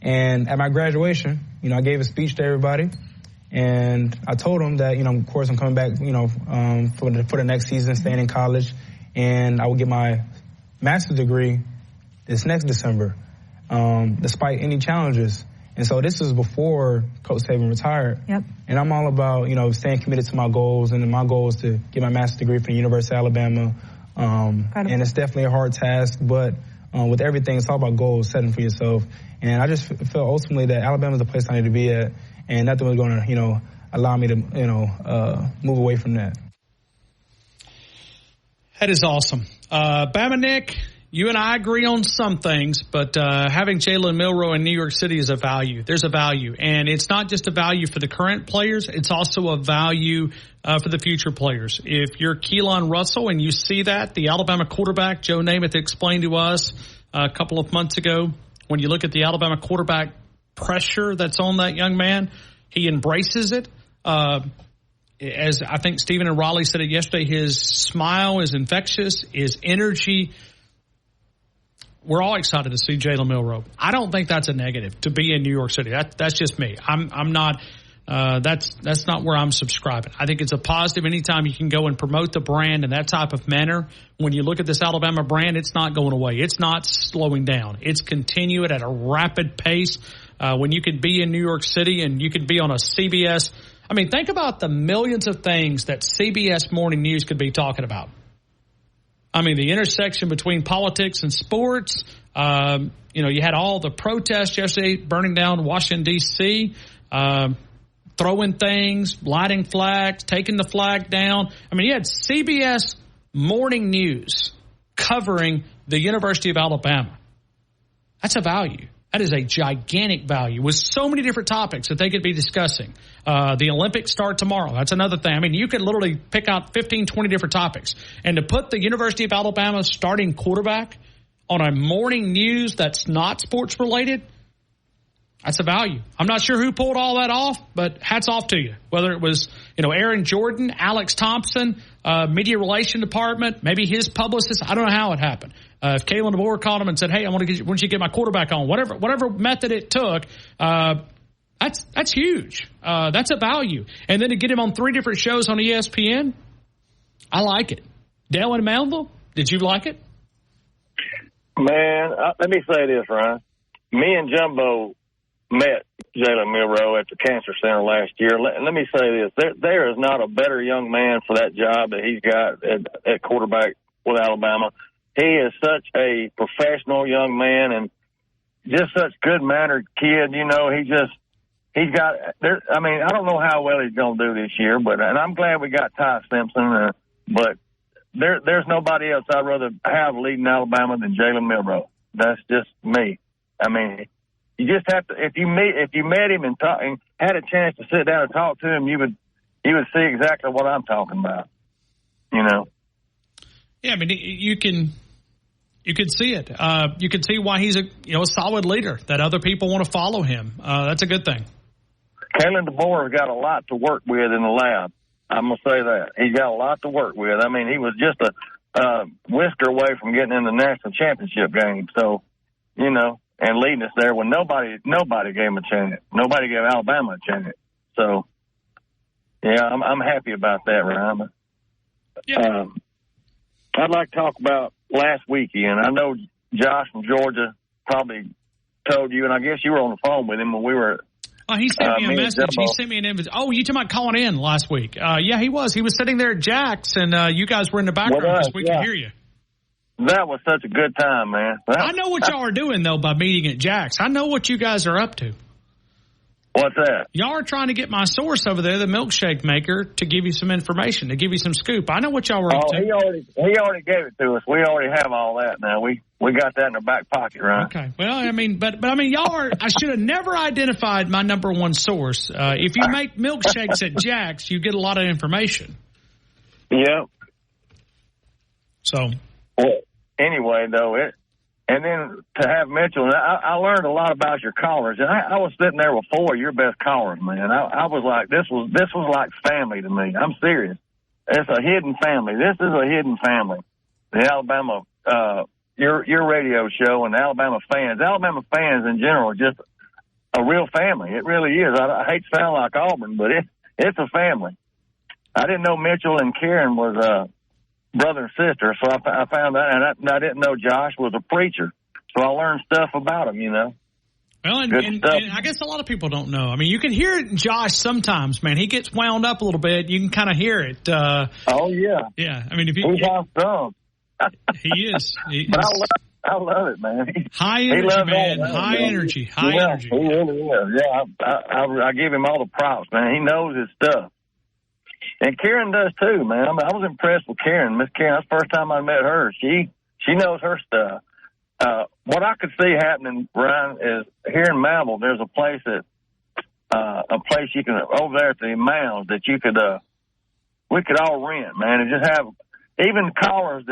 And at my graduation, I gave a speech to everybody. And I told them that, of course, I'm coming back, for the next season, staying in college. And I will get my master's degree this next December, despite any challenges. And so this is before Coach Saban retired. Yep. And I'm all about, staying committed to my goals. And my goal is to get my master's degree from the University of Alabama. And it's definitely a hard task, but with everything, it's all about goals, setting for yourself. And I just feel ultimately that Alabama is the place I need to be at, and nothing was going to, allow me to, move away from that. That is awesome. Bama Nick, you and I agree on some things, but having Jalen Milroe in New York City is a value. There's a value. And it's not just a value for the current players. It's also a value for the future players. If you're Keelan Russell and you see that, the Alabama quarterback, Joe Namath explained to us a couple of months ago, when you look at the Alabama quarterback pressure that's on that young man, he embraces it. As I think Stephen and Raleigh said it yesterday, his smile is infectious, his energy. We're all excited to see Jalen Milroe. I don't think that's a negative to be in New York City. That's just me. I'm not. That's not where I'm subscribing. I think it's a positive anytime you can go and promote the brand in that type of manner. When you look at this Alabama brand, it's not going away. It's not slowing down. It's continuing at a rapid pace. When you could be in New York City and you could be on a CBS. I mean, think about the millions of things that CBS Morning News could be talking about. I mean, the intersection between politics and sports. You had all the protests yesterday, burning down Washington, D.C., throwing things, lighting flags, taking the flag down. I mean, you had CBS Morning News covering the University of Alabama. That's a value. That is a gigantic value with so many different topics that they could be discussing. The Olympics start tomorrow. That's another thing. I mean, you could literally pick out 15, 20 different topics. And to put the University of Alabama starting quarterback on a morning news that's not sports related, that's a value. I'm not sure who pulled all that off, but hats off to you. Whether it was, Aaron Jordan, Alex Thompson, media relation department, maybe his publicist. I don't know how it happened. If Kalen DeBoer called him and said, "Hey, I want you to get my quarterback on," whatever method it took, that's huge. That's a value. And then to get him on 3 different shows on ESPN, I like it. Dale in Moundville, did you like it? Man, let me say this, Ryan. Me and Jumbo met Jalen Milroe at the Cancer Center last year. Let me say this. There is not a better young man for that job that he's got at quarterback with Alabama. He is such a professional young man and just such good-mannered kid. He's got I don't know how well he's going to do this year, and I'm glad we got Ty Simpson, but there's nobody else I'd rather have leading Alabama than Jalen Milroe. That's just me. I mean, you just have to, if you met him and had a chance to sit down and talk to him, you would see exactly what I'm talking about. Yeah, I mean, you can see it. You can see why he's a solid leader, that other people want to follow him. That's a good thing. Kalen DeBoer has got a lot to work with in the lab. I'm going to say that. He's got a lot to work with. I mean, he was just a whisker away from getting in the national championship game. So, and leading us there when nobody gave him a chance. Nobody gave Alabama a chance. So, yeah, I'm happy about that, Ryan. Yeah. I'd like to talk about last weekend. I know Josh from Georgia probably told you, and I guess you were on the phone with him when we were. Oh, he sent me a message. He sent me an invitation. Oh, you talking about calling in last week? Yeah, he was. He was sitting there at Jack's, and you guys were in the background because we could hear you. That was such a good time, man. I know what y'all are doing, though, by meeting at Jack's. I know what you guys are up to. What's that? Y'all are trying to get my source over there, the milkshake maker, to give you some information, to give you some scoop. I know what y'all were up to. He already gave it to us. We already have all that now. We got that in our back pocket, right? Okay. Well, I mean, but y'all are. I should have never identified my number one source. If you make milkshakes at Jack's, you get a lot of information. Yeah. So. Well, anyway, though, And then to have Mitchell, and I learned a lot about your callers, and I was sitting there with 4 of your best callers, man. I was like, this was like family to me. I'm serious. It's a hidden family. This is a hidden family. The Alabama, your radio show, and the Alabama fans in general are just a real family. It really is. I hate to sound like Auburn, but it's a family. I didn't know Mitchell and Karen was brother and sister, so I found that, and I didn't know Josh was a preacher, so I learned stuff about him, you know. Well, and I guess a lot of people don't know. I mean, you can hear it in Josh sometimes, man. He gets wound up a little bit. You can kind of hear it. Oh, yeah. Yeah, I mean, if he's on some. He is. But I love it, man. High energy, man. High energy. High energy. He really is. Yeah, I give him all the props, man. He knows his stuff. And Karen does too, man. I was impressed with Karen. Miss Karen, that's the first time I met her. She knows her stuff. What I could see happening, Ryan, is here in Mabel, there's a place you can, over there at the mounds that you could, we could all rent, man, and just have, even callers,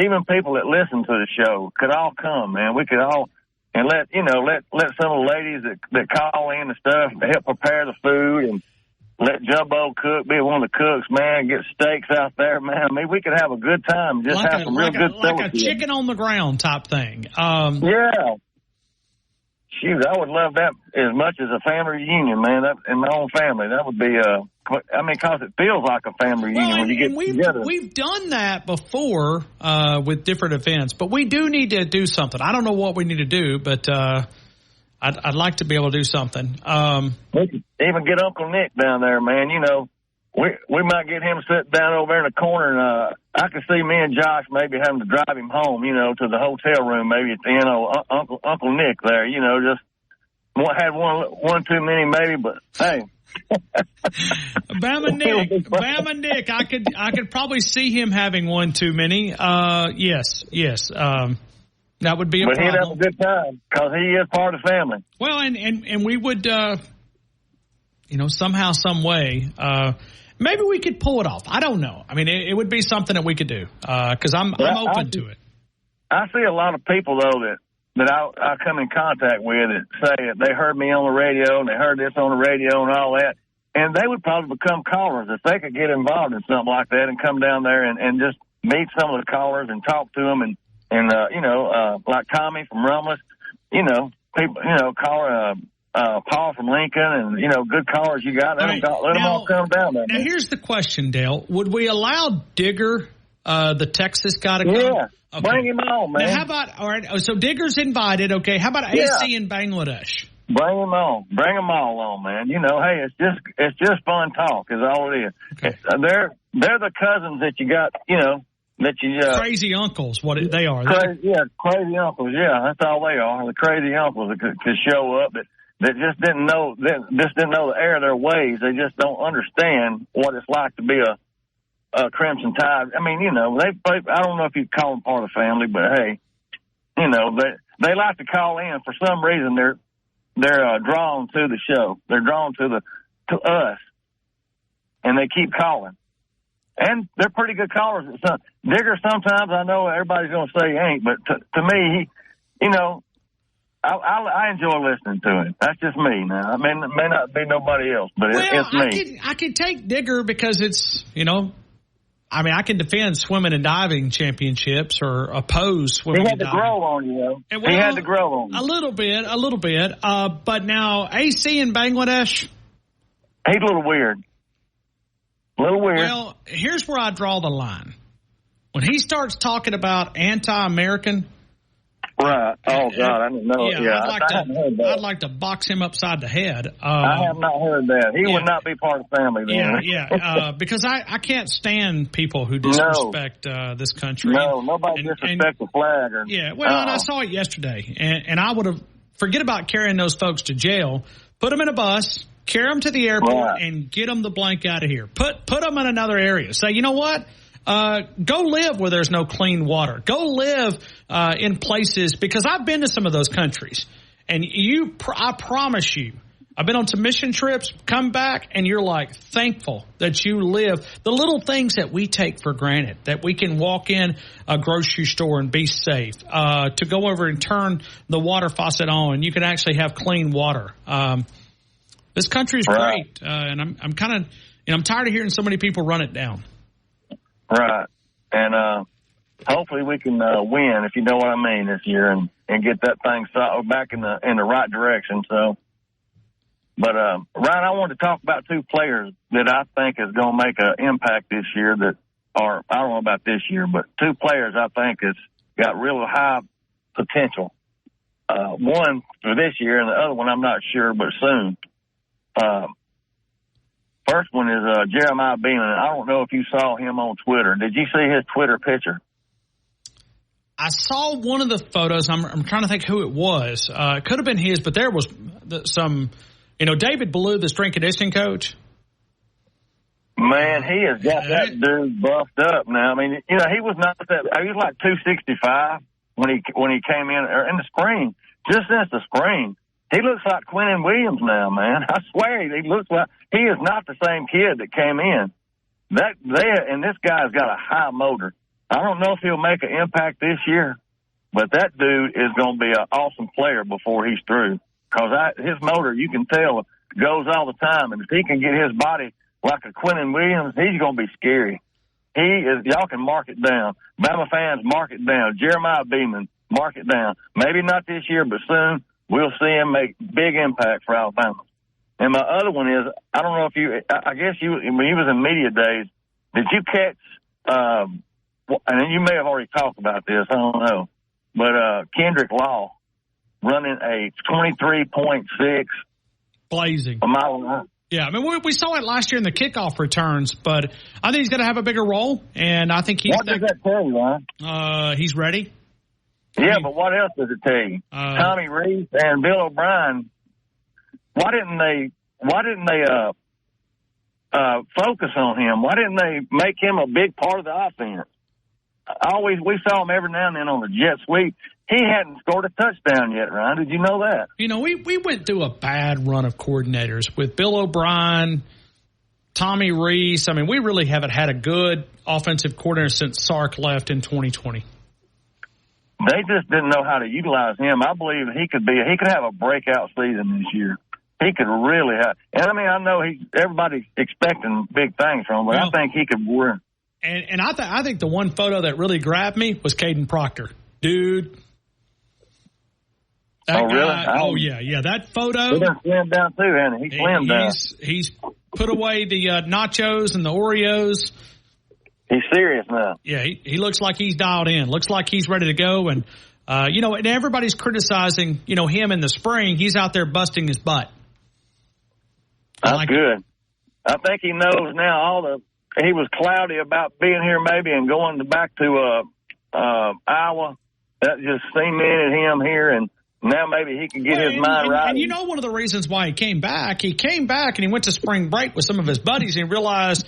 even people that listen to the show could all come, man. We could all, and let some of the ladies that call in and stuff help prepare the food, and let Jumbo cook, be one of the cooks, man, get steaks out there, man. I mean, we could have a good time, just have some real good stuff. Like a chicken on the ground type thing. Yeah. Shoot, I would love that as much as a family reunion, man. In my own family, that would be, because it feels like a family reunion when you get together. We've done that before with different events, but we do need to do something. I don't know what we need to do, but I'd like to be able to do something. We could even get Uncle Nick down there, man. You know, we might get him sitting down over there in the corner, and I could see me and Josh maybe having to drive him home, you know, to the hotel room, maybe at the end of Uncle Nick there. You know, just had one too many, maybe, but hey. Bama Nick, I could probably see him having one too many. Yes. That would be a problem. But he'd have a good time because he is part of the family. Well, and we would, somehow, some way, maybe we could pull it off. I don't know. I mean, it would be something that we could do because I'm open to it. I see a lot of people, though, that I come in contact with that say that they heard me on the radio and they heard this on the radio and all that, and they would probably become callers if they could get involved in something like that and come down there and just meet some of the callers and talk to them and like Tommy from Rumless, people, caller, Paul from Lincoln, and, good callers you got. Let them all come down there. Now, here's the question, Dale. Would we allow Digger, the Texas guy, to come? Yeah, okay. Bring him on, man. Now, how about, all right, so Digger's invited, okay. How about AC in Bangladesh? Bring them on. Bring them all on, man. Hey, it's just fun talk is all it is. Okay. They're the cousins that you got, crazy uncles, what they are. Crazy uncles. Yeah, that's all they are. The crazy uncles that could show up that just didn't know the air of their ways. They just don't understand what it's like to be a Crimson Tide. I mean, I don't know if you call them part of the family, but hey, they like to call in for some reason. They're drawn to the show. They're drawn to us, and they keep calling. And they're pretty good callers. Digger, sometimes I know everybody's going to say he ain't, but to me, I enjoy listening to him. That's just me now. I mean, it may not be nobody else, but it's me. I can take Digger because it's, I can defend swimming and diving championships or oppose swimming and diving. He had to grow on you, though. He had to grow on you. A little bit. But now, AC in Bangladesh? He's a little weird. Well, here's where I draw the line. When he starts talking about anti-American. Right. Oh, God, I didn't know. Yeah, I'd like to box him upside the head. I have not heard that. He would not be part of the family then. Yeah. Because I can't stand people who disrespect this country. No, nobody disrespects the flag. And I saw it yesterday. And I would have, forget about carrying those folks to jail, put them in a bus, carry them to the airport, and get them the blank out of here. Put them in another area. Say, you know what? Go live where there's no clean water. Go live in places, because I've been to some of those countries, and I promise you, I've been on some mission trips, come back, and you're like thankful that you live. The little things that we take for granted, that we can walk in a grocery store and be safe, to go over and turn the water faucet on, and you can actually have clean water. This country is great, and I'm kind of, I'm tired of hearing so many people run it down. Right, and hopefully we can win, if you know what I mean, this year, and get that thing back in the right direction. So. But, Ryan, I wanted to talk about two players that I think is going to make an impact this year I don't know about this year, but two players I think has got real high potential. One for this year and the other one I'm not sure, but soon. First one is Jeremiah Beaman. I don't know if you saw him on Twitter. Did you see his Twitter picture? I saw one of the photos. I'm trying to think who it was. It could have been his, but there was some... David Ballou, the strength conditioning coach. Man, he has got that dude buffed up now. I mean, he was not that. He was like 265 when he came in the spring. Just since the spring, he looks like Quinnen Williams now, man. I swear, he looks like he is not the same kid that came in. And this guy's got a high motor. I don't know if he'll make an impact this year, but that dude is going to be an awesome player before he's through. Because his motor, you can tell, goes all the time. And if he can get his body like a Quinnen Williams, he's going to be scary. Y'all can mark it down. Bama fans, mark it down. Jeremiah Beaman, mark it down. Maybe not this year, but soon we'll see him make big impact for Alabama. And my other one is, I don't know if I guess when he was in media days, did you catch, and you may have already talked about this, I don't know, but Kendrick Law running a 23.6 blazing a mile an hour. Yeah, I mean, we saw it last year in the kickoff returns, but I think he's going to have a bigger role, and I think What does that tell you, Ryan? He's ready. Yeah, but what else does it tell you? Tommy Rees and Bill O'Brien, why didn't they focus on him? Why didn't they make him a big part of the offense? We saw him every now and then on the jet sweep. He hadn't scored a touchdown yet, Ryan. Did you know that? We went through a bad run of coordinators with Bill O'Brien, Tommy Rees. I mean, we really haven't had a good offensive coordinator since Sark left in 2020. They just didn't know how to utilize him. I believe he could have a breakout season this year. He could really have. And I mean, I know everybody's expecting big things from him, but I think he could win. And I think the one photo that really grabbed me was Caden Proctor. Dude. That guy, really? Yeah. That photo. He done slimmed down too, hasn't he? He slimmed down. He's put away the nachos and the Oreos. He's serious now. Yeah, he looks like he's dialed in. Looks like he's ready to go. And, and everybody's criticizing, him in the spring. He's out there busting his butt. That's good. I think he knows now he was cloudy about being here maybe and going back to Iowa. That just cemented him here, and now maybe he can get his mind right. And one of the reasons why he came back and he went to spring break with some of his buddies and he realized,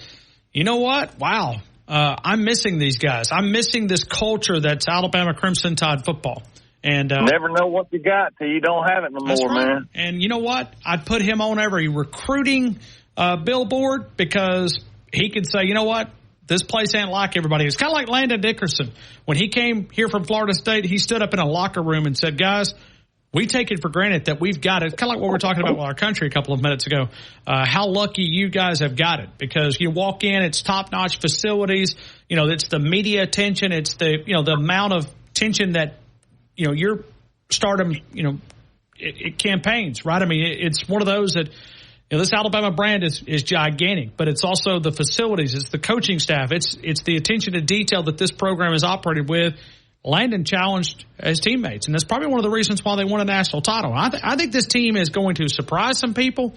you know what? Wow, I'm missing these guys. I'm missing this culture that's Alabama Crimson Tide football. And never know what you got till you don't have it no more, right, man. And you know what? I'd put him on every recruiting billboard because he could say, you know what? This place ain't like everybody. It's kind of like Landon Dickerson. When he came here from Florida State, he stood up in a locker room and said, guys, we take it for granted that we've got it. It's kind of like what we were talking about with our country a couple of minutes ago. How lucky you guys have got it, because you walk in, it's top-notch facilities. It's the media attention. It's the amount of attention that, your stardom, it campaigns, right? I mean, it's one of those that, this Alabama brand is gigantic, but it's also the facilities, it's the coaching staff, it's the attention to detail that this program is operated with. Landon challenged his teammates, and that's probably one of the reasons why they won a national title. I think this team is going to surprise some people.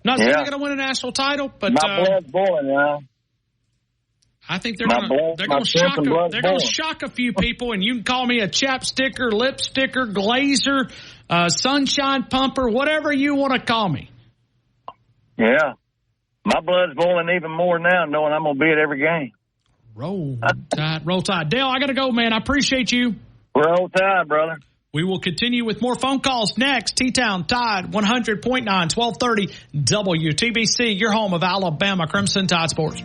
Not saying they're going to win a national title, but my blood's boiling now. I think they're going to shock a few people, and you can call me a chapsticker, lipsticker, glazer, sunshine pumper, whatever you want to call me. Yeah. My blood's boiling even more now, knowing I'm going to be at every game. Roll Tide. Dale, I got to go, man. I appreciate you. Roll Tide, brother. We will continue with more phone calls next. T-Town Tide 100.9, 1230 WTBC, your home of Alabama Crimson Tide Sports.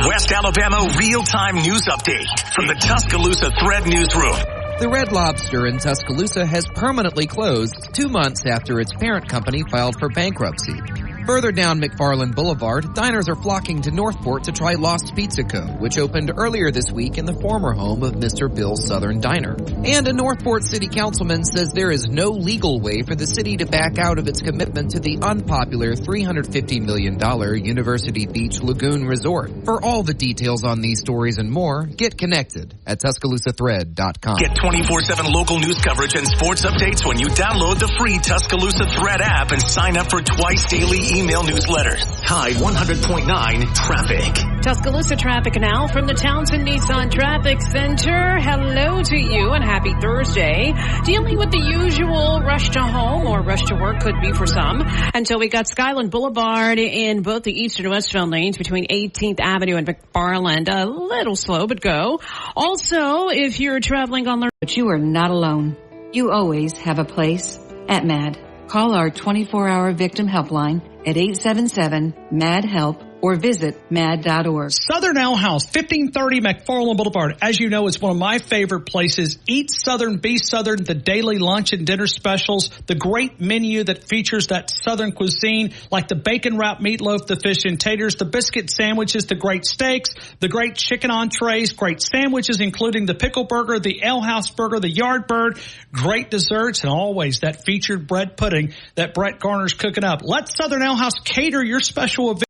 West Alabama real-time news update from the Tuscaloosa Thread Newsroom. The Red Lobster in Tuscaloosa has permanently closed 2 months after its parent company filed for bankruptcy. Further down McFarland Boulevard, diners are flocking to Northport to try Lost Pizza Co., which opened earlier this week in the former home of Mr. Bill's Southern Diner. And a Northport city councilman says there is no legal way for the city to back out of its commitment to the unpopular $350 million University Beach Lagoon Resort. For all the details on these stories and more, get connected at TuscaloosaThread.com. Get 24/7 local news coverage and sports updates when you download the free Tuscaloosa Thread app and sign up for twice daily email newsletters. Tide 100.9 Traffic. Tuscaloosa traffic now from the Townsend Nissan Traffic Center. Hello to you and happy Thursday. Dealing with the usual rush to home or rush to work could be for some. Until we got Skyland Boulevard in both the east and westbound lanes between 18th Avenue and McFarland. A little slow, but go. Also, if you're traveling on the... But you are not alone. You always have a place at MAD. Call our 24-hour victim helpline at 877-MAD-HELP or visit mad.org. Southern Ale House, 1530 McFarland Boulevard. As you know, it's one of my favorite places. Eat Southern, be Southern, the daily lunch and dinner specials, the great menu that features that Southern cuisine, like the bacon wrapped meatloaf, the fish and taters, the biscuit sandwiches, the great steaks, the great chicken entrees, great sandwiches, including the pickle burger, the Ale House burger, the yard bird, great desserts, and always that featured bread pudding that Brett Garner's cooking up. Let Southern Ale House cater your special event.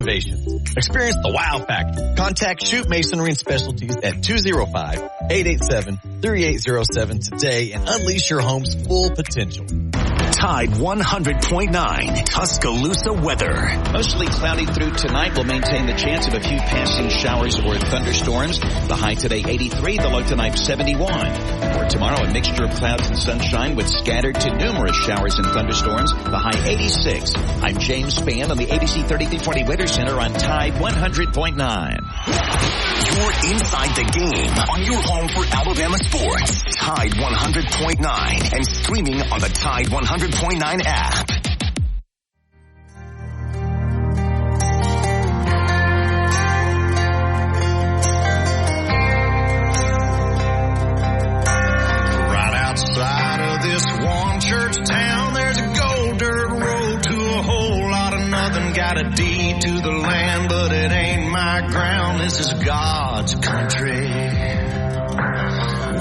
Experience the wow factor. Contact Shoot Masonry and Specialties at 205-887-3807 today and unleash your home's full potential. Tide 100.9 Tuscaloosa weather. Mostly cloudy through tonight. Will maintain the chance of a few passing showers or thunderstorms. The high today 83, the low tonight 71. For tomorrow, a mixture of clouds and sunshine with scattered to numerous showers and thunderstorms. The high 86. I'm James Spann on the ABC 3320 Weather Center on Tide 100.9. You're inside the game on your home for Alabama sports. Tide 100.9 and streaming on the Tide 100.9 app. Right outside of this one church town, there's a gold dirt road to a whole lot of nothing. Got a deed to the land, but it ain't my ground. This is God's country.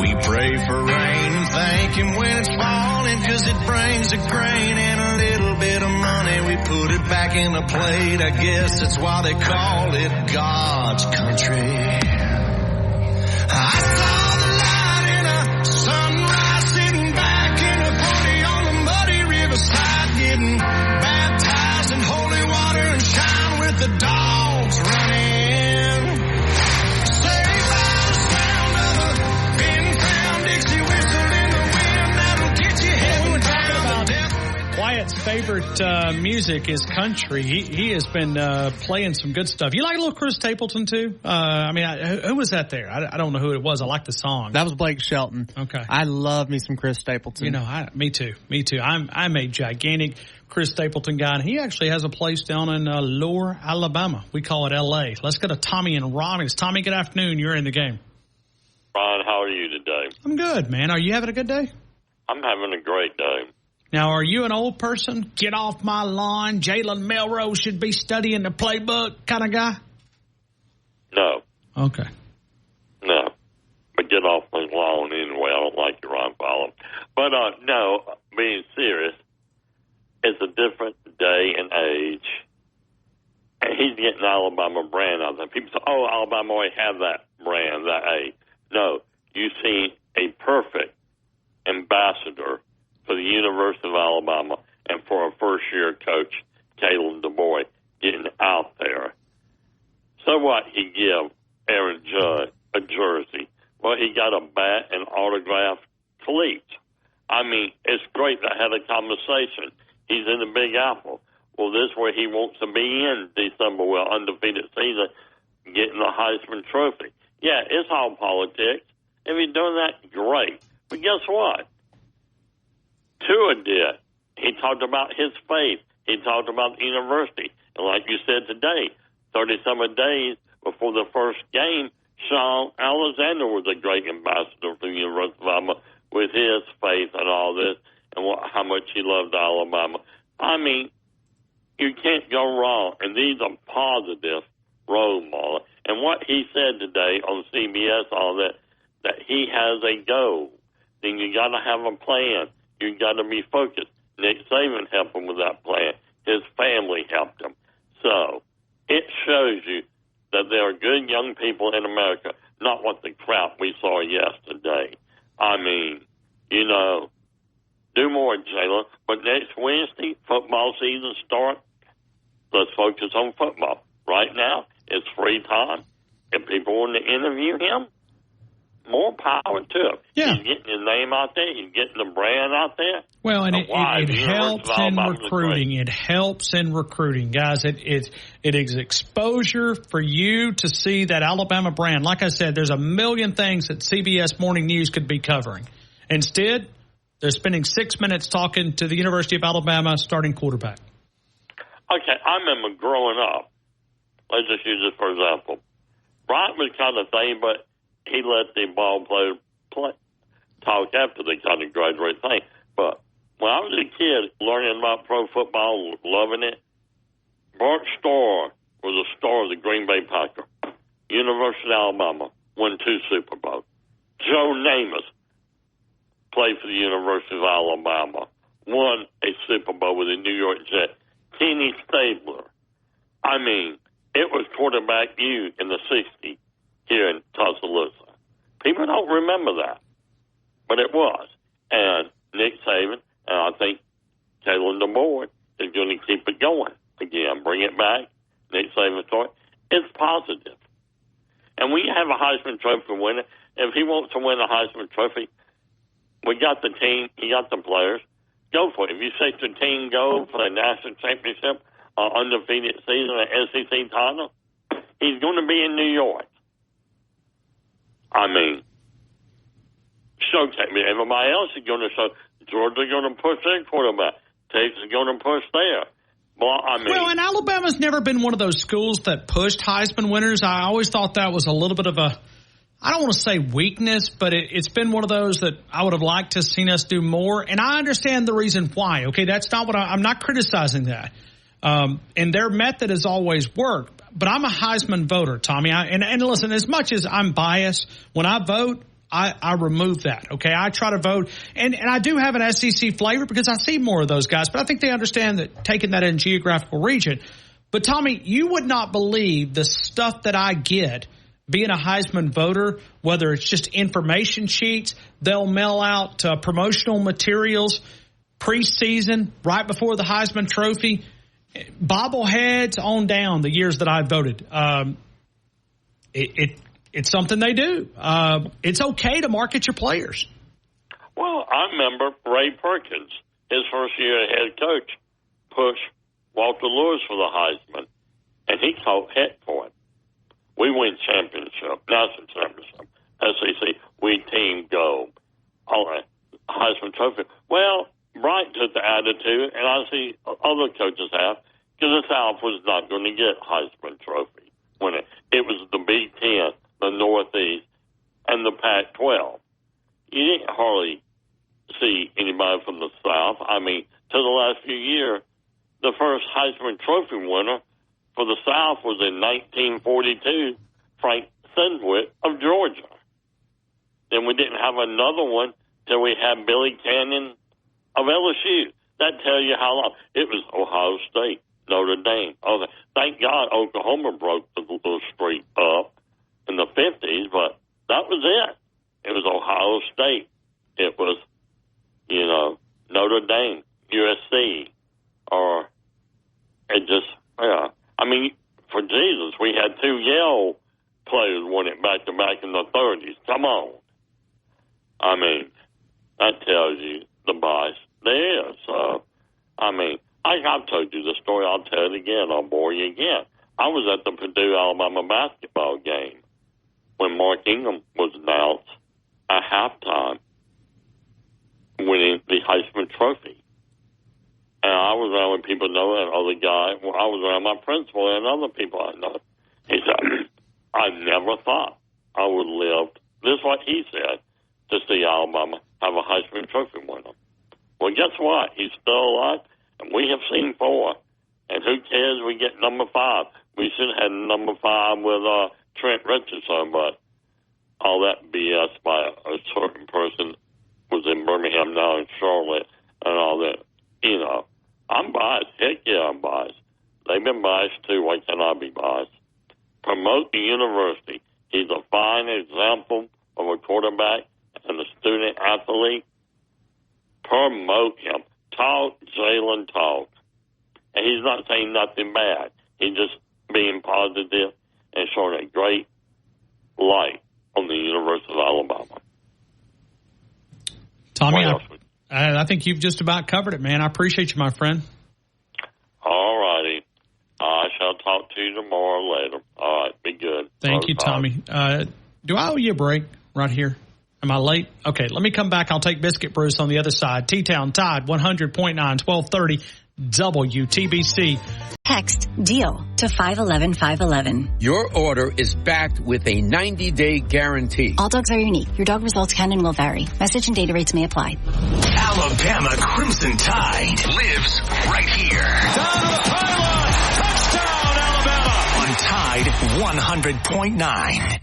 We pray for rain and thank Him when it's falling, 'cause it brings a grain and a little bit of money. We put it back in the plate. I guess that's why they call it God's country. I saw the light in a sunrise, sitting back in a party on the muddy riverside, getting baptized in holy water and shine with the dogs running. Saved by the sound of a pin-crown Dixie whistle in the wind that'll get you heading down the death. Wyatt's favorite music is country. He has been playing some good stuff. You like a little Chris Stapleton too? Who was that there? I don't know who it was. I like the song. That was Blake Shelton. Okay. I love me some Chris Stapleton. You know, me too. I'm a gigantic Chris Stapleton guy, and he actually has a place down in Lower Alabama. We call it L.A. Let's go to Tommy and Romney's. Tommy, good afternoon. You're in the game. Ron, how are you today? I'm good, man. Are you having a good day? I'm having a great day. Now, are you an old person? Get off my lawn. Jalen Milroe should be studying the playbook kind of guy? No. Okay. No. But get off my lawn anyway. I don't like you, Ron Fowler. But, no, being serious, it's a different day and age. And he's getting Alabama brand out there. People say, oh, Alabama always have that brand, that A. No. You see a perfect ambassador for the University of Alabama and for a first-year coach, Kalen DuBois, getting out there. So what? He give Aaron Judd a jersey. Well, he got a bat and autographed cleats. I mean, it's great. I had a conversation. He's in the Big Apple. Well, this is where he wants to be in December with undefeated season, getting the Heisman Trophy. Yeah, it's all politics. If he's doing that, great. But guess what? Tua did. He talked about his faith. He talked about the university. And like you said today, 30-some days before the first game, Sean Alexander was a great ambassador for the University of Alabama with his faith and all this and how much he loved Alabama. I mean, you can't go wrong. And these are positive role models. And what he said today on CBS, all that he has a goal. Then you got to have a plan. You got to be focused. Nick Saban helped him with that plan. His family helped him. So it shows you that there are good young people in America, not what the crap we saw yesterday. I mean, you know, do more, Jalen. But next Wednesday, football season starts. Let's focus on football. Right now, it's free time. If people want to interview him, more power to him. Yeah. He's getting his name out there. He's getting the brand out there. Well, and it helps in recruiting. It helps in recruiting, guys. It is exposure for you to see that Alabama brand. Like I said, there's a million things that CBS Morning News could be covering. Instead, they're spending 6 minutes talking to the University of Alabama starting quarterback. Okay, I remember growing up. Let's just use this for example. Bryant was kind of thing, but he let the ball player talk after they kind of graduate thing. But when I was a kid learning about pro football, loving it, Bart Starr was a star of the Green Bay Packers. University of Alabama won 2 Super Bowls. Joe Namath played for the University of Alabama, won a Super Bowl with the New York Jets. Kenny Stabler. I mean, it was quarterback U in the 60s here in Tuscaloosa. People don't remember that, but it was. And Nick Saban, and I think Kalen DeBoer is going to keep it going. Again, bring it back. Nick Saban's story. It's positive. And we have a Heisman Trophy winner. If he wants to win a Heisman Trophy, we got the team, he got the players. Go for it. If you say the team go for the national championship, undefeated season, an SEC title, he's going to be in New York. I mean, showcase me. Everybody else is going to show. Georgia's going to push their quarterback. Texas is going to push there. Well, and Alabama's never been one of those schools that pushed Heisman winners. I always thought that was a little bit of a, I don't want to say weakness, but it's been one of those that I would have liked to have seen us do more. And I understand the reason why. Okay, that's not what I'm not criticizing that. And their method has always worked. But I'm a Heisman voter, Tommy. And listen, as much as I'm biased, when I vote, I remove that. Okay, I try to vote. And I do have an SEC flavor because I see more of those guys. But I think they understand that taking that in geographical region. But, Tommy, you would not believe the stuff that I get being a Heisman voter, whether it's just information sheets, they'll mail out promotional materials preseason, right before the Heisman Trophy, bobbleheads on down the years that I voted. It's something they do. It's okay to market your players. Well, I remember Ray Perkins, his first year as head coach, pushed Walter Lewis for the Heisman, and he caught heck for it. We win championship, national championship, SEC. We team gold. All right, Heisman Trophy. Well, Bryant took the attitude, and I see other coaches have, because the South was not going to get Heisman Trophy when it was the Big Ten, the Northeast, and the Pac-12. You didn't hardly see anybody from the South. I mean, to the last few years, the first Heisman Trophy winner for the South was in 1942, Frank Sendwick of Georgia. Then we didn't have another one till we had Billy Cannon of LSU. That tells you how long. It was Ohio State, Notre Dame. Okay. Thank God Oklahoma broke the little streak up in the 50s, but that was it. It was Ohio State. It was, Notre Dame, USC, or it just, I mean, for Jesus, we had 2 Yale players win it back-to-back in the 30s. Come on. I mean, that tells you the bias there. So, I mean, I've told you the story. I'll tell it again. I'll bore you again. I was at the Purdue-Alabama basketball game when Mark Ingram was announced at halftime winning the Heisman Trophy. And I was around with people know that other guy. Well, I was around my principal and other people I know. He said, I never thought I would live, this is what he said, to see Alabama have a Heisman Trophy winner. Well, guess what? He's still alive, and we have seen 4. And who cares? We get number 5. We should have had number 5 with Trent Richardson, but all that BS by a certain person was in Birmingham, now in Charlotte, and all that. You know, I'm biased. Heck yeah, I'm biased. They've been biased too. Why can't I be biased? Promote the university. He's a fine example of a quarterback and a student athlete. Promote him. Talk, Jalen, talk. And he's not saying nothing bad. He's just being positive and showing a great light on the University of Alabama. Tommy, I think you've just about covered it, man. I appreciate you, my friend. All righty. I shall talk to you tomorrow or later. All right. Be good. Thank you, Tommy. Do I owe you a break right here? Am I late? Okay, let me come back. I'll take Biscuit Bruce on the other side. T-Town Tide 100.9, 1230 WTBC. Text DEAL to 511-511. Your order is backed with a 90-day guarantee. All dogs are unique. Your dog results can and will vary. Message and data rates may apply. Alabama Crimson Tide lives right here. Down to the pylon. Touchdown, Alabama. On Tide 100.9.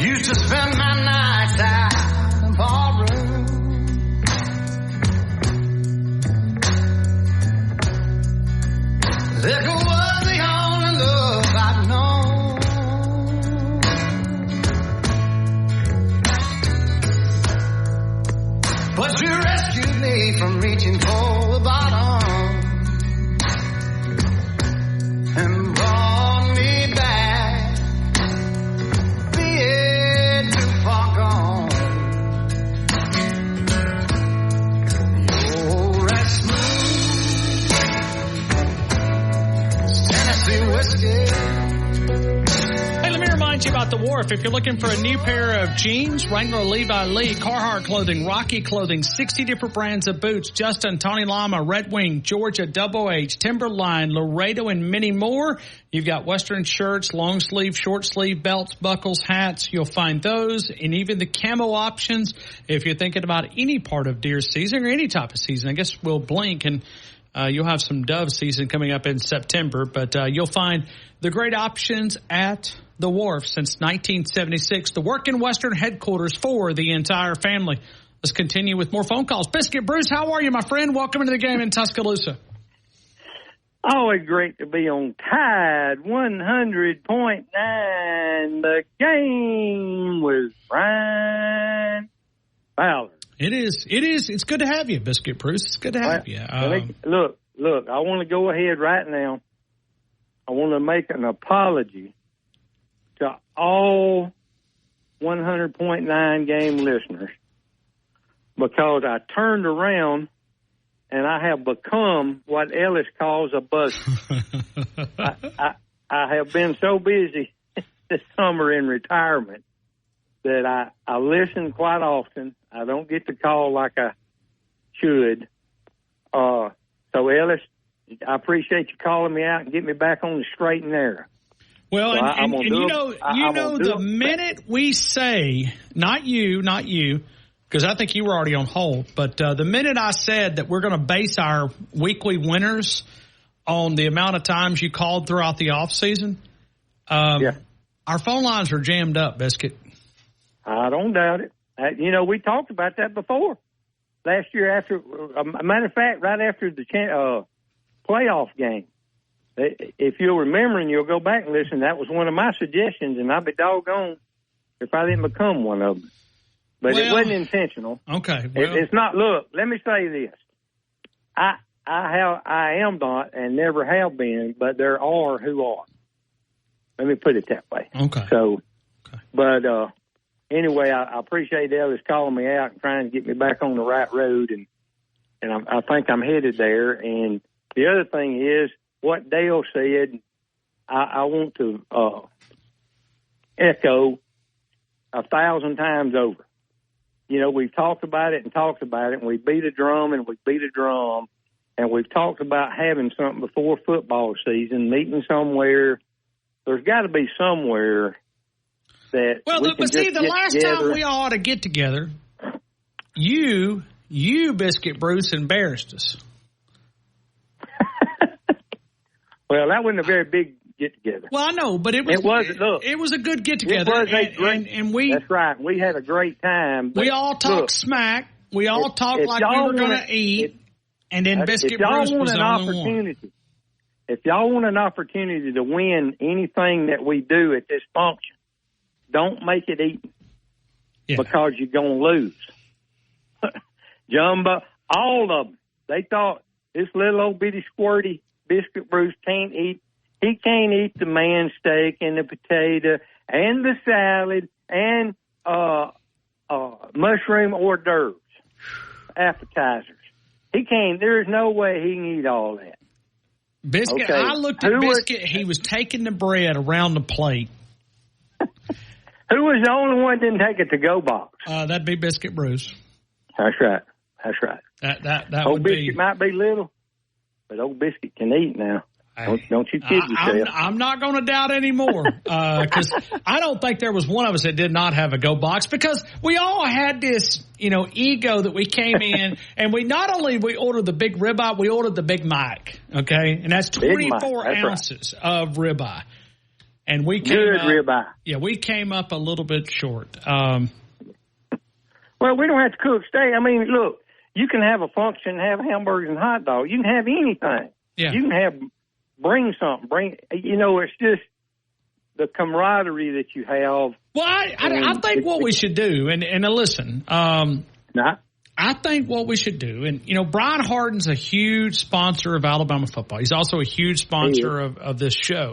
Used to spend my nights out in the ballroom. Liquor was the only love I'd known. But you rescued me from reaching for the bottom and brought me back. Being too far gone. You're as smooth as Tennessee whiskey. Hey, let me remind you about The Wharf. If you're looking for a new pair of jeans, Wrangler, Levi Lee, Carhartt clothing, Rocky clothing, 60 different brands of boots, Justin, Tony Lama, Red Wing, Georgia, Double H, Timberline, Laredo, and many more. You've got Western shirts, long sleeve, short sleeve, belts, buckles, hats. You'll find those and even the camo options. If you're thinking about any part of deer season or any type of season, I guess we'll blink and you'll have some dove season coming up in September, but you'll find the great options at The Wharf since 1976, the working Western headquarters for the entire family. Let's continue with more phone calls. Biscuit Bruce, how are you, my friend? Welcome into the game in Tuscaloosa. Always great to be on Tide 100.9. The game with Ryan Fowler. It is. It's good to have you, Biscuit Bruce. It's good to have you. Look, I want to go ahead right now. I want to make an apology to all 100.9 game listeners because I turned around and I have become what Ellis calls a buzzer. I have been so busy this summer in retirement that I listen quite often. I don't get the call like I should. So, Ellis, I appreciate you calling me out and getting me back on the straight and narrow. Well, so and the minute we say, not you, because I think you were already on hold, but the minute I said that we're going to base our weekly winners on the amount of times you called throughout the off season, our phone lines are jammed up, Biscuit. I don't doubt it. We talked about that before. Last year, after, a matter of fact, right after the playoff game. If you'll remember and you'll go back and listen, that was one of my suggestions, and I'll be doggone if I didn't become one of them. But it wasn't intentional. Okay. Well, It's not. Look, let me say this. I am not and never have been, but there are who are. Let me put it that way. Okay. So, but anyway, I appreciate Ellis calling me out and trying to get me back on the right road, and I think I'm headed there. And the other thing is what Dale said. I want to echo 1,000 times over. You know, we've talked about it, and we beat a drum, and we've talked about having something before football season, meeting somewhere. There's got to be somewhere that the last time we all ought to get together, you, Biscuit Bruce, embarrassed us. Well, that wasn't a very big get-together. Well, I know, but it was a good get-together. That's right. We had a great time. We all talked smack. We all talked like we were going to eat. And then Biscuit Bruce was the only one. If y'all want an opportunity to win anything that we do at this function, don't make it eating because you're going to lose. Jumbo, all of them, they thought this little old bitty squirty Biscuit Bruce can't eat. He can't eat the man steak and the potato and the salad and mushroom hors d'oeuvres, appetizers. He can't. There is no way he can eat all that. Biscuit, okay. I looked at Biscuit. He was taking the bread around the plate. Who was the only one that didn't take a to-go box? That'd be Biscuit Bruce. That's right. That old Biscuit might be little, but old Biscuit can eat now. Don't you kid yourself. I'm not going to doubt anymore because I don't think there was one of us that did not have a go box because we all had this, ego that we came in and we ordered the big ribeye, we ordered the Big Mike, okay, and that's 24 ounces of ribeye, and we came ribeye. Yeah, we came up a little bit short. Well, we don't have to cook steak. I mean, look, you can have a function, have hamburgers and hot dogs. You can have anything. Yeah. You can have. Bring something. It's just the camaraderie that you have. Well, I think what we should do, and listen, I think what we should do, and Brian Harden's a huge sponsor of Alabama football. He's also a huge sponsor of this show.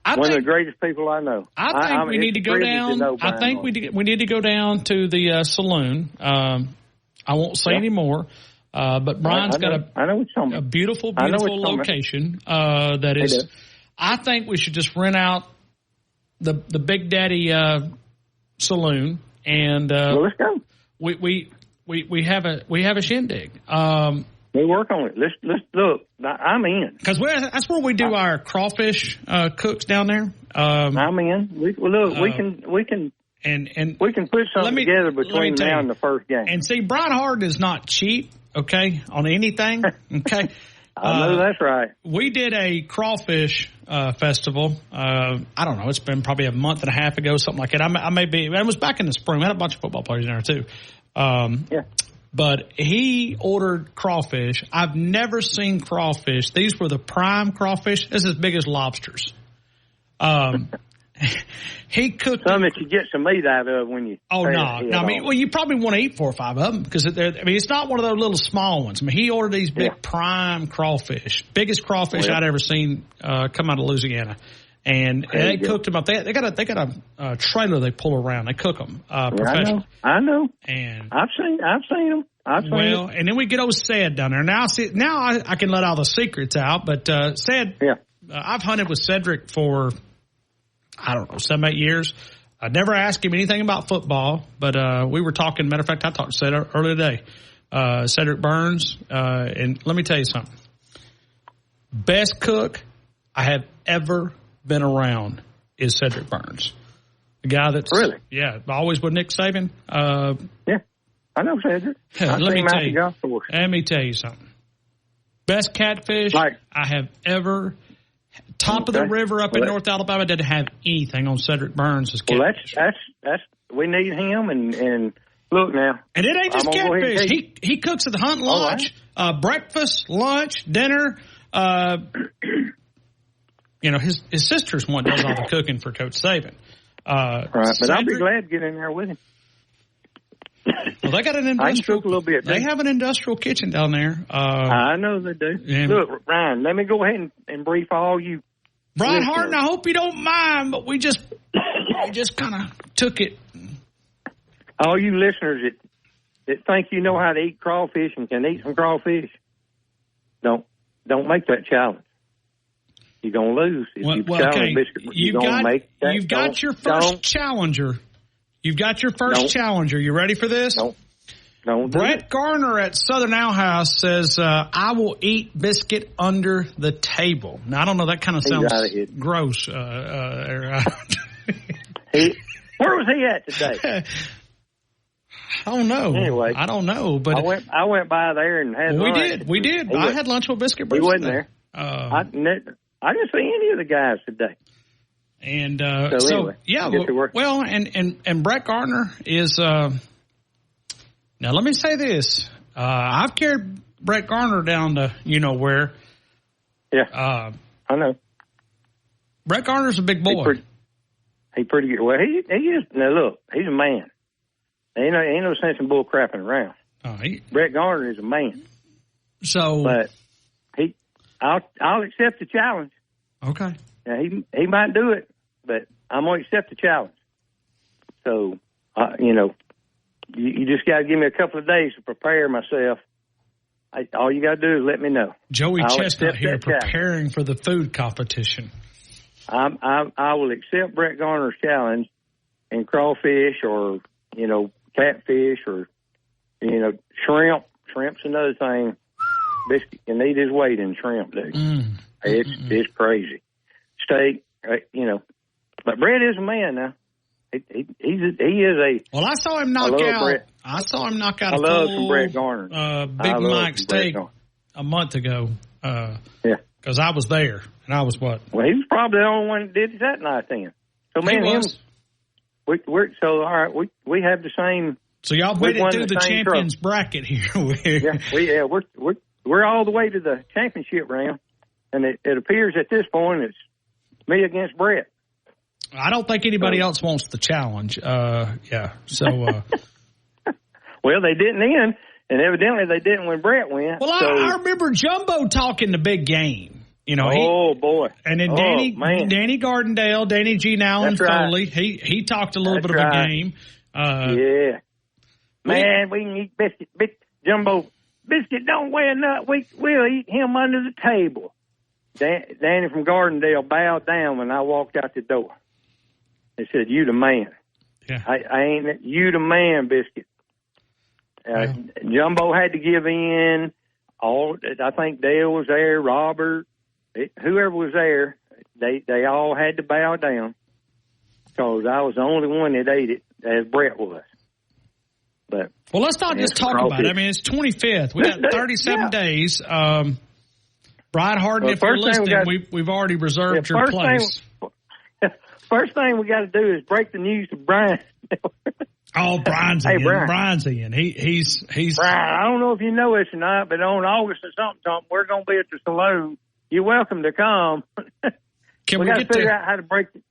One of the greatest people I know. I think we need to go down. I think we need to go down to the saloon. I won't say any more. But Brian's got a beautiful location that is. I think we should just rent out the Big Daddy saloon and let's go. We have a shindig. We work on it. Let's look. I'm in because that's where we do our crawfish cooks down there. I'm in. We can. And we can put something together between now and the first game. And see, Brian Harden is not cheap. Okay, on anything. Okay, I know that's right. We did a crawfish festival. I don't know. It's been probably a month and a half ago, something like that. I may be. It was back in the spring. We had a bunch of football players in there too. But he ordered crawfish. I've never seen crawfish. These were the prime crawfish. This is as big as lobsters. He cooked some that you get some meat out of when you. Oh no! I mean, you probably want to eat 4 or 5 of them because it's not one of those little small ones. I mean, he ordered these big prime crawfish, biggest crawfish I'd ever seen come out of Louisiana, and they cooked them up. They got a trailer they pull around. They cook them professionally. I know. And I've seen them. And then we get old Ced down there. Now I can let all the secrets out. But Ced, I've hunted with Cedric for. I don't know, 7, 8 years. I never asked him anything about football, but we were talking. Matter of fact, I talked to Cedric earlier today. Cedric Burns, and let me tell you something. Best cook I have ever been around is Cedric Burns. The guy that's always with Nick Saban. I know Cedric. Let me tell you something. Best catfish I have ever. Top of the river up in North Alabama didn't have anything on Cedric Burns' catfish. Well, that's we need him and look now. And it ain't just catfish. He cooks at the hunt lunch, breakfast, lunch, dinner. His sister's one does all the cooking for Coach Saban. Right, but Cedric, I'll be glad to get in there with him. Well, they got an I can industrial. cook a little bit. They have an industrial kitchen down there. I know they do. Yeah. Look, Ryan, let me go ahead and brief all you. Brian listeners. Harton, I hope you don't mind, but we just kind of took it. All you listeners that think you know how to eat crawfish and can eat some crawfish, don't make that challenge. You're gonna lose if you challenge biscuit. You've got your first challenger. You've got your first challenger. You ready for this? Don't Brett Garner at Southern Owl House says, I will eat biscuit under the table. Now, I don't know. That kind of sounds gross. Where was he at today? I don't know. Anyway, I don't know. But I went by there and had lunch. We did. I had lunch with Biscuit Bruce. He wasn't there. I didn't see any of the guys today. And so anyway, yeah, well, and Brett Gardner is. Now let me say this: I've carried Brett Gardner down to where. Yeah, I know. Brett Gardner's a big boy. He pretty good. Well, he is. Now look, he's a man. Ain't no sense in bull crapping around. Brett Gardner is a man. So, but I'll accept the challenge. Okay. Now he might do it, but I'm gonna accept the challenge. So, you just got to give me a couple of days to prepare myself. All you got to do is let me know. Joey Chestnut here preparing for the food competition. I will accept Brett Garner's challenge in crawfish or catfish or shrimp. Shrimp's another thing. Biscuit can eat his weight in shrimp, dude. It's crazy. Steak, but Brett is a man now. He is a. Well, I saw him knock out. Brett. I saw him knock out. I love some Brett Garner. Big Mike steak a month ago. Yeah, because I was there, and I was what? Well, he was probably the only one that did that night then. So me and him, we're all right. We have the same. So y'all made it through the champions bracket here. We're all the way to the championship round, and it appears at this point it's me against Brett. I don't think anybody else wants the challenge. So. Well, they didn't end, and evidently they didn't when Brett went. Well, I remember Jumbo talking the big game. Oh boy! And then Danny Gardendale, Danny G. Allen Foley. Right. He talked a little bit of a game. Yeah, man, we can eat biscuit. Jumbo biscuit don't weigh a nut. We'll eat him under the table. Danny from Gardendale bowed down when I walked out the door. They said, "You the man." Yeah, I ain't you the man, biscuit. Jumbo had to give in. I think Dale was there, Robert, whoever was there. They all had to bow down because I was the only one that ate it, as Brett was. But let's not just talk about it. I mean, it's 25th. We got 37 days. Brian Harden, if you're listening, we've already reserved your place. First thing we got to do is break the news to Brian. Brian's in. Brian. Brian's in. He's Brian, I don't know if you know this or not, but on August or something, we're going to be at the saloon. You're welcome to come. We got to figure out how to break it.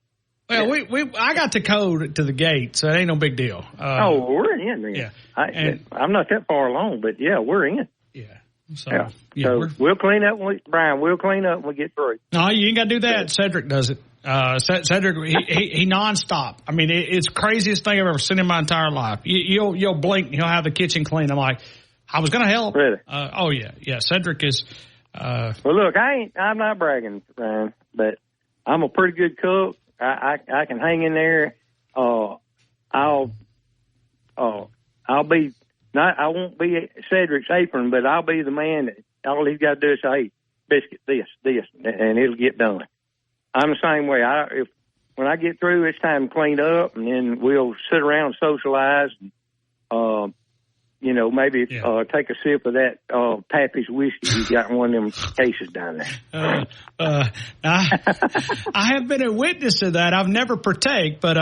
Well, I got the code to the gate, so it ain't no big deal. We're in then. Yeah. I'm not that far along, but yeah, we're in. Yeah. So we'll clean up, Brian. We'll clean up when we get through. No, you ain't got to do that. Cedric does it. Cedric, he nonstop. I mean, it's the craziest thing I've ever seen in my entire life. You'll blink, and he'll have the kitchen clean. I'm like, I was going to help. Really? Yeah. Cedric is. Well, look, I'm not bragging, Ryan, but I'm a pretty good cook. I can hang in there. I'll be not. I won't be Cedric's apron, but I'll be the man that all he's got to do is say, "Hey, biscuit, this," and it'll get done. I'm the same way. When I get through, it's time to clean up, and then we'll sit around and socialize. And, maybe take a sip of that Pappy's whiskey you got in one of them cases down there. I have been a witness to that. I've never partake, but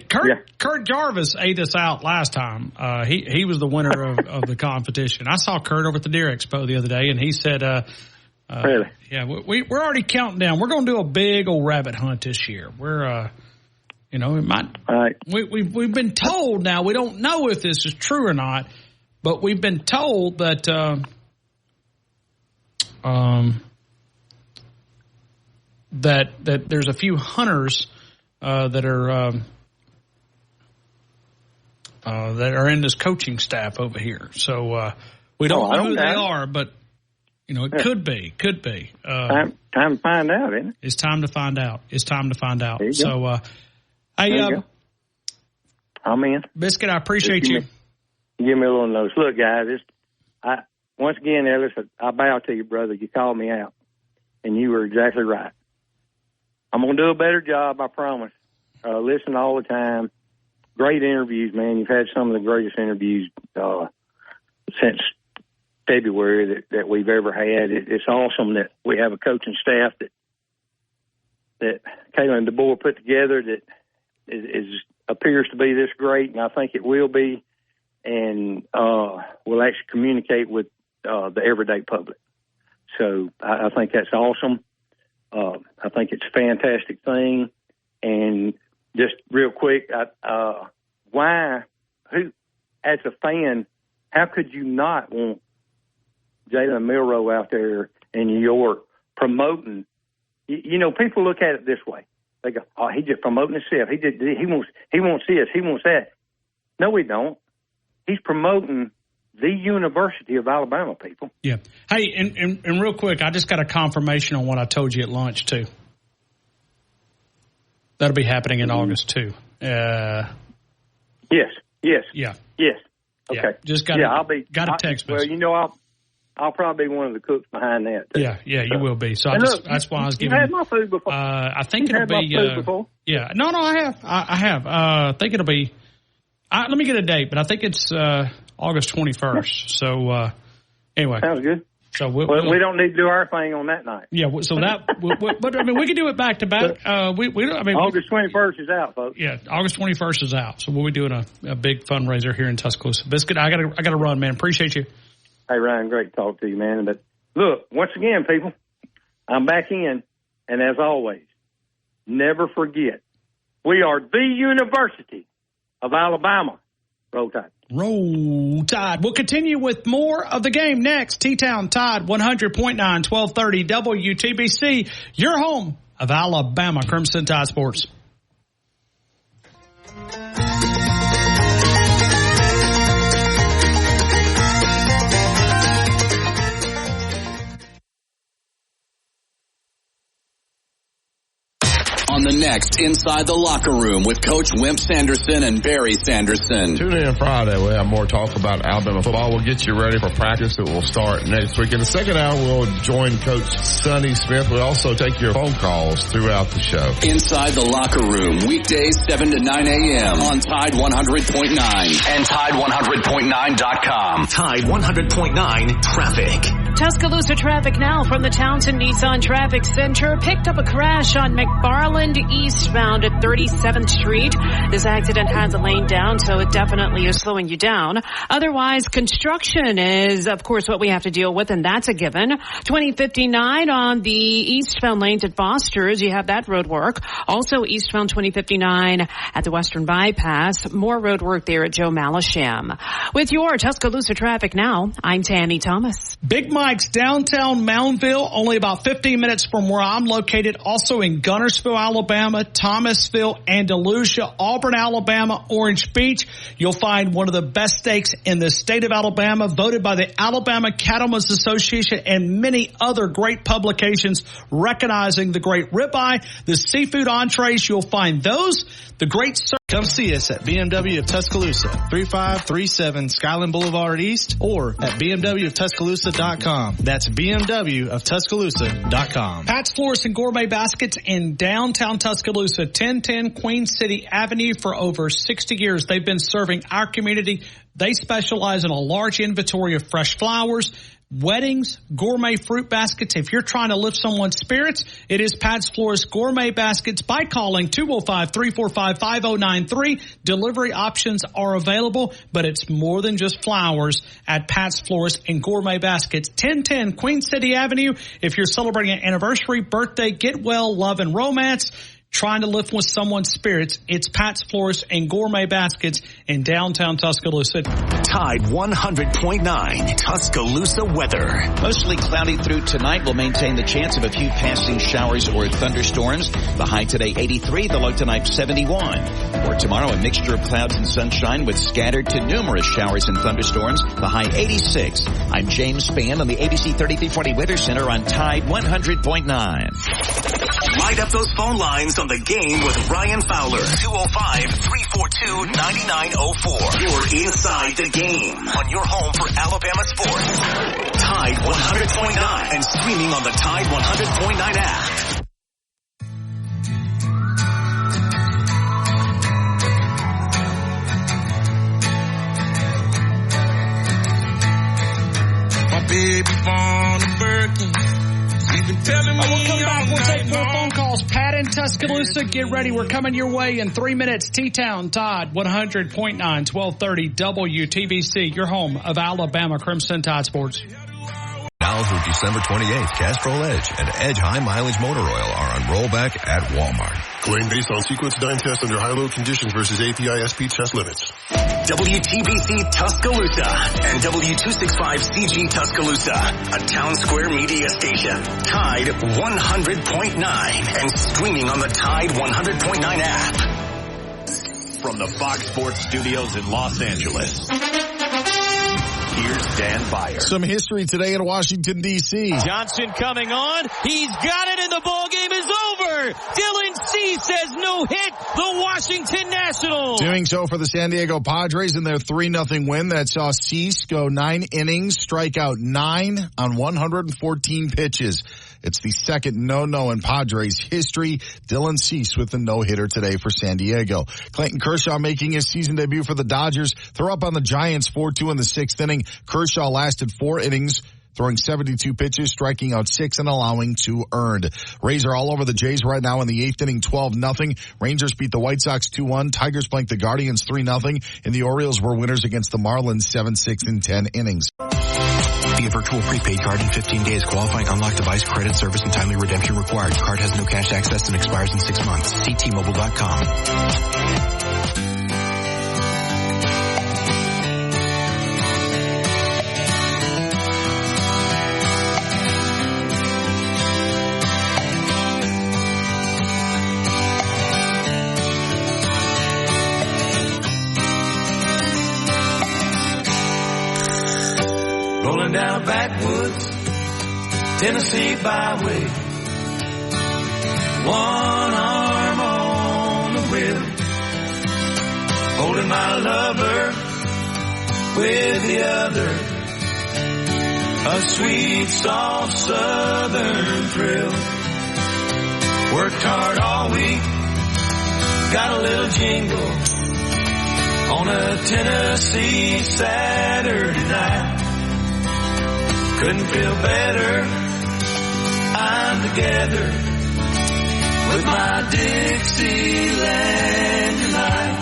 Kurt Jarvis ate us out last time. He was the winner of the competition. I saw Kurt over at the Deer Expo the other day, and he said, really? Yeah, we're already counting down. We're going to do a big old rabbit hunt this year. We're You know, it might. Right. We've been told now. We don't know if this is true or not, but we've been told that that there's a few hunters that are in this coaching staff over here. So we don't know who they are, but you know, it could be. Time to find out, isn't it? It's time to find out. There you So, go. hey, I'm in. Biscuit, I appreciate you. Give me a little notice. Look, guys, once again, Ellis, I bow to you, brother. You called me out, and you were exactly right. I'm going to do a better job, I promise. Listen all the time. Great interviews, man. You've had some of the greatest interviews since February that we've ever had. It's awesome that we have a coaching staff that Kalen DeBoer put together that appears to be this great, and I think it will be, and will actually communicate with the everyday public. So I think that's awesome. I think it's a fantastic thing. And just real quick, as a fan, how could you not want Jalen Milroe out there in New York promoting? You know, people look at it this way. They go, "Oh, he's just promoting himself. He wants this. He wants that." No, we don't. He's promoting the University of Alabama, people. Yeah. Hey, and real quick, I just got a confirmation on what I told you at lunch too. That'll be happening in August too. Yes. Yeah. Okay. Yeah. Just got a text message. Well, you know, I'll probably be one of the cooks behind that. Too. Yeah, you will be. So that's why I was giving. You had my food before. I think it'll be. My food before? Yeah. No, I have. I have. I think it'll be. Let me get a date, but I think it's August 21st. So anyway, sounds good. So we don't need to do our thing on that night. Yeah. So that, but I mean, we can do it back to back. August 21st is out, folks. Yeah, August 21st is out. So we'll be doing a big fundraiser here in Tuscaloosa. Biscuit, I gotta run, man. Appreciate you. Hey, Ryan, great to talk to you, man. But look, once again, people, I'm back in, and as always, never forget, we are the University of Alabama. Roll Tide. Roll Tide. We'll continue with more of the game next. T-Town Tide 100.9, 1230 WTBC, your home of Alabama Crimson Tide Sports. On the next Inside the Locker Room with Coach Wimp Sanderson and Barry Sanderson. Tune in Friday. We'll have more talk about Alabama football. We'll get you ready for practice that will start next week. In the second hour, we'll join Coach Sonny Smith. We'll also take your phone calls throughout the show. Inside the Locker Room, weekdays 7 to 9 a.m. on Tide 100.9 and Tide100.9.com. Tide 100.9 traffic. Tuscaloosa traffic now from the Townsend Nissan Traffic Center. Picked up a crash on McFarland eastbound at 37th Street. This accident has a lane down, so it definitely is slowing you down. Otherwise, construction is, of course, what we have to deal with, and that's a given. 2059 on the eastbound lanes at Foster's. You have that road work. Also, eastbound 2059 at the Western Bypass. More road work there at Joe Malisham. With your Tuscaloosa traffic now, I'm Tammy Thomas. Big Mike's downtown Moundville, only about 15 minutes from where I'm located. Also in Gunnersville, Alabama, Thomasville, Andalusia, Auburn, Alabama, Orange Beach. You'll find one of the best steaks in the state of Alabama, voted by the Alabama Cattlemen's Association and many other great publications recognizing the great ribeye, the seafood entrees. You'll find those, the great. Come see us at BMW of Tuscaloosa, 3537 Skyland Boulevard East, or at bmwoftuscaloosa.com. That's bmwoftuscaloosa.com. Pat's Florist and Gourmet Baskets in downtown Tuscaloosa, 1010 Queen City Avenue. For over 60 years, they've been serving our community. They specialize in a large inventory of fresh flowers, weddings, gourmet fruit baskets. If you're trying to lift someone's spirits, it is Pat's Florist Gourmet Baskets by calling 205-345-5093. Delivery options are available, but it's more than just flowers at Pat's Florist and Gourmet Baskets, 1010 Queen City Avenue. If you're celebrating an anniversary, birthday, get well, love, and romance, trying to lift with someone's spirits. It's Pat's Florist and Gourmet Baskets in downtown Tuscaloosa. Tide 100.9 Tuscaloosa weather. Mostly cloudy through tonight. Will maintain the chance of a few passing showers or thunderstorms. The high today 83, the low tonight 71. For tomorrow, a mixture of clouds and sunshine with scattered to numerous showers and thunderstorms. The high 86. I'm James Spann on the ABC 3340 Weather Center on Tide 100.9. Light up those phone lines on the game with Ryan Fowler. 205-342-9904. You're inside the game on your home for Alabama sports. Tide 100.9 and streaming on the Tide 100.9 app. My baby born a Birkin. We'll come back. We'll take 4 phone calls. Pat in Tuscaloosa, get ready. We're coming your way in 3 minutes. T-Town, Tide, 100.9, 1230 WTBC, your home of Alabama Crimson Tide Sports. Now through December 28th, Castrol Edge and Edge High Mileage Motor Oil are on rollback at Walmart. Claim based on sequence dyne test under high-load conditions versus API SP test limits. WTBC Tuscaloosa and W265CG Tuscaloosa, a Town Square media station. Tide 100.9 and streaming on the Tide 100.9 app. From the Fox Sports Studios in Los Angeles, here's Dan Beyer. Some history today in Washington, D.C. Johnson coming on. He's got it, and the ball game is over. Dylan C says no hit the Washington Nationals. Doing so for the San Diego Padres in their 3-0 win that saw Cease go 9 innings, strike out 9 on 114 pitches. It's the second no-no in Padres history. Dylan Cease with the no-hitter today for San Diego. Clayton Kershaw making his season debut for the Dodgers. Throw up on the Giants 4-2 in the 6th inning. Kershaw lasted 4 innings, throwing 72 pitches, striking out 6 and allowing 2 earned. Rays are all over the Jays right now in the 8th inning, 12-0. Rangers beat the White Sox 2-1. Tigers blanked the Guardians 3-0. And the Orioles were winners against the Marlins 7-6 in 10 innings. Via virtual prepaid card in 15 days. Qualifying unlocked device, credit, service, and timely redemption required. Card has no cash access and expires in 6 months. See T-Mobile.com. Rolling down a backwoods Tennessee byway, one arm on the wheel, holding my lover with the other, a sweet, soft southern thrill. Worked hard all week, got a little jingle on a Tennessee Saturday night. Couldn't feel better, I'm together with my Dixieland tonight.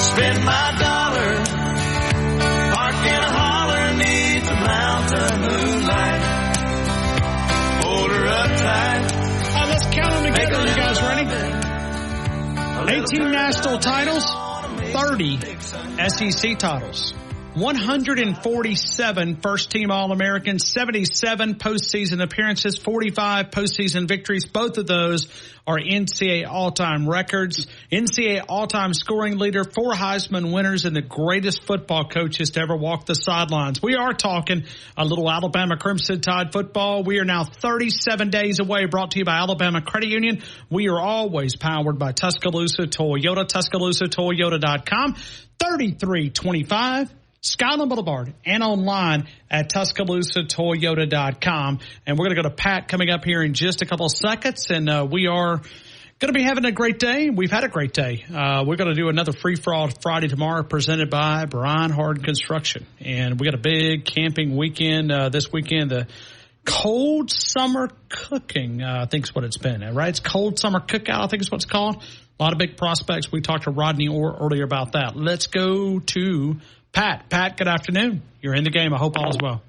Spend my dollar, park in a holler, neath the mountain moonlight. Hold her up tight. Let's count them together. You guys ready? 18 national titles, 30 SEC titles. 147 first-team All-Americans, 77 postseason appearances, 45 postseason victories. Both of those are NCAA all-time records. NCAA all-time scoring leader, 4 Heisman winners, and the greatest football coaches to ever walk the sidelines. We are talking a little Alabama Crimson Tide football. We are now 37 days away, brought to you by Alabama Credit Union. We are always powered by Tuscaloosa Toyota, TuscaloosaToyota.com, 3325 Skyline Boulevard, and online at TuscaloosaToyota.com. And we're going to go to Pat coming up here in just a couple of seconds. And we are going to be having a great day. We've had a great day. We're going to do another Free For All Friday tomorrow presented by Brian Hard Construction. And we got a big camping weekend this weekend. The Cold Summer Cooking, I think is what it's been, right? It's Cold Summer Cookout, I think is what it's called. A lot of big prospects. We talked to Rodney earlier about that. Let's go to Pat. Pat, good afternoon. You're in the game. I hope all is well.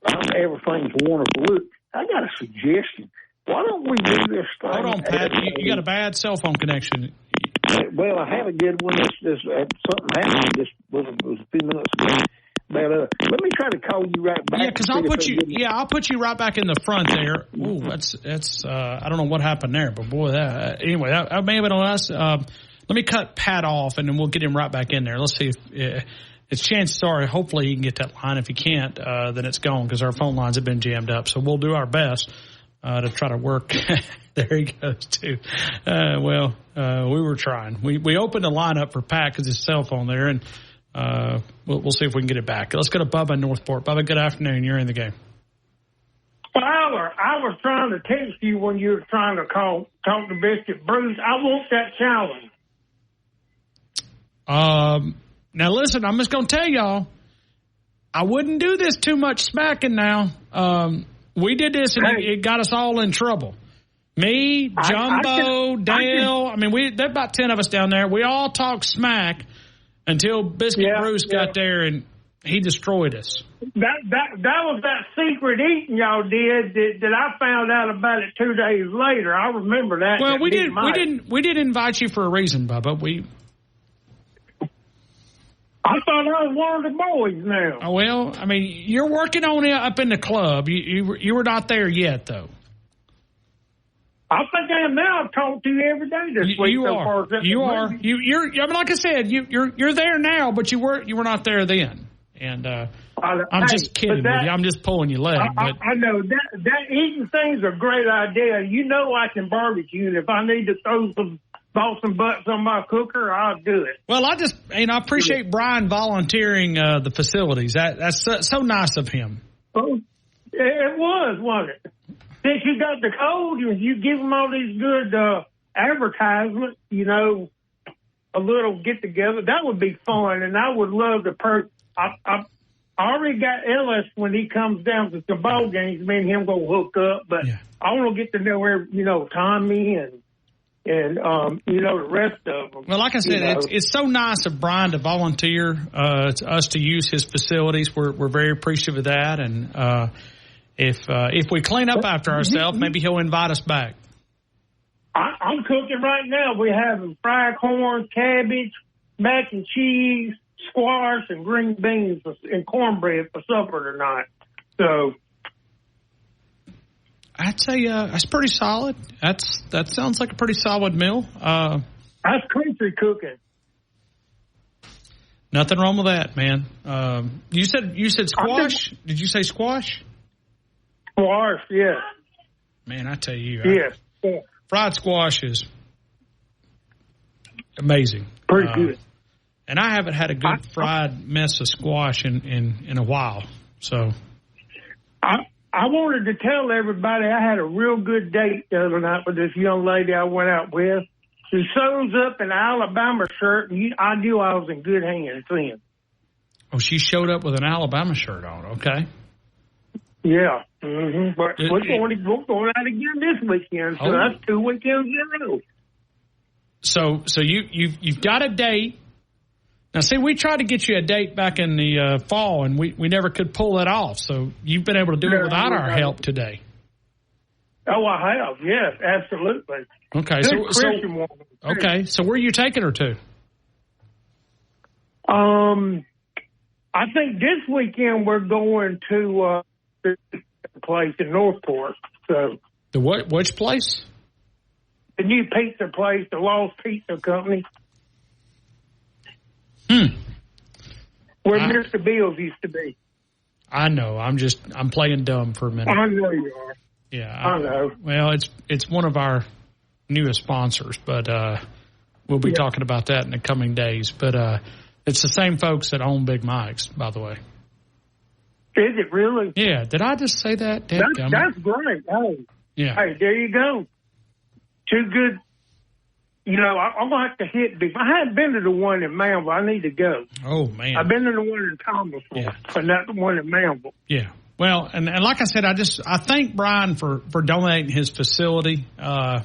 Everything's wonderful. Look, I got a suggestion. Why don't we do this thing? Hold on, Pat. You got a bad cell phone connection. Well, I had a good one. Something happened just was a few minutes ago. But let me try to call you right back. Yeah, because I'll put you. Yeah, I'll put you right back in the front there. Ooh, that's. I don't know what happened there, but boy, anyway, that may have been on us. Let me cut Pat off, and then we'll get him right back in there. Let's see if it's chances are. Hopefully, he can get that line. If he can't, then it's gone because our phone lines have been jammed up. So we'll do our best to try to work. There he goes too. We were trying. We opened the line up for Pat because his cell phone there, and we'll see if we can get it back. Let's go to Bubba in Northport. Bubba, good afternoon. You're in the game. Fowler, I was trying to text you when you were trying to talk to Biscuit Bruce. I want that challenge. Now listen, I'm just going to tell y'all, I wouldn't do this too much smacking now. We did this and it got us all in trouble. Me, Jumbo, Dale. There's about 10 of us down there. We all talked smack until Biscuit Bruce got there and he destroyed us. That was that secret eating y'all did that I found out about it 2 days later. I remember that. Well, we did invite you for a reason, Bubba. I thought I was one of the boys now. Well, you're working on it up in the club. You were not there yet, though. I think I am now. I've talked to you every day this week. You are. You're. Like I said, you're there now, but you were not there then. And I'm just kidding with you. I'm just pulling your leg. I know that eating thing's a great idea. You know I can barbecue, and if I need to throw some Boston butts on my cooker, I'll do it. Well, I appreciate Brian volunteering the facilities. That's so nice of him. Oh, it was, wasn't it? Since you got the code, you give them all these good advertisements, a little get-together. That would be fun, and I would love to I already got Ellis when he comes down to some ball games. Me and him go hook up, but I want to get to know Tommy and the rest of them. Well, like I said, it's so nice of Brian to volunteer us to use his facilities. We're very appreciative of that, and if we clean up after ourselves, maybe he'll invite us back. I'm cooking right now. We have fried corn, cabbage, mac and cheese, squash, and green beans and cornbread for supper tonight. So I'd say that's pretty solid. That sounds like a pretty solid meal. That's country cooking. Nothing wrong with that, man. You said squash? Did you say squash? Squash, yes. Man, I tell you, yes. Fried squash is amazing. Pretty good. And I haven't had a good fried mess of squash in a while. So I wanted to tell everybody I had a real good date the other night with this young lady I went out with. She shows up in an Alabama shirt, and I knew I was in good hands then. Oh, she showed up with an Alabama shirt on, okay. Yeah. Mm-hmm. But we're going out again this weekend, so that's 2 weekends in a row. So you've got a date. Now, see, we tried to get you a date back in the fall, and we never could pull that off. So you've been able to do it without our help today. Oh, I have. Yes, absolutely. Okay. So where are you taking her to? I think this weekend we're going to the place in Northport. So the which place? The new pizza place, the Lost Pizza Company. Where Mr. Bills used to be. I know. I'm playing dumb for a minute. I know you are. Yeah. I know. Well, it's one of our newest sponsors, but we'll be talking about that in the coming days. But it's the same folks that own Big Mike's, by the way. Is it really? Yeah. Did I just say that? That's great. Hey. Yeah. Hey, there you go. Too good. I'm going to have to hit big. I haven't been to the one in Manville. I need to go. Oh, man. I've been to the one in Thomasville, but not the one in Manville. Yeah. Well, and like I said, I thank Brian for donating his facility. What are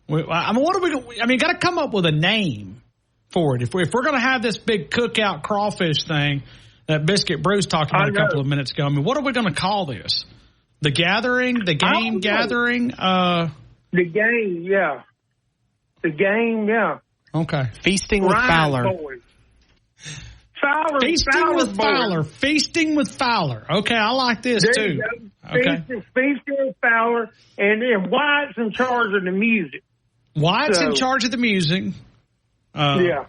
we going to, got to come up with a name for it. If we're going to have this big cookout crawfish thing that Biscuit Bruce talked about a couple of minutes ago, what are we going to call this? The gathering, the game gathering. The game, yeah. The game, yeah. Okay. Feasting with Fowler. Feasting with Fowler. Feasting with Fowler. Okay, I like this too. Okay. Feasting with Fowler, and then Wyatt's in charge of the music. Wyatt's in charge of the music. Yeah.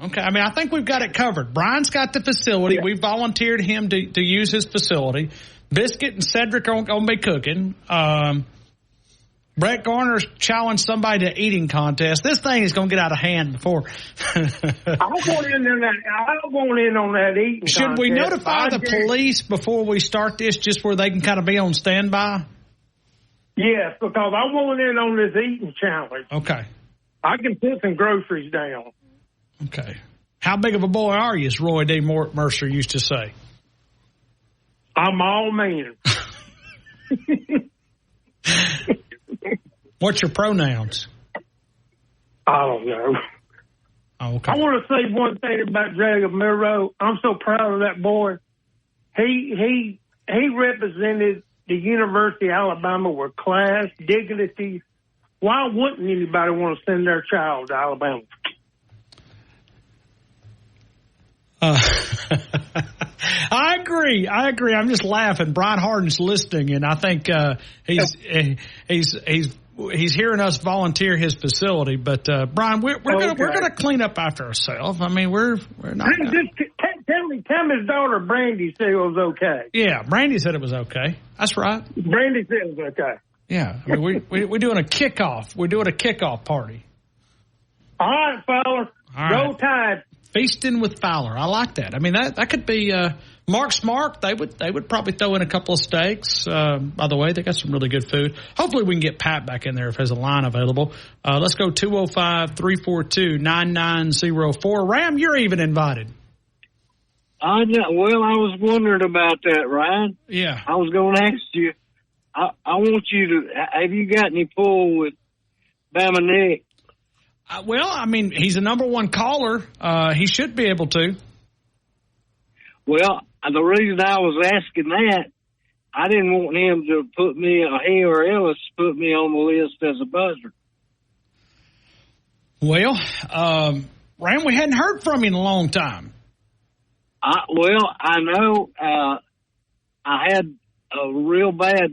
Okay, I mean, I think we've got it covered. Brian's got the facility. Yeah. We volunteered him to use his facility. Biscuit and Cedric are going to be cooking. Brett Garner's challenged somebody to eating contest. This thing is going to get out of hand before. I don't want in on that eating Should contest. we notify the police before we start this, just where they can kind of be on standby? Yes, because I want in on this eating challenge. Okay. I can put some groceries down. Okay. How big of a boy are you, as Roy D. Mercer used to say? I'm all man. What's your pronouns? I don't know. Oh, okay. I want to say one thing about Dragon Miro. I'm so proud of that boy. He represented the University of Alabama with class, dignity. Why wouldn't anybody want to send their child to Alabama? I agree. I'm just laughing. Brian Harden's listening, and I think he's hearing us volunteer his facility. But Brian, we're gonna clean up after ourselves. I mean, we're not. Tell his daughter Brandy said it was okay. Yeah, Brandy said it was okay. That's right. Brandy said it was okay. Yeah, I mean, we're doing a kickoff. We're doing a kickoff party. All right, Fowler. Go Tide. Feasting with Fowler. I like that. I mean, that could be Mark's Mark. They would probably throw in a couple of steaks. By the way, they got some really good food. Hopefully we can get Pat back in there if there's a line available. Let's go 205-342-9904. Ram, you're even invited. I was wondering about that, Ryan. Yeah. I was going to ask you, I want you to, have you got any pull with Bama Nick? Well, I mean, he's a number one caller. He should be able to. Well, the reason I was asking that, I didn't want him to put me, he or Ellis, put me on the list as a buzzer. Well, Ram, we hadn't heard from you in a long time. I know I had a real bad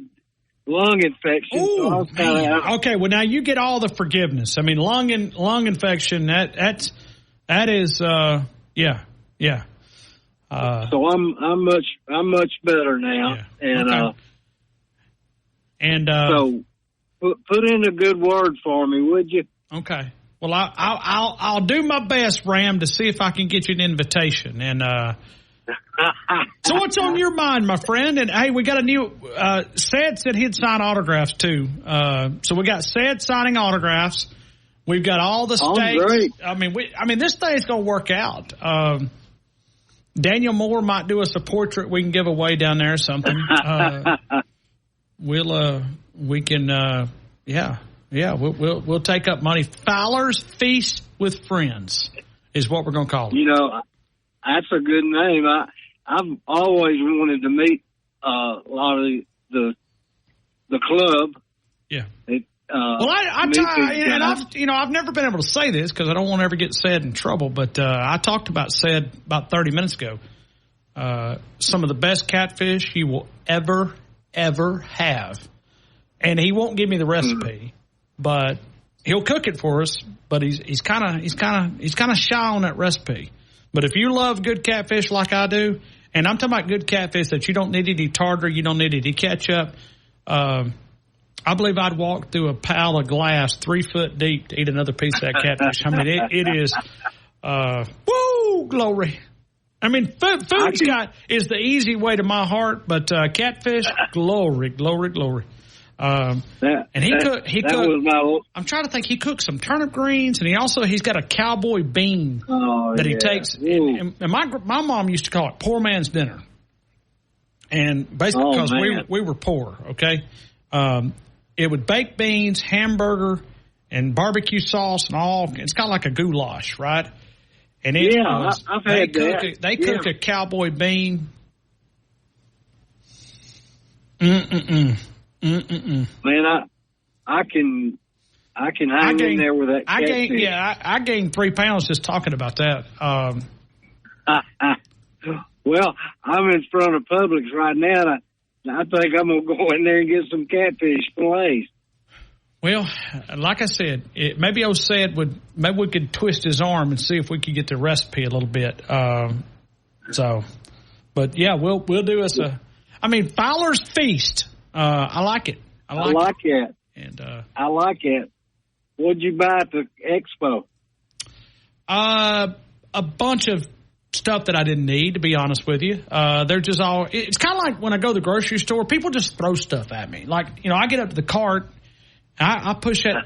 lung infection. Ooh, so I was kinda okay, well now you get all the forgiveness. I mean, lung infection. That is yeah. So I'm much better now, yeah. So put in a good word for me, would you? Okay. Well, I'll do my best, Ram, to see if I can get you an invitation. And so what's on your mind, my friend? And hey, we got a new Sad said he'd sign autographs too. So we got Sad signing autographs. We've got all the states. Great. I mean, this thing's gonna work out. Daniel Moore might do us a portrait we can give away down there or something. We'll take up money. Fowler's Feast with Friends is what we're going to call it. You know, that's a good name. I've always wanted to meet a lot of the club. Yeah. I've never been able to say this because I don't want to ever get Sad in trouble, but I talked about Sad about 30 minutes ago. Some of the best catfish you will ever have. And he won't give me the recipe, but he'll cook it for us. But he's kind of shy on that recipe. But if you love good catfish like I do, and I'm talking about good catfish that you don't need any tartar, you don't need any ketchup. I believe I'd walk through a pile of glass 3 foot deep to eat another piece of that catfish. I mean, it is, woo, glory. I mean, food is the easy way to my heart, but catfish, glory. I'm trying to think. He cooks some turnip greens, and he's got a cowboy bean that he takes. And my mom used to call it poor man's dinner, and basically because we were poor. Okay, it would bake beans, hamburger, and barbecue sauce, and all. It's kind of like a goulash, right? And I've had that. They cook a cowboy bean. Man, I can hang in there with that. I gained 3 pounds just talking about that. Well, I'm in front of Publix right now, and I think I'm going to go in there and get some catfish fillets. Well, like I said, maybe maybe we could twist his arm and see if we could get the recipe a little bit. But yeah, we'll do us Fowler's Feast. I like it. I like it. And I like it. What'd you buy at the expo? A bunch of stuff that I didn't need, to be honest with you. They're just all. It's kind of like when I go to the grocery store, people just throw stuff at me. Like, I get up to the cart, I push that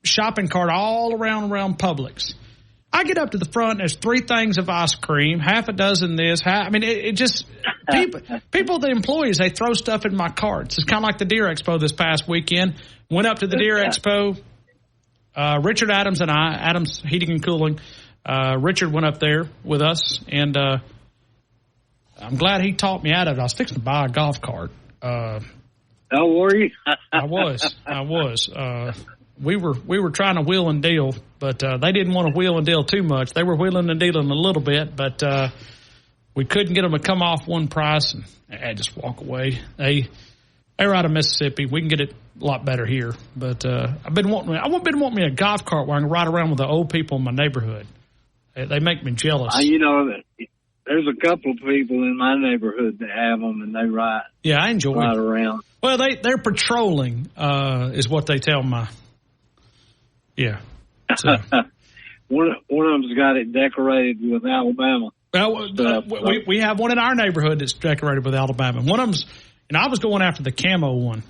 shopping cart all around Publix. I get up to the front, there's 3 things of ice cream, half a dozen this. It just, people, the employees, they throw stuff in my carts. It's kind of like the Deer Expo this past weekend. Went up to the Deer Expo. Richard Adams and I, Adams Heating and Cooling, Richard went up there with us, and I'm glad he talked me out of it. I was fixing to buy a golf cart. Oh, were you? I was. We were trying to wheel and deal, but they didn't want to wheel and deal too much. They were wheeling and dealing a little bit, but we couldn't get them to come off one price, and I had to just walk away. They're out of Mississippi. We can get it a lot better here, but I've been wanting me a golf cart where I can ride around with the old people in my neighborhood. They make me jealous. There's a couple of people in my neighborhood that have them, and they ride. Yeah, I enjoy ride around. Well, they're patrolling, is what they tell my. Yeah. So. One of them's got it decorated with Alabama. Well, we have one in our neighborhood that's decorated with Alabama. One of them's, I was going after the camo one.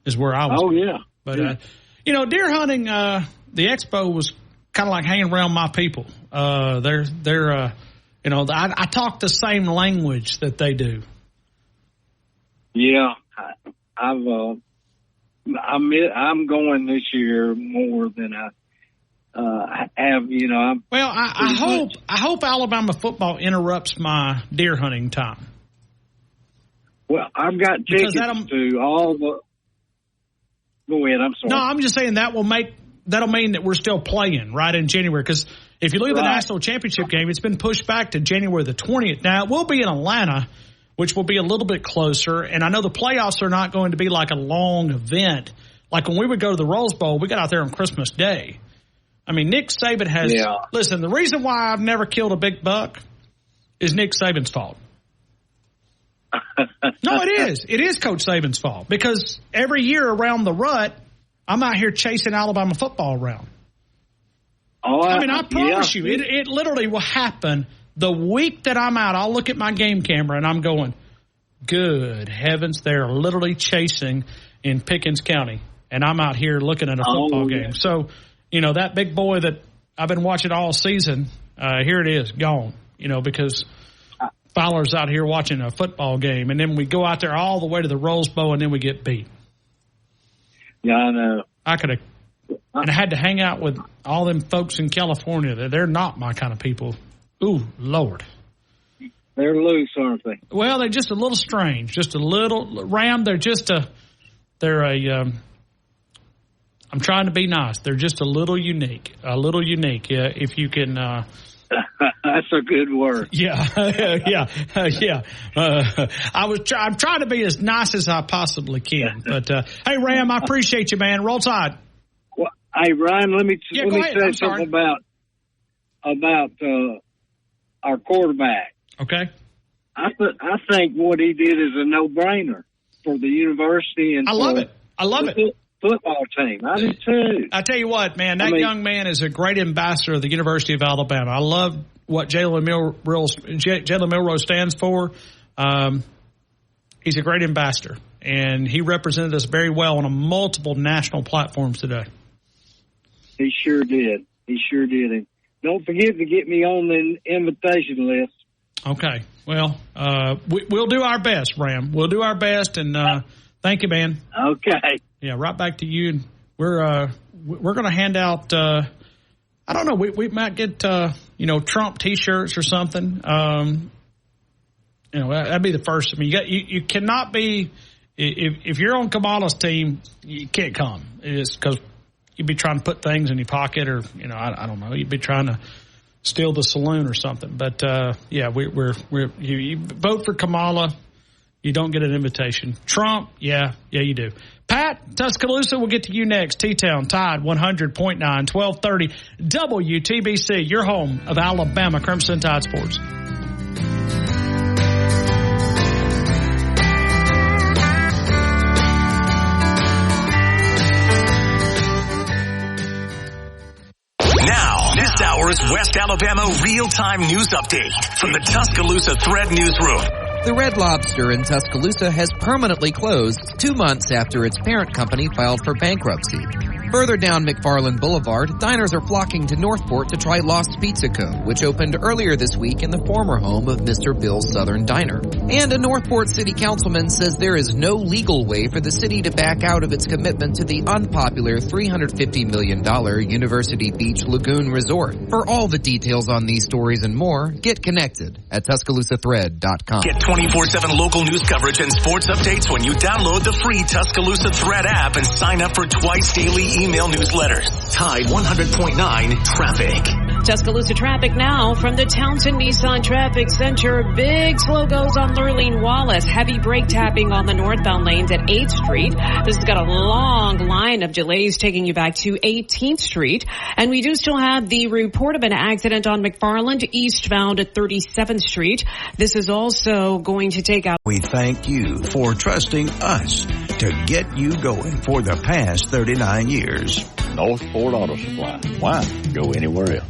Is where I was. Oh yeah. But deer hunting, the expo was kind of like hanging around my people. I talk the same language that they do. Yeah, I'm going this year more than I have. I hope Alabama football interrupts my deer hunting time. Well, I've got tickets to all the. Go ahead. I'm sorry. No, I'm just saying that'll mean that we're still playing right in January, because if you look at the national championship game, it's been pushed back to January the 20th. Now, it will be in Atlanta, which will be a little bit closer. And I know the playoffs are not going to be like a long event. Like when we would go to the Rose Bowl, we got out there on Christmas Day. Nick Saban has – Listen, the reason why I've never killed a big buck is Nick Saban's fault. No, it is. It is Coach Saban's fault, because every year around the rut, I'm out here chasing Alabama football around. Oh, I promise you, it literally will happen the week that I'm out. I'll look at my game camera and I'm going, good heavens, they're literally chasing in Pickens County, and I'm out here looking at a football game. So, that big boy that I've been watching all season, here it is, gone, because Fowler's out here watching a football game, and then we go out there all the way to the Rose Bowl, and then we get beat. Yeah, I know. I had to hang out with all them folks in California. They're not my kind of people. Ooh, Lord. They're loose, aren't they? Well, they're just a little strange. Just a little, Ram, I'm trying to be nice. They're just a little unique. Yeah, if you can. That's a good word. Yeah. I'm trying to be as nice as I possibly can. But hey, Ram, I appreciate you, man. Roll Tide. Well, hey, Ryan, let me say something about our quarterback. Okay. I think what he did is a no-brainer for the university, and I love it. Football team. I do too. I tell you what, man, young man is a great ambassador of the University of Alabama. I love what Jalen Milroe stands for. He's a great ambassador, and he represented us very well on multiple national platforms today. He sure did. And don't forget to get me on the invitation list. Okay. Well, we'll do our best, Ram. We'll do our best, and thank you, man. Okay. Yeah, right back to you. And we're going to hand out. I don't know. We might get Trump T-shirts or something. That'd be the first. I mean, you cannot be if you're on Kamala's team, you can't come. It's because you'd be trying to put things in your pocket, or I don't know. You'd be trying to steal the saloon or something. But you vote for Kamala, you don't get an invitation. Trump, yeah, you do. Pat, Tuscaloosa, we'll get to you next. T-Town, Tide 100.9, 1230 WTBC, your home of Alabama Crimson Tide Sports. Now, this hour's West Alabama real-time news update from the Tuscaloosa Thread Newsroom. The Red Lobster in Tuscaloosa has permanently closed 2 months after its parent company filed for bankruptcy. Further down McFarland Boulevard, diners are flocking to Northport to try Lost Pizza Co., which opened earlier this week in the former home of Mr. Bill's Southern Diner. And a Northport city councilman says there is no legal way for the city to back out of its commitment to the unpopular $350 million University Beach Lagoon Resort. For all the details on these stories and more, get connected at TuscaloosaThread.com. Get 24/7 local news coverage and sports updates when you download the free Tuscaloosa Thread app and sign up for twice daily email newsletters. Tide 100.9 Traffic. Tuscaloosa traffic now from the Townsend Nissan Traffic Center. Big slow goes on Lurleen Wallace. Heavy brake tapping on the northbound lanes at 8th Street. This has got a long line of delays taking you back to 18th Street. And we do still have the report of an accident on McFarland eastbound at 37th Street. This is also going to take out. We thank you for trusting us to get you going for the past 39 years. Northport Auto Supply. Why go anywhere else?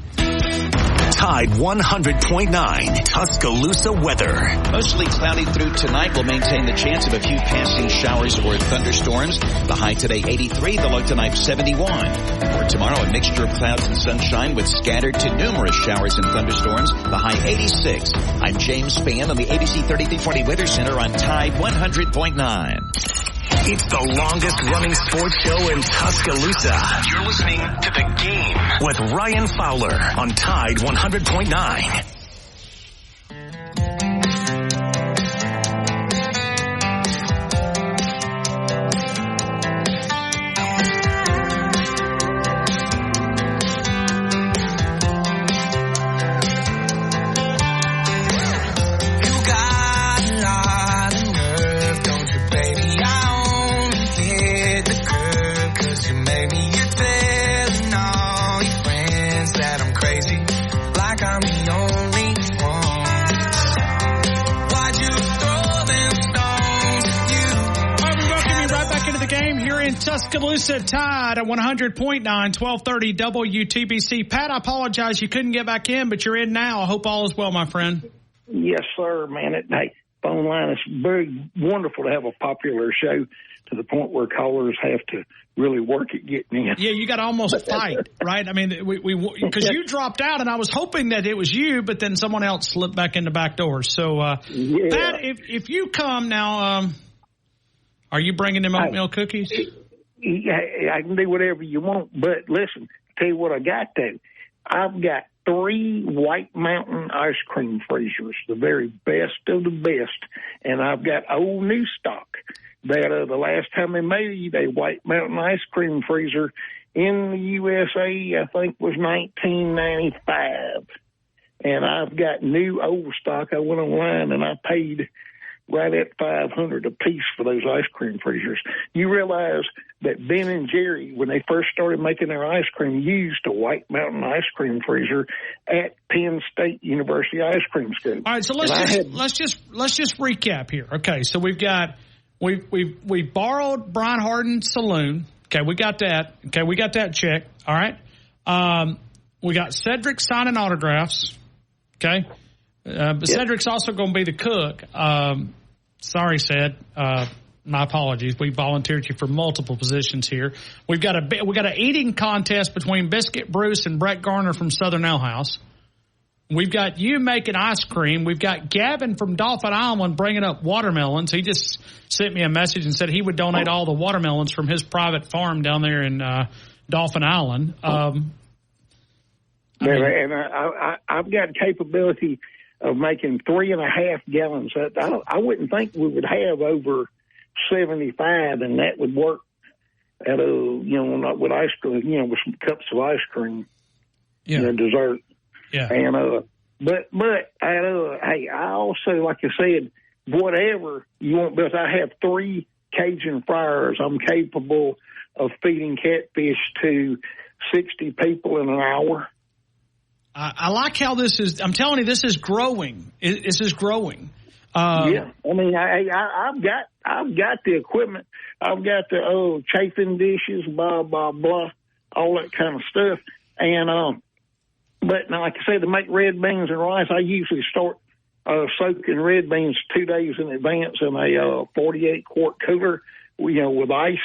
Tide 100.9 Tuscaloosa weather. Mostly cloudy through tonight. Will maintain the chance of a few passing showers or thunderstorms. The high today 83, the low tonight 71. For tomorrow, a mixture of clouds and sunshine with scattered to numerous showers and thunderstorms. The high 86. I'm James Spann on the ABC 3340 Weather Center on Tide 100.9. It's the longest running sports show in Tuscaloosa. You're listening to The Game with Ryan Fowler on Tide 100.9. Tuscaloosa Tide at 100.9, 1230 WTBC. Pat, I apologize you couldn't get back in, but you're in now. I hope all is well, my friend. Yes, sir, man. Hey, phone line is very wonderful to have a popular show to the point where callers have to really work at getting in. Yeah, you got to almost fight, right? I mean, because you dropped out, and I was hoping that it was you, but then someone else slipped back in the back door. So, Pat, if you come now, are you bringing them oatmeal cookies? I can do whatever you want, but listen, tell you what I got though. I've got 3 White Mountain ice cream freezers, the very best of the best, and I've got old new stock that the last time they made a White Mountain ice cream freezer in the USA, I think was 1995, and I've got new old stock. I went online and I paid right at $500 a piece for those ice cream freezers. You realize that Ben and Jerry, when they first started making their ice cream, used a White Mountain ice cream freezer at Penn State University Ice Cream School. All right, so let's just recap here. Okay, so we borrowed Brian Harden's saloon. Okay, we got that. Okay, we got that check. All right, we got Cedric signing autographs. Okay, but Cedric's also going to be the cook. Sorry, Ced. My apologies. We volunteered you for multiple positions here. We got an eating contest between Biscuit Bruce and Brett Garner from Southern Ale House. We've got you making ice cream. We've got Gavin from Dauphin Island bringing up watermelons. He just sent me a message and said he would donate all the watermelons from his private farm down there in Dauphin Island. And I've got capability of making 3.5 gallons. I wouldn't think we would have over 75, and that would work at not with ice cream, with some cups of ice cream, dessert. Yeah. And, but hey, I also, like I said, whatever you want, because I have 3 Cajun fryers. I'm capable of feeding catfish to 60 people in an hour. I like how this is. I'm telling you, this is growing. This is growing. Yeah, I mean, I've got the equipment. I've got the chafing dishes, blah blah blah, all that kind of stuff. And but now, like I say, to make red beans and rice, I usually start soaking red beans 2 days in advance in a 48-quart cooler, with ice.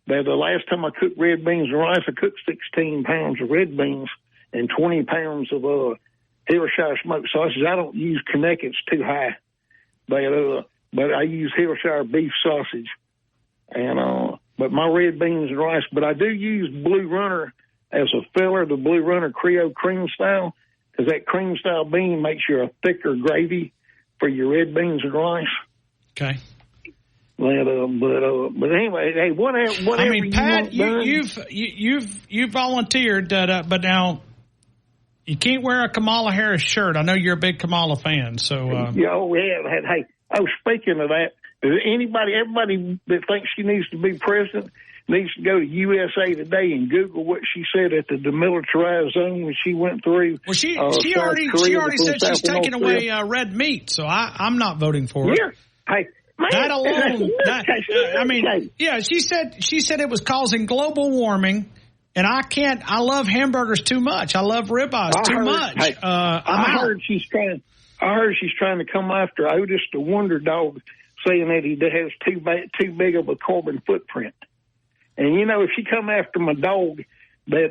Now, the last time I cooked red beans and rice, I cooked 16 pounds of red beans and 20 pounds of Hillshire smoked sausage. I don't use Connecticut's too high, but I use Hillshire beef sausage. And but my red beans and rice, but I do use Blue Runner as a filler, the Blue Runner Creole cream style, because that cream style bean makes you a thicker gravy for your red beans and rice. Okay. But anyway, hey, whatever. I mean, Pat, you've volunteered, but now you can't wear a Kamala Harris shirt. I know you're a big Kamala fan, so. Hey, speaking of that, everybody that thinks she needs to be president needs to go to USA Today and Google what she said at the demilitarized zone when she went through. Well, she already said she's taking away red meat, so I'm not voting for her. Yeah. Hey. Man, that alone, she said it was causing global warming, and I love hamburgers too much. I love ribeyes too much. Hey, I heard she's trying to come after Otis the Wonder Dog, saying that he has too big of a carbon footprint. And if she come after my dog, you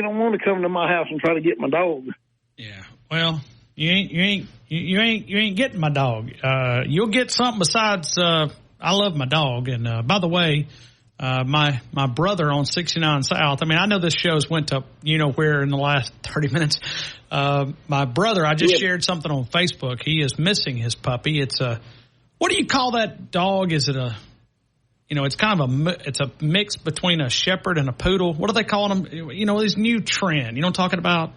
don't want to come to my house and try to get my dog. Yeah, well. You ain't getting my dog. You'll get something besides. I love my dog. And by the way, my brother on 69 South. I mean, I know this show's went to where in the last 30 minutes. My brother, I just shared something on Facebook. He is missing his puppy. It's what do you call that dog? Is it it's kind of it's a mix between a shepherd and a poodle. What do they call them? This new trend. You know what I'm talking about?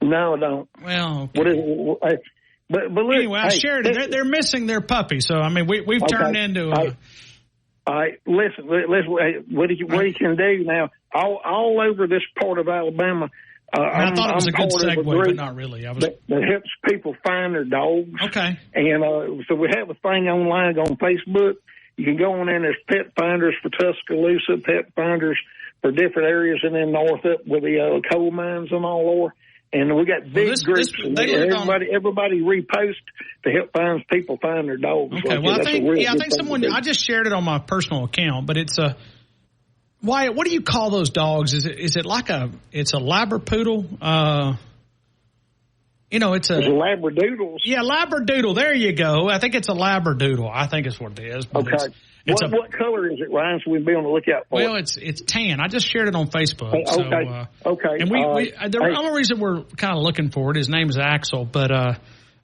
No, I don't. Well, okay. What is it? But anyway, I shared it. They're missing their puppy, so I mean, we've turned into. All right, listen. What you can do now? All over this part of Alabama. I thought it was a good segue, but not really. That helps people find their dogs. Okay. And so we have a thing online on Facebook. You can go on in. There's Pet Finders for Tuscaloosa, Pet Finders for different areas, and then north up with the coal mines and all over. And we got big groups. Everybody repost to help people find their dogs. Okay, well, I think someone. I just shared it on my personal account, but it's a. Wyatt, what do you call those dogs? Is it like it's a Labrapoodle? It's a Labradoodles. Yeah, Labradoodle. There you go. I think it's a Labradoodle. I think it's what it is. But okay. What color is it, Ryan, so we'd be on the lookout for it? Well, it's tan. I just shared it on Facebook. Okay. Okay. And the only reason we're kind of looking for it, his name is Axel, but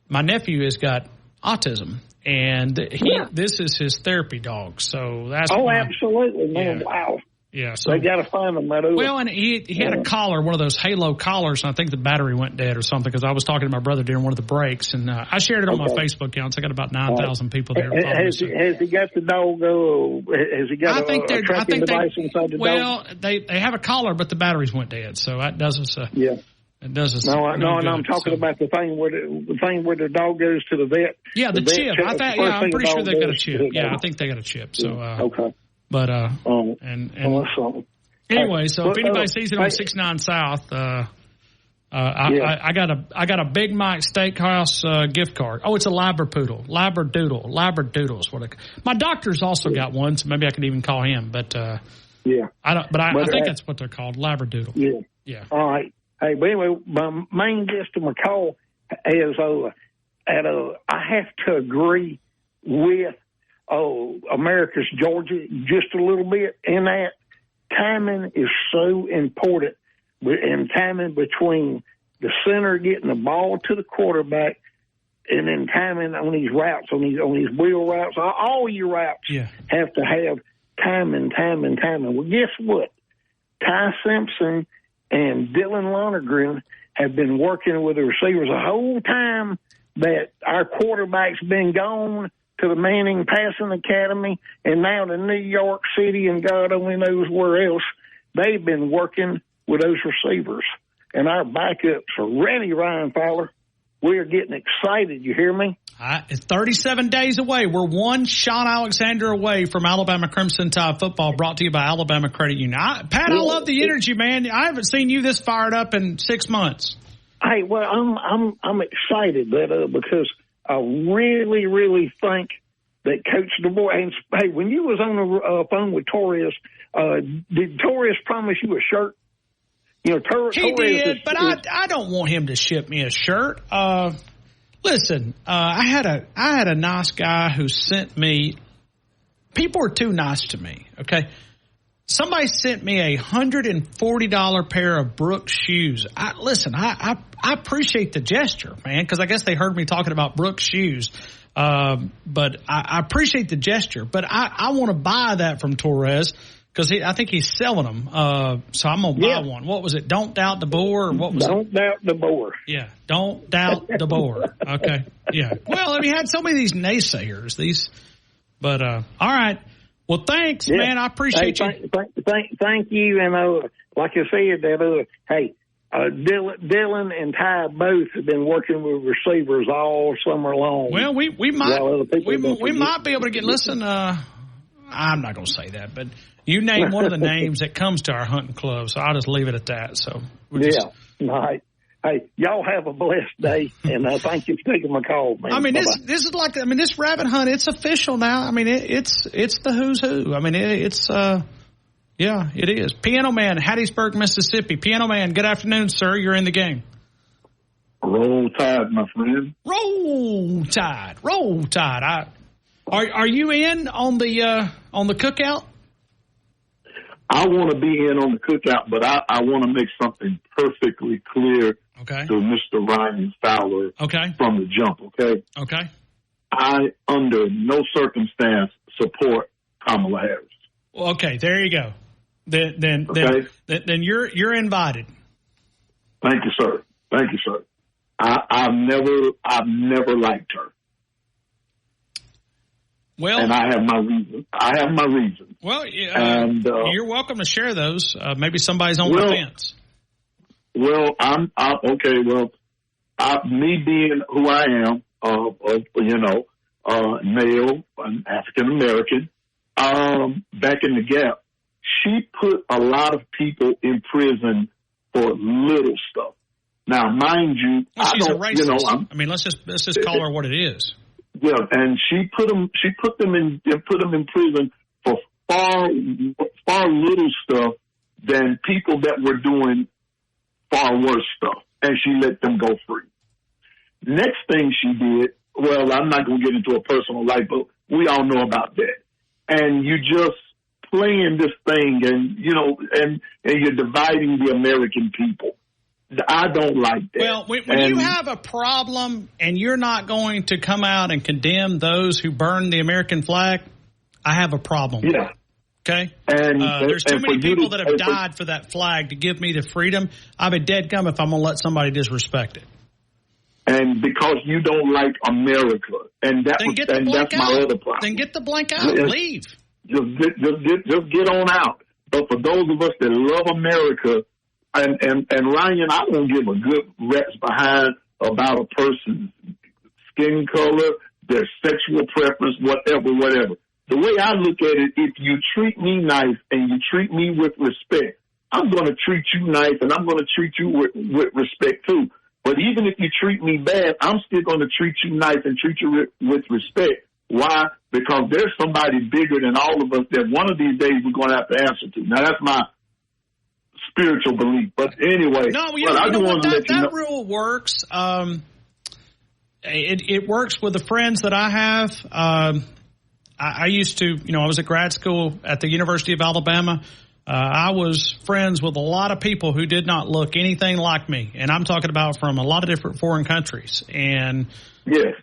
my nephew has got autism, and this is his therapy dog. So that's absolutely, man! Yeah. Wow. Yeah, so they got to find them. Well, and he had a collar, one of those Halo collars, and I think the battery went dead or something because I was talking to my brother during one of the breaks, and I shared it on my Facebook account. So I got about 9,000 people there. Has he got the dog? Has he got a tracking device inside the dog? Well, they have a collar, but the batteries went dead, so that does us. It does us. No, I'm talking about the thing where the dog goes to the vet. Yeah, the chip. I'm pretty sure they got a chip. Yeah, I think they got a chip. So okay. But anyway, so if anybody sees it on 69 South, I got a Big Mike Steakhouse gift card. Oh, it's a Labradoodle. Labradoodle. My doctor's also got one, so maybe I could even call him. But I don't. But I think that's what they're called, Labradoodle. Yeah. All right. Hey, but anyway, my main guest of my call is I have to agree with America's Georgia just a little bit in that timing is so important, and timing between the center getting the ball to the quarterback, and then timing on these routes, on these wheel routes. All your routes have to have timing. Well, guess what? Ty Simpson and Dylan Lonergan have been working with the receivers the whole time that our quarterback's been gone to the Manning Passing Academy and now to New York City and God only knows where else. They've been working with those receivers. And our backups are ready, Ryan Fowler. We are getting excited. You hear me? It's 37 days away. We're one Sean Alexander away from Alabama Crimson Tide football, brought to you by Alabama Credit Union. Pat, I love the energy, man. I haven't seen you this fired up in 6 months. Hey, well, I'm excited because I really, really think that Coach DeBoer, and hey, when you was on the phone with Torres, did Torres promise you a shirt? You know, Torres did, but I don't want him to ship me a shirt. Listen, I had a nice guy who sent me. People are too nice to me. Okay, somebody sent me a $140 pair of Brooks shoes. I appreciate the gesture, man, because I guess they heard me talking about Brooks shoes. But I appreciate the gesture. But I want to buy that from Torres because I think he's selling them. So I'm going to buy one. What was it? Don't doubt the boar? Or what was Don't doubt the boar. Yeah. Don't doubt the boar. Okay. Yeah. Well, he had so many of these naysayers. But all right. Well, thanks, man. I appreciate you. Thank you. And like I said, hey, Dylan and Ty both have been working with receivers all summer long. Well, we might be able to get. Listen, I'm not going to say that, but you name one of the names that comes to our hunting club, so I'll just leave it at that. So all right. Hey, y'all have a blessed day, and thank you for taking my call, man. I mean, this is like, this rabbit hunt, it's official now. I mean, it's the who's who. I mean, yeah, it is. Piano Man, Hattiesburg, Mississippi. Piano Man, good afternoon, sir. You're in the game. Roll Tide, my friend. Roll Tide. Roll Tide. Are you in on the cookout? I want to be in on the cookout, but I want to make something perfectly clear to Mr. Ryan Fowler from the jump, okay? Okay. I, under no circumstance, support Kamala Harris. Okay, there you go. Then you're invited. Thank you, sir. I've never liked her. Well, and I have my reasons. Well, you're welcome to share those. Maybe somebody's on the fence. Well, I'm okay. Well, me being who I am, male, African American, back in the Gap, she put a lot of people in prison for little stuff. Now, mind you, she's a racist. Let's just call her what it is. Yeah, and she put them in prison for far little stuff than people that were doing far worse stuff, and she let them go free. Next thing she did, well, I'm not going to get into a personal life, but we all know about that. And you just playing this thing, and and you're dividing the American people. I don't like that. Well, when you have a problem and you're not going to come out and condemn those who burn the American flag, I have a problem. Yeah. Okay? And there's too many people that have died for that flag to give me the freedom. I'm a dead gum if I'm going to let somebody disrespect it. And because you don't like America, and that's my other problem. Then get the blank out. Leave. Just get on out. But for those of us that love America, and Ryan, I won't give a good reps behind about a person's skin color, their sexual preference, whatever. The way I look at it, if you treat me nice and you treat me with respect, I'm going to treat you nice and I'm going to treat you with respect too. But even if you treat me bad, I'm still going to treat you nice and treat you with respect. Why? Because there's somebody bigger than all of us that one of these days we're going to have to answer to. Now, that's my spiritual belief. But anyway, that rule works. It works with the friends that I have. I used to, I was at grad school at the University of Alabama. I was friends with a lot of people who did not look anything like me, and I'm talking about from a lot of different foreign countries. And yes,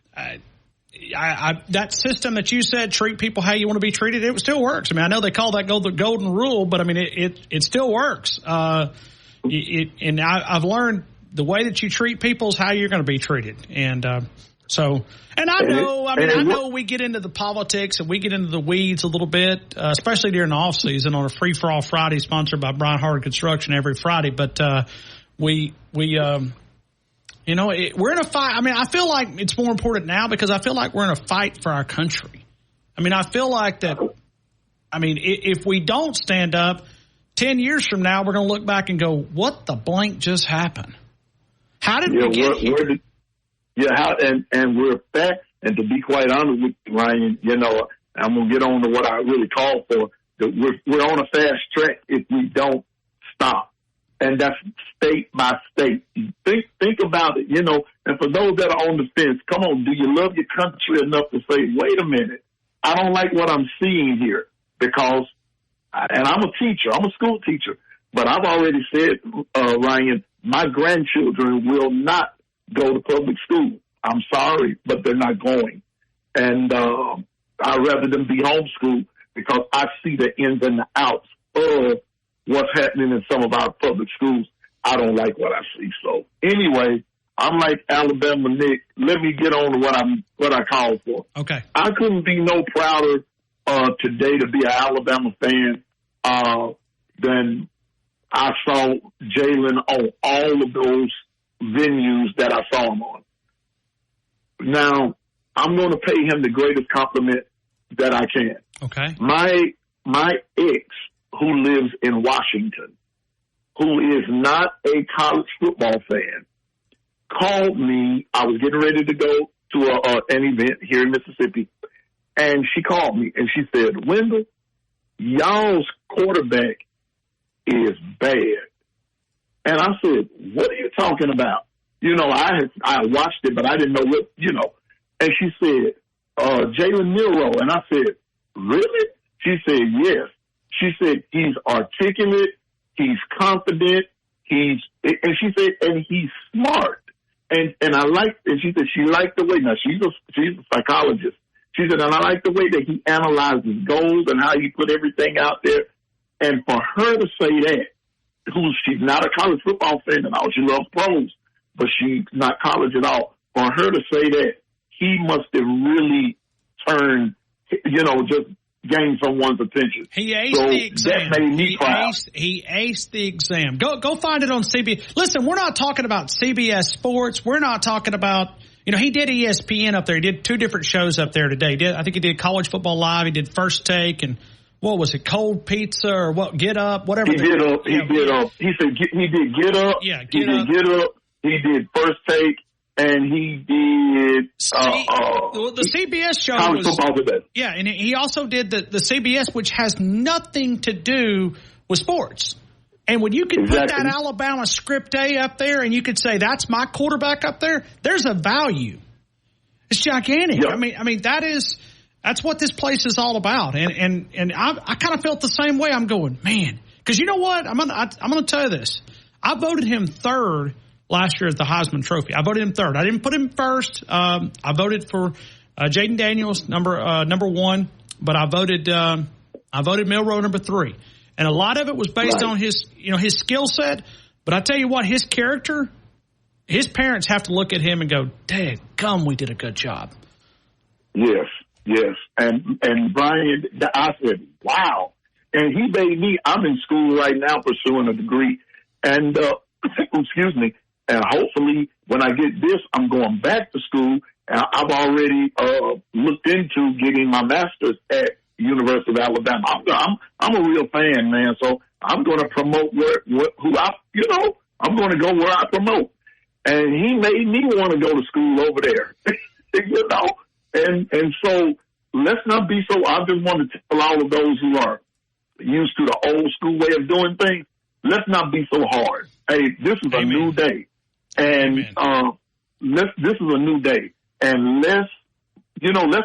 that system that you said, treat people how you want to be treated, it still works. I mean, I know they call that the golden rule, but I mean, it still works. And I've learned the way that you treat people is how you're going to be treated. And I know we get into the politics and we get into the weeds a little bit, especially during the off season on a Free for All Friday sponsored by Brian Hard Construction every Friday. But we're in a fight. I mean, I feel like it's more important now because I feel like we're in a fight for our country. I mean, I feel like that. I mean, if we don't stand up, 10 years from now, we're going to look back and go, "What the blank just happened? How did we get here?" And we're back. And to be quite honest with you, Ryan, I'm going to get on to what I really call for. We're on a fast track if we don't stop. And that's state by state. Think about it, and for those that are on the fence, come on, do you love your country enough to say, wait a minute, I don't like what I'm seeing here because, and I'm a teacher, I'm a school teacher, but I've already said, Ryan, my grandchildren will not go to public school. I'm sorry, but they're not going. And I'd rather them be homeschooled because I see the ins and the outs of what's happening in some of our public schools. I don't like what I see. So anyway, I'm like Alabama Nick. Let me get on to what I called for. Okay. I couldn't be no prouder today to be an Alabama fan than I saw Jalen on all of those venues that I saw him on. Now, I'm going to pay him the greatest compliment that I can. Okay. My ex, who lives in Washington, who is not a college football fan, called me. I was getting ready to go to an event here in Mississippi, and she called me, and she said, Wendell, y'all's quarterback is bad. And I said, what are you talking about? I watched it, but I didn't know what, And she said, Jalen Milroe. And I said, really? She said, yes. She said, he's articulate, he's confident, and she said, and he's smart. And I liked, and she said she liked the way, now she's a psychologist. She said, and I like the way that he analyzes goals and how he put everything out there. And for her to say that, she's not a college football fan at all, she loves pros, but she's not college at all. For her to say that, he must have really turned, just gained someone's attention. He aced the exam. That made me proud. He aced the exam. Go find it on CBS. Listen, we're not talking about CBS Sports. We're not talking about, he did ESPN up there. He did 2 different shows up there today. I think he did College Football Live. He did First Take and what was it, Cold Pizza or what? Get Up, whatever. He did Up. He said he did Get Up. Yeah, Get Up. He did First Take. And he did the CBS show College Football Today. Yeah, and he also did the CBS, which has nothing to do with sports. And when you can put that Alabama script A up there and you could say, that's my quarterback up there, there's a value. It's gigantic. Yeah. I mean, that's what this place is all about. And I kind of felt the same way. I'm going, man, because you know what? I'm gonna tell you this. I voted him third last year at the Heisman Trophy. I voted him third. I didn't put him first. I voted for Jaden Daniels, number 1, but I voted Milroe number 3. And a lot of it was based on his skill set. But I tell you what, his character, his parents have to look at him and go, "Dadgum, we did a good job." Yes. And Brian, I said, wow. And he made me, I'm in school right now pursuing a degree. And, excuse me. And hopefully, when I get this, I'm going back to school. And I've already looked into getting my master's at University of Alabama. I'm a real fan, man. So I'm going to promote I'm going to go where I promote. And he made me want to go to school over there, And so let's not be so. I just want to tell all of those who are used to the old school way of doing things, let's not be so hard. Hey, this is a new day. And this is a new day, and let's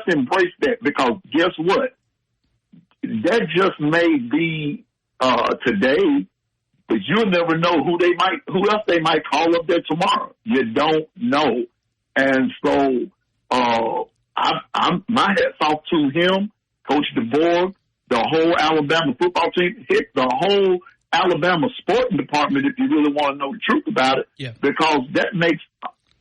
embrace that, because guess what? That just may be today, but you'll never know who else they might call up there tomorrow. You don't know. And so, I'm my hat's off to him, Coach DeBoer, the whole Alabama football team, the whole Alabama sporting department, if you really want to know the truth about it, because that makes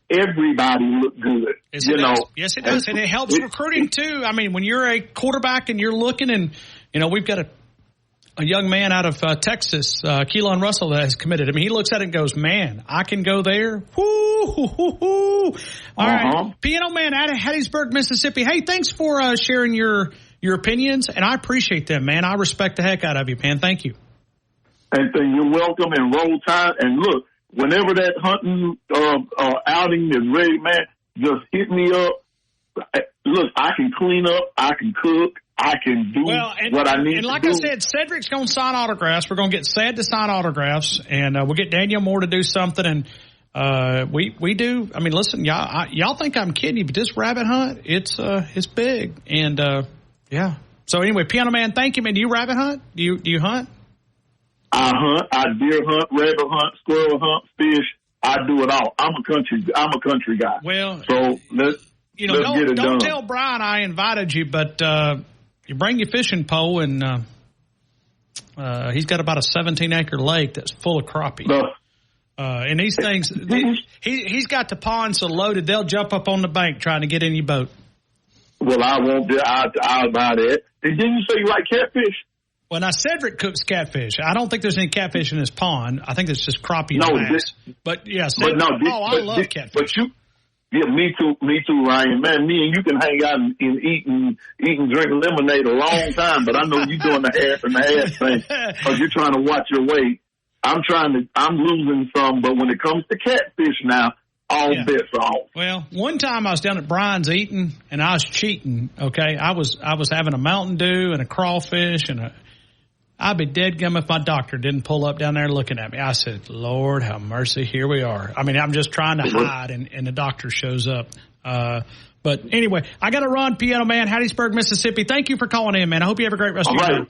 everybody look good. Yes, it does. Yes, it does. And it helps recruiting, too. I mean, when you're a quarterback and you're looking and, we've got a young man out of Texas, Keelan Russell, that has committed. I mean, he looks at it and goes, man, I can go there. Woo, hoo, hoo, hoo. All right. Piano Man out of Hattiesburg, Mississippi. Hey, thanks for sharing your opinions, and I appreciate them, man. I respect the heck out of you, man. Thank you. And you're welcome, and Roll Tide. And look, whenever that hunting outing is ready, man, just hit me up. Look, I can clean up, I can cook, I can do what I need to do. And like I said, Cedric's going to sign autographs. We're going to get Ced to sign autographs, and we'll get Daniel Moore to do something. And we do. I mean, listen, y'all think I'm kidding you, but this rabbit hunt, it's big. And yeah. So anyway, Piano Man, thank you, man. Do you rabbit hunt? Do you hunt? I hunt. I deer hunt, rabbit hunt, squirrel hunt, fish. I do it all. I'm a country guy. Well, so let's get it done. Don't tell Brian I invited you, but you bring your fishing pole, and he's got about a 17-acre lake that's full of crappie. And these things, he's got the pond so loaded they'll jump up on the bank trying to get in your boat. Well, I won't. I'll buy that. And didn't you say you like catfish? Well, now Cedric cooks catfish. I don't think there's any catfish in his pond. I think it's just crappie and bass. But yeah, Cedric, I love catfish. But me too, Ryan. Man, me and you can hang out and eat and drink lemonade a long time. But I know you're doing the half and the half thing because you're trying to watch your weight. I'm losing some, but when it comes to catfish now, all bets are off. Well, one time I was down at Brian's eating, and I was cheating. Okay, I was having a Mountain Dew and a crawfish, and I'd be dead gum if my doctor didn't pull up down there looking at me. I said, Lord, have mercy, here we are. I mean, I'm just trying to hide, and the doctor shows up. But anyway, I got to run, Piano Man, Hattiesburg, Mississippi. Thank you for calling in, man. I hope you have a great rest of your day.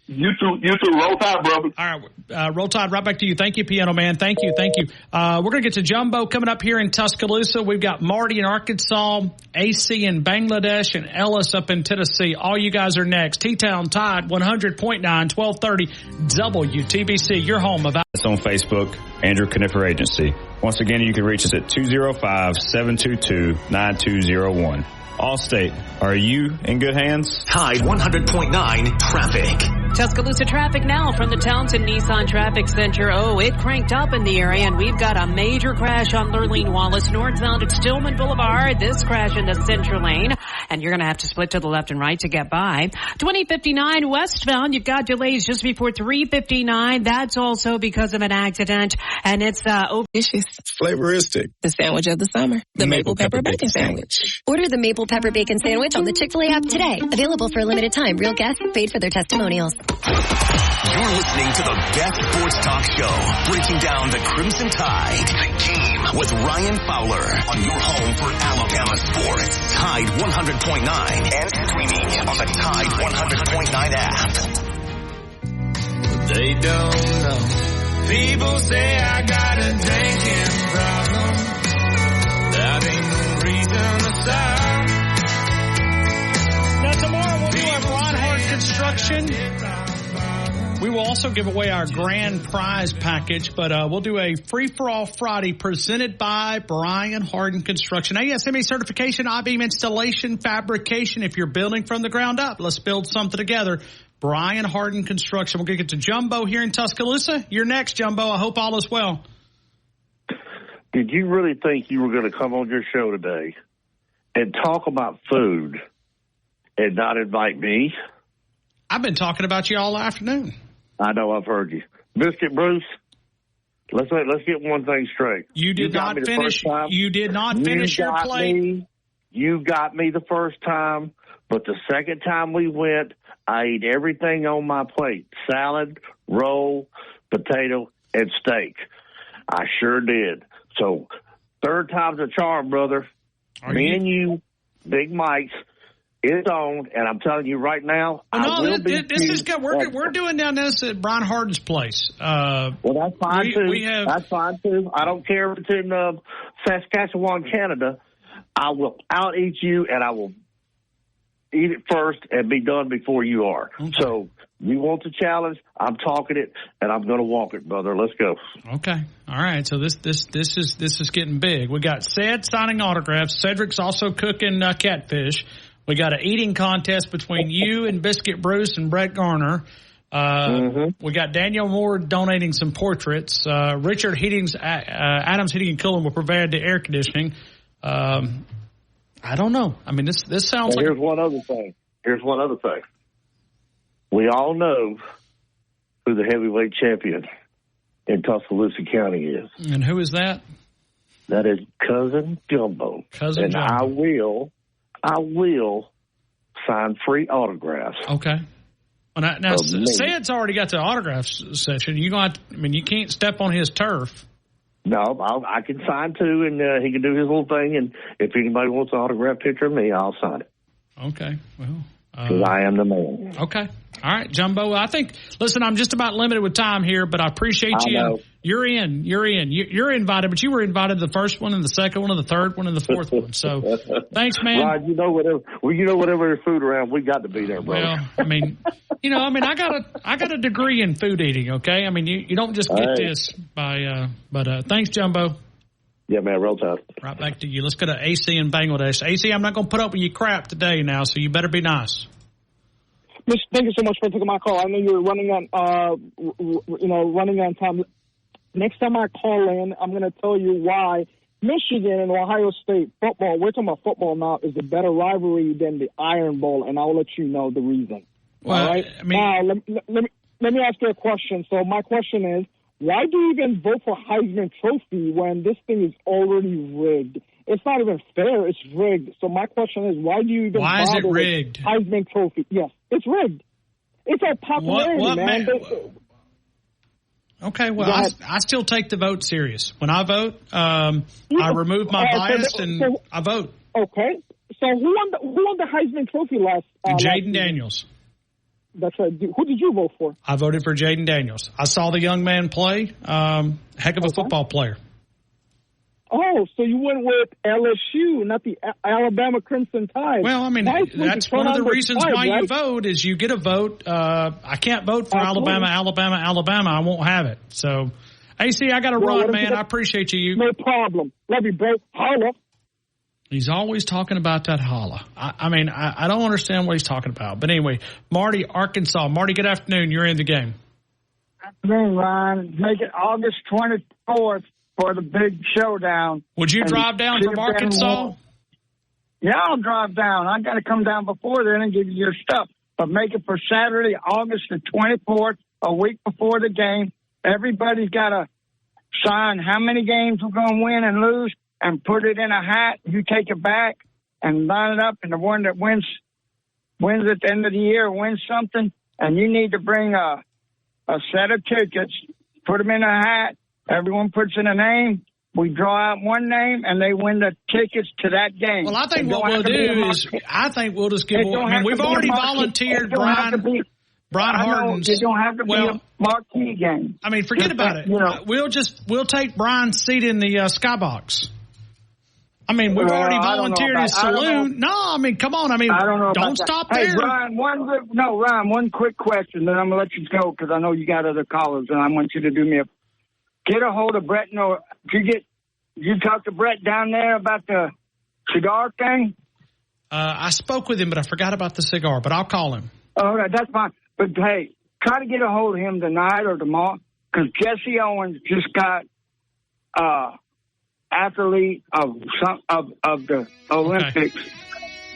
You too. Roll Tide, brother. All right. Roll Tide right back to you. Thank you, Piano Man. Thank you. We're going to get to Jumbo coming up here in Tuscaloosa. We've got Marty in Arkansas, AC in Bangladesh, and Ellis up in Tennessee. All you guys are next. T-Town Tide 100.9, 1230 WTBC. Your home of It's on Facebook, Andrew Conifer Agency. Once again, you can reach us at 205-722-9201. Allstate, are you in good hands? Tide 100.9 traffic. Tuscaloosa traffic now from the Townsend Nissan Traffic Center. Oh, it cranked up in the area, and we've got a major crash on Lurleen Wallace northbound at Stillman Boulevard. This crash in the center lane, and you're going to have to split to the left and right to get by. 2059 westbound, you've got delays just before 359. That's also because of an accident, and it's delicious. Flavoristic. The sandwich of the summer. The Maple Pepper Bacon Sandwich. Order the Maple Pepper Bacon Sandwich on the Chick-fil-A app today. Available for a limited time. Real guests paid for their testimonials. You're listening to the best sports talk show, breaking down the Crimson Tide, the game with Ryan Fowler on your home for Alabama sports. Tide 100.9 and streaming on the Tide 100.9 app. They don't know. People say I got a drinking problem. That ain't no reason to stop. Now tomorrow we'll do a Ronhart Construction. We will also give away our grand prize package, but we'll do a free-for-all Friday presented by Brian Harden Construction. ASME certification, I-beam installation, fabrication. If you're building from the ground up, let's build something together. Brian Harden Construction. We're going to get to Jumbo here in Tuscaloosa. You're next, Jumbo. I hope all is well. Did you really think you were going to come on your show today and talk about food and not invite me? I've been talking about you all afternoon. I know, I've heard you. Biscuit Bruce, let's get one thing straight. You did not finish. You did not finish your plate. You got me the first time, but the second time we went, I ate everything on my plate: salad, roll, potato, and steak. I sure did. So, third time's a charm, brother. And you, Big Mike's, It's on, and I'm telling you right now, we're doing down this at Brian Harden's place. Well, that's fine too. That's fine too. I don't care if it's in Saskatchewan, Canada. I will out eat you, and I will eat it first and be done before you are. Okay. So you want the challenge? I'm talking it, and I'm going to walk it, brother. Let's go. Okay. All right. So this is getting big. We got Ced signing autographs. Cedric's also cooking catfish. We got an eating contest between you and Biscuit Bruce and Brett Garner. We got Daniel Moore donating some portraits. Richard Adams Heating and Cooling will provide the air conditioning. I don't know. I mean, this sounds like. Here's one other thing. We all know who the heavyweight champion in Tuscaloosa County is. And who is that? That is Cousin Jumbo. I will sign free autographs. Okay. Well, now Ced's already got the autograph session. You can't step on his turf. No, I can sign too, and he can do his little thing. And if anybody wants an autograph picture of me, I'll sign it. Okay. Well, because I am the man. Okay. All right, Jumbo. Listen, I'm just about limited with time here, but I appreciate you. Know. You're in. You're invited, but you were invited to the first one and the second one and the third one and the fourth one. So thanks, man. Rod, whatever food around, we got to be there, brother. Well, I got a degree in food eating. Okay, I mean, you don't just get this by. But thanks, Jumbo. Yeah, man, real tough. Right back to you. Let's go to AC in Bangladesh. AC, I'm not going to put up with your crap today now, so you better be nice. Thank you so much for taking my call. I know you're running on time. Next time I call in, I'm going to tell you why Michigan and Ohio State football, we're talking about football now, is a better rivalry than the Iron Bowl, and I'll let you know the reason. Well, all right? Now, let me ask you a question. So my question is, why do you even vote for Heisman Trophy when this thing is already rigged? It's not even fair. It's rigged. So my question is, why do you even bother? Why is it rigged? Heisman Trophy? Yes, it's rigged. It's our popularity, man. Okay, well, I still take the vote serious. When I vote, I remove my bias and I vote. Okay. So who won the Heisman Trophy last? Jaden Daniels. That's right. Who did you vote for? I voted for Jaden Daniels. I saw the young man play. Heck of a football player. Oh, so you went with LSU, not the Alabama Crimson Tide. Well, I mean, that's one of the reasons why you vote is you get a vote. I can't vote for Alabama. I won't have it. So, AC, I got to run, man. I appreciate you. No problem. Love you, bro. Holla. He's always talking about that holla. I don't understand what he's talking about. But anyway, Marty, Arkansas. Marty, good afternoon. You're in the game. Afternoon, Ryan. Make it August 24th. For the big showdown. Would you drive down from Arkansas? Yeah, I'll drive down. I got to come down before then and give you your stuff. But make it for Saturday, August the 24th, a week before the game. Everybody's got to sign how many games we're going to win and lose and put it in a hat. You take it back and line it up, and the one that wins at the end of the year wins something. And you need to bring a set of tickets, put them in a hat. Everyone puts in a name. We draw out one name, and they win the tickets to that game. Well, I think what we'll do is we'll just give away. We've already volunteered Brian Harden's. It don't have to be a marquee game. I mean, forget about it. We'll take Brian's seat in the skybox. I mean, we've already volunteered his saloon. No, I mean, come on. I mean, don't stop there. Hey, Ryan, one quick question, then I'm going to let you go because I know you got other callers, and I want you to do me a get a hold of Brett. No, you talk to Brett down there about the cigar thing? I spoke with him, but I forgot about the cigar. But I'll call him. All right, that's fine. But hey, try to get a hold of him tonight or tomorrow because Jesse Owens just got athlete of the Olympics. Okay.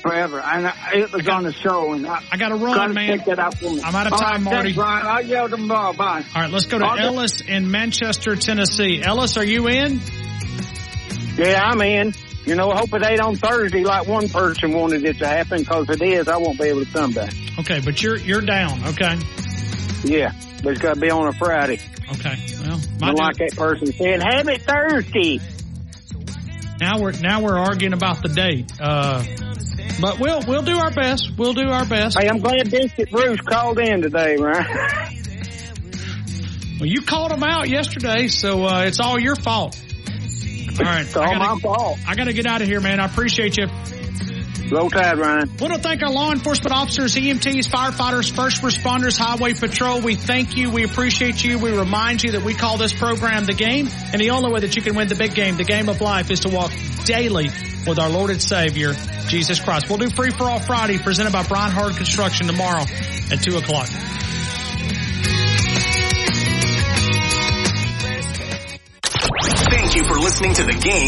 Forever. And it was on the show. And I got to run, man. Take that out for me. I'm out of time, Marty. Thanks, Brian. I'll yell tomorrow. Bye. All right, let's go to Ellis in Manchester, Tennessee. Ellis, are you in? Yeah, I'm in. I hope it ain't on Thursday like one person wanted it to happen because it is. I won't be able to come back. Okay, but you're down, okay? Yeah, but it's got to be on a Friday. Okay, well. Like that person said, have it Thursday. Now we're arguing about the date. But we'll do our best. We'll do our best. Hey, I'm glad Biscuit Bruce called in today, Ryan. Well, you called him out yesterday, so it's all your fault. All right. It's all my fault. I got to get out of here, man. I appreciate you. Roll Tide, Ryan. I want to thank our law enforcement officers, EMTs, firefighters, first responders, highway patrol. We thank you. We appreciate you. We remind you that we call this program The Game, and the only way that you can win the big game, the game of life, is to walk daily with our Lord and Savior, Jesus Christ. We'll do Free for All Friday, presented by Brian Hard Construction, tomorrow at 2 o'clock. Thank you for listening to The Game.